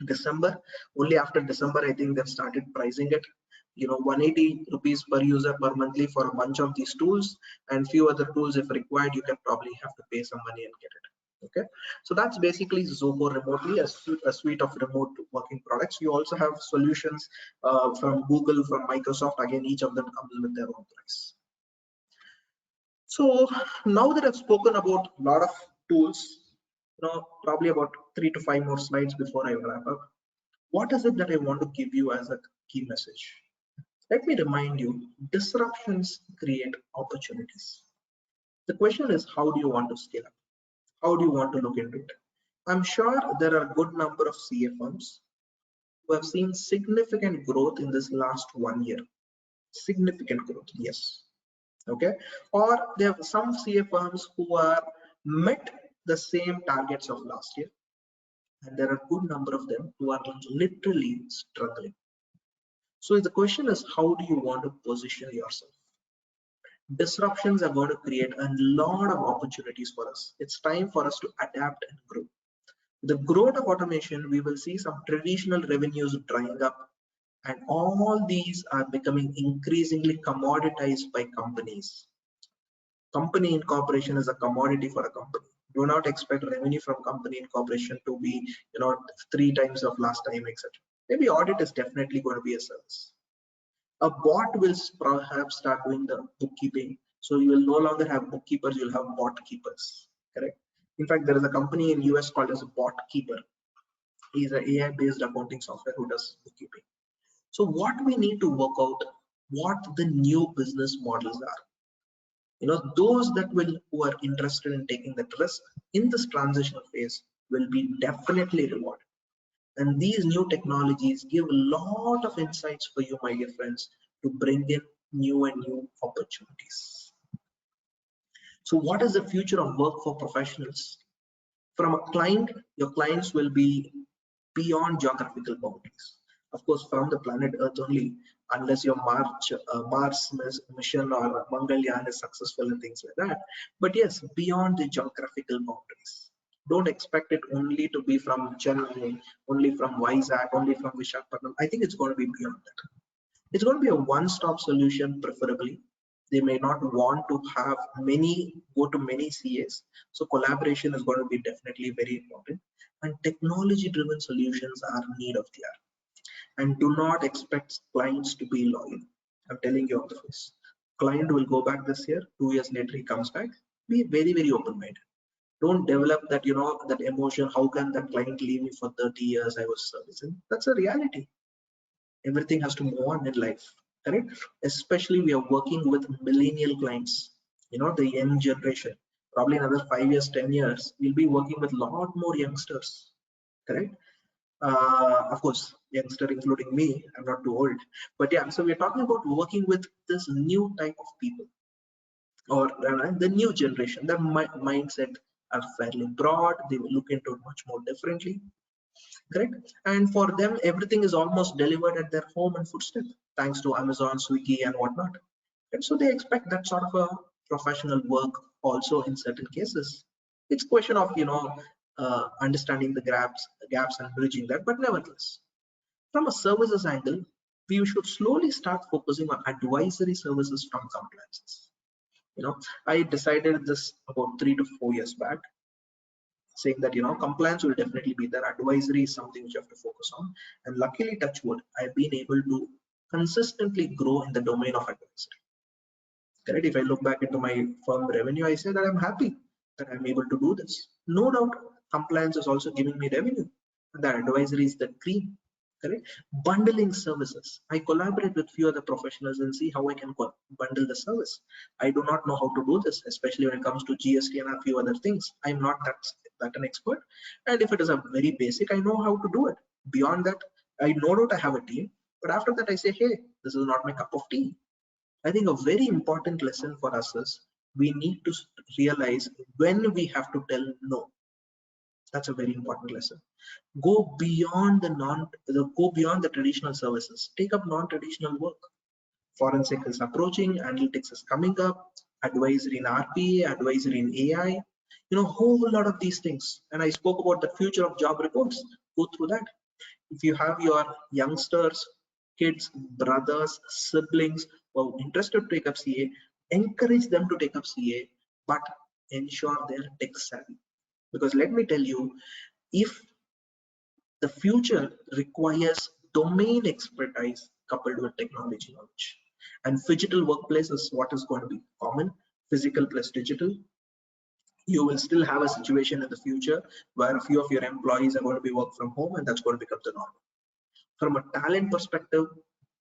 [SPEAKER 3] December. Only after December, I think they've started pricing it. 180 rupees per user per monthly for a bunch of these tools, and few other tools if required. You can probably have to pay some money and get it. Okay, so that's basically Zoho Remotely, a suite of remote working products. You also have solutions from Google, from Microsoft. Again, each of them comes with their own price. So now that I've spoken about a lot of tools, probably about 3 to 5 more slides before I wrap up. What is it that I want to give you as a key message? Let me remind you, disruptions create opportunities. The question is, how do you want to scale up? How do you want to look into it? I'm sure there are a good number of CA firms who have seen significant growth in this last 1 year. Significant growth, yes. Okay, or there are some CA firms who are met the same targets of last year, and there are a good number of them who are literally struggling. So the question is, how do you want to position yourself? Disruptions are going to create a lot of opportunities for us. It's time for us to adapt and grow. The growth of automation, we will see some traditional revenues drying up, and all these are becoming increasingly commoditized by companies. Company incorporation is a commodity for a company. Do not expect revenue from company incorporation to be 3 times of last time, etc. Maybe audit is definitely going to be a service. A bot will perhaps start doing the bookkeeping. So you will no longer have bookkeepers, you'll have bot keepers, correct? In fact, there is a company in US called as a Bot Keeper. He's an AI based accounting software who does bookkeeping. So what we need to work out, what the new business models are. Those who are interested in taking that risk in this transitional phase will be definitely rewarded. And these new technologies give a lot of insights for you, my dear friends, to bring in new opportunities. So what is the future of work for professionals? From a client, your clients will be beyond geographical boundaries. Of course, from the planet Earth only, unless your Mars mission or Mangalyaan is successful and things like that. But yes, beyond the geographical boundaries. Don't expect it only to be from Chennai, only from Vizag, only from Visakhapatnam. I think it's going to be beyond that. It's going to be a one-stop solution, preferably. They may not want to have go to many CAs. So collaboration is going to be definitely very important. And technology-driven solutions are need of the hour. And do not expect clients to be loyal. I'm telling you all this. Client will go back this year, 2 years later he comes back. Be very, very open-minded. Don't develop that, that emotion. How can that client leave me for 30 years I was servicing? That's a reality. Everything has to move on in life, correct? Especially we are working with millennial clients, the young generation. Probably another 5 years, 10 years, we'll be working with a lot more youngsters, correct? Of course, youngster including me, I'm not too old, but yeah, so we're talking about working with this new type of people, or the new generation. Their mindset are fairly broad. They will look into it much more differently, correct? And for them, everything is almost delivered at their home and footstep, thanks to Amazon, Swiggy, and whatnot. And so they expect that sort of a professional work also in certain cases. It's a question of understanding the gaps and bridging that. But nevertheless, from a services angle, we should slowly start focusing on advisory services from compliances. I decided this about 3 to 4 years back, saying that compliance will definitely be there. Advisory is something which you have to focus on, and luckily, touch wood, I've been able to consistently grow in the domain of advisory. Correct? If I look back into my firm revenue, I say that I'm happy. that I'm able to do this. No doubt, compliance is also giving me revenue. The advisory is the cream, correct? Bundling services. I collaborate with few other professionals and see how I can bundle the service. I do not know how to do this, especially when it comes to GST and a few other things. I'm not that an expert. And if it is a very basic, I know how to do it. Beyond that, I know that I have a team. But after that, I say, hey, this is not my cup of tea. I think a very important lesson for us is we need to realize when we have to tell no. That's a very important lesson. Go beyond the traditional services. Take up non-traditional work. Forensic is approaching, analytics is coming up, advisory in RPA, advisory in AI, whole lot of these things. And I spoke about the future of job reports. Go through that. If you have your youngsters, kids, brothers, siblings who are interested to take up CA, encourage them to take up CA, but ensure they're tech savvy. Because let me tell you, if the future requires domain expertise coupled with technology knowledge, and phygital workplace is what is going to be common, physical plus digital, you will still have a situation in the future where a few of your employees are going to be work from home, and that's going to become the norm. From a talent perspective,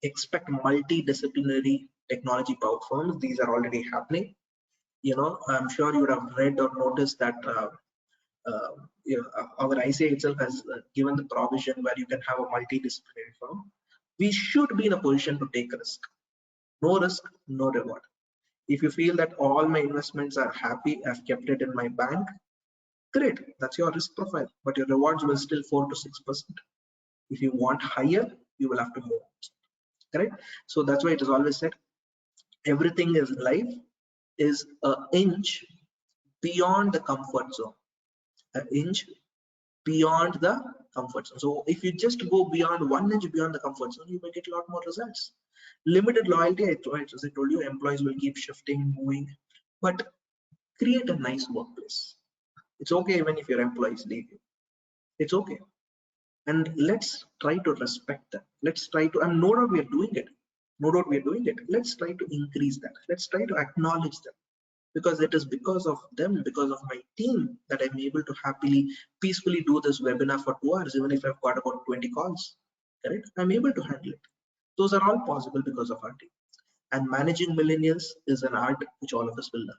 [SPEAKER 3] expect multidisciplinary technology power firms. These are already happening. I'm sure you would have read or noticed that our ICAI itself has given the provision where you can have a multidisciplinary firm. We should be in a position to take risk. No risk, no reward. If you feel that all my investments are happy, I've kept it in my bank, great, that's your risk profile, but your rewards will still 4 to 6%. If you want higher, you will have to move, correct? So that's why it is always said, everything is life is an inch beyond the comfort zone, an inch beyond the comfort zone. So if you just go beyond 1 inch beyond the comfort zone, you will get a lot more results. Limited loyalty, as I told you, employees will keep shifting, moving, but create a nice workplace. It's okay even if your employees leave you. It's okay. And let's try to respect them. Let's try to, and no doubt we are doing it. No doubt we are doing it. Let's try to increase that. Let's try to acknowledge them, because it is because of them, because of my team, that I'm able to happily, peacefully do this webinar for 2 hours, even if I've got about 20 calls. Correct? I'm able to handle it. Those are all possible because of our team. And managing millennials is an art which all of us will learn.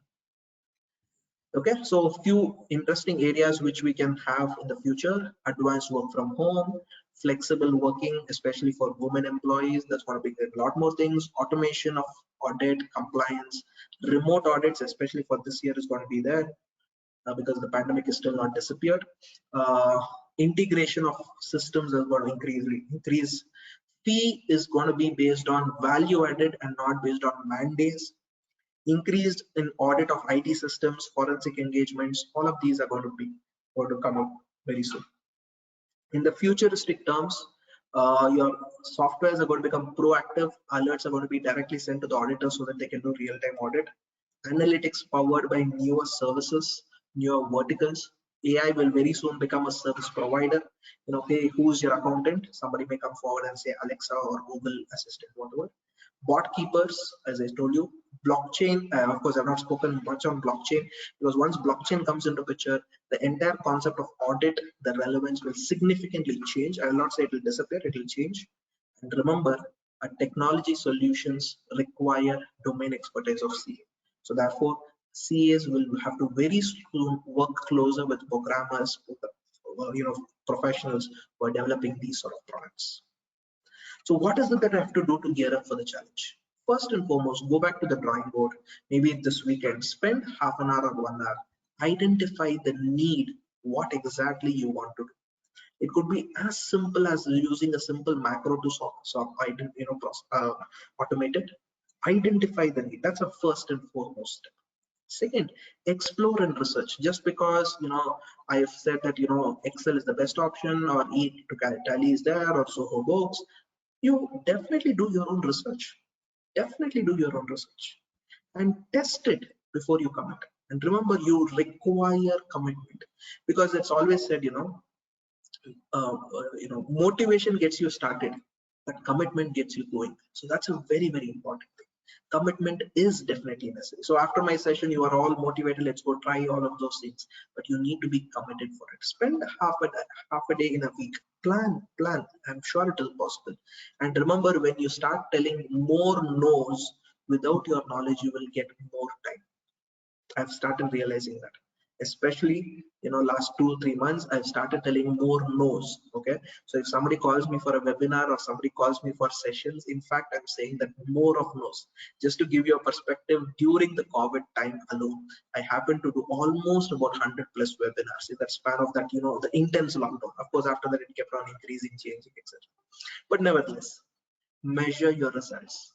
[SPEAKER 3] Okay, so a few interesting areas which we can have in the future: advanced work from home, flexible working, especially for women employees. That's going to be a lot more things. Automation of audit, compliance, remote audits, especially for this year, is going to be there because the pandemic is still not disappeared. Integration of systems is going to increase. Fee is going to be based on value added and not based on mandates. Increased in audit of IT systems, forensic engagements, all of these are going to come up very soon. In the futuristic terms, your softwares are going to become proactive. Alerts are going to be directly sent to the auditor so that they can do real-time audit. Analytics powered by newer services, newer verticals. AI will very soon become a service provider. Hey, who's your accountant? Somebody may come forward and say Alexa or Google Assistant, whatever. Bot keepers, as I told you. Blockchain, of course, I've not spoken much on blockchain, because once blockchain comes into picture, the entire concept of audit, the relevance will significantly change. I will not say it will disappear, it will change. And remember, technology solutions require domain expertise of CA. So therefore, CAs will have to very soon work closer with programmers, professionals who are developing these sort of products. So what is it that I have to do to gear up for the challenge? First and foremost, go back to the drawing board. Maybe this weekend, spend half an hour or 1 hour. Identify the need, what exactly you want to do. It could be as simple as using a simple macro to automate it. Identify the need. That's a first and foremost step. Second, explore and research. Just because I have said that Excel is the best option, or E to Tally is there, or Zoho Books, you definitely do your own research. Definitely do your own research and test it before you commit. And remember, you require commitment, because it's always said, motivation gets you started, but commitment gets you going. So that's a very, very important thing. Commitment is definitely necessary. So after my session, you are all motivated, let's go try all of those things, but you need to be committed for it. Spend half a day in a week. Plan. I'm sure it is possible. And remember, when you start telling more no's without your knowledge, you will get more time. I've started realizing that, especially last 2-3 months, I've started telling more no's. Okay, so if somebody calls me for a webinar or somebody calls me for sessions, in fact, I'm saying that more of no's. Just to give you a perspective, during the COVID time alone, I happened to do almost about 100+ webinars in that span of that, the intense lockdown. Of course, after that, it kept on increasing, changing, etc. But nevertheless, measure your results.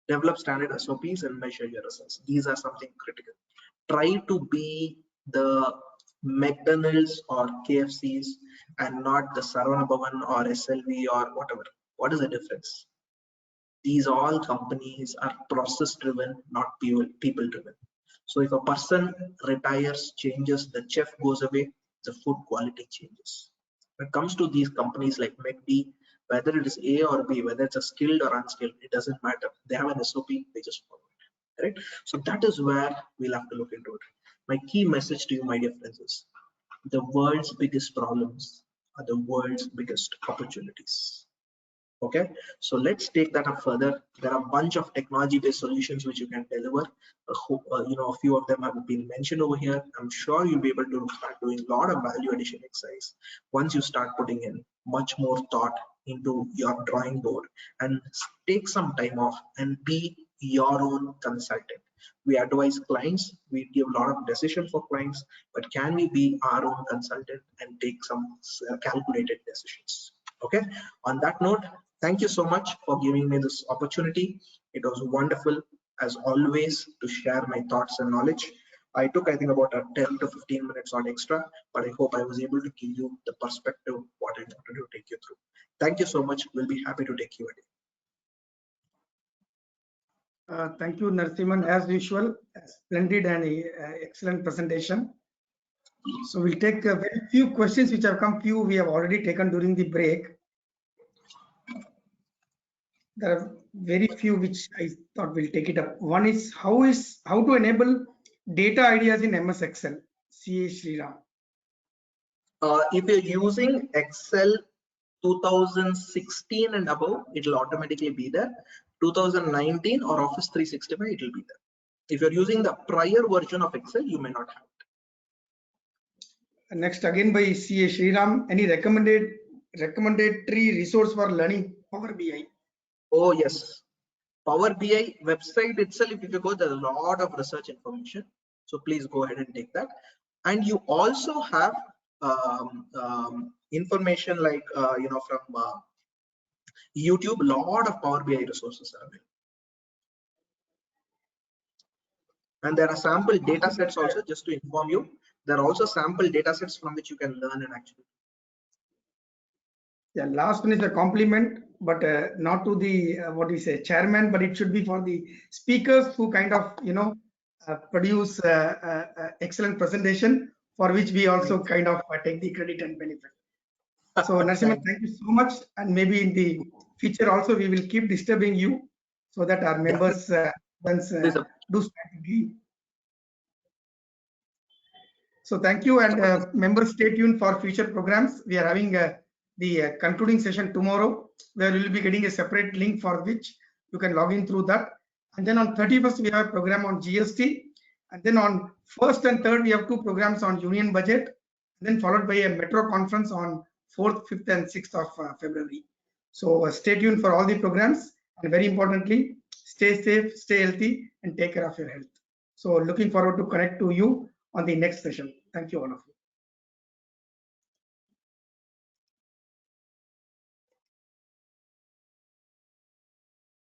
[SPEAKER 3] Develop standard SOPs and measure your results. These are something critical. Try to be the McDonald's or KFCs and not the Saravana Bhavan or SLV or whatever. What is the difference? These all companies are process driven, not people driven. So if a person retires, changes, the chef goes away, the food quality changes. When it comes to these companies like McD, whether it is A or B, whether it's a skilled or unskilled, it doesn't matter. They have an SOP, they just follow it, right? So that is where we'll have to look into it. My key message to you, my dear friends, is the world's biggest problems are the world's biggest opportunities. Okay, so let's take that up further. There are a bunch of technology-based solutions which you can deliver. A few of them have been mentioned over here. I'm sure you'll be able to start doing a lot of value addition exercise once you start putting in much more thought into your drawing board, and take some time off and be your own consultant. We advise clients, we give a lot of decision for clients, but can we be our own consultant and take some calculated decisions? Okay, on that note, thank you so much for giving me this opportunity. It was wonderful, as always, to share my thoughts and knowledge. I took, I think, about 10 to 15 minutes on extra, but I hope I was able to give you the perspective what I wanted to take you through. Thank you so much. We'll be happy to take Q&A.
[SPEAKER 1] Thank you, Narasimhan. As usual, splendid and excellent presentation. So we'll take very few questions which have come. Few we have already taken during the break. There are very few which I thought we'll take it up. One is how to enable data ideas in MS Excel. CA Sriram.
[SPEAKER 3] If you're using Excel 2016 and above, it will automatically be there. 2019 or Office 365, it will be there. If you're using the prior version of Excel, you may not have it.
[SPEAKER 1] Next, again by CA Sriram, any recommendatory resource for learning Power BI?
[SPEAKER 3] Oh yes, Power BI website itself, if you go, there's a lot of research information. So please go ahead and take that. And you also have information like from YouTube. A lot of Power BI resources are available. And there are sample data sets also, just to inform you. There are also sample data sets from which you can learn and actually.
[SPEAKER 1] Yeah, last one is a compliment, but not to the what we say chairman, but it should be for the speakers who kind of produce excellent presentation, for which we also kind of take the credit and benefit. So Narasimhan, thank you so much, and maybe in the future also we will keep disturbing you so that our members do strategy. So thank you, and members stay tuned for future programs. We are having the concluding session tomorrow, where we will be getting a separate link for which you can log in through that. And then on 31st, we have a program on GST. And then on 1st and 3rd, we have 2 programs on union budget, then followed by a metro conference on 4th, 5th, and 6th of February. So stay tuned for all the programs. And very importantly, stay safe, stay healthy, and take care of your health. So looking forward to connect to you on the next session. Thank you, all of you.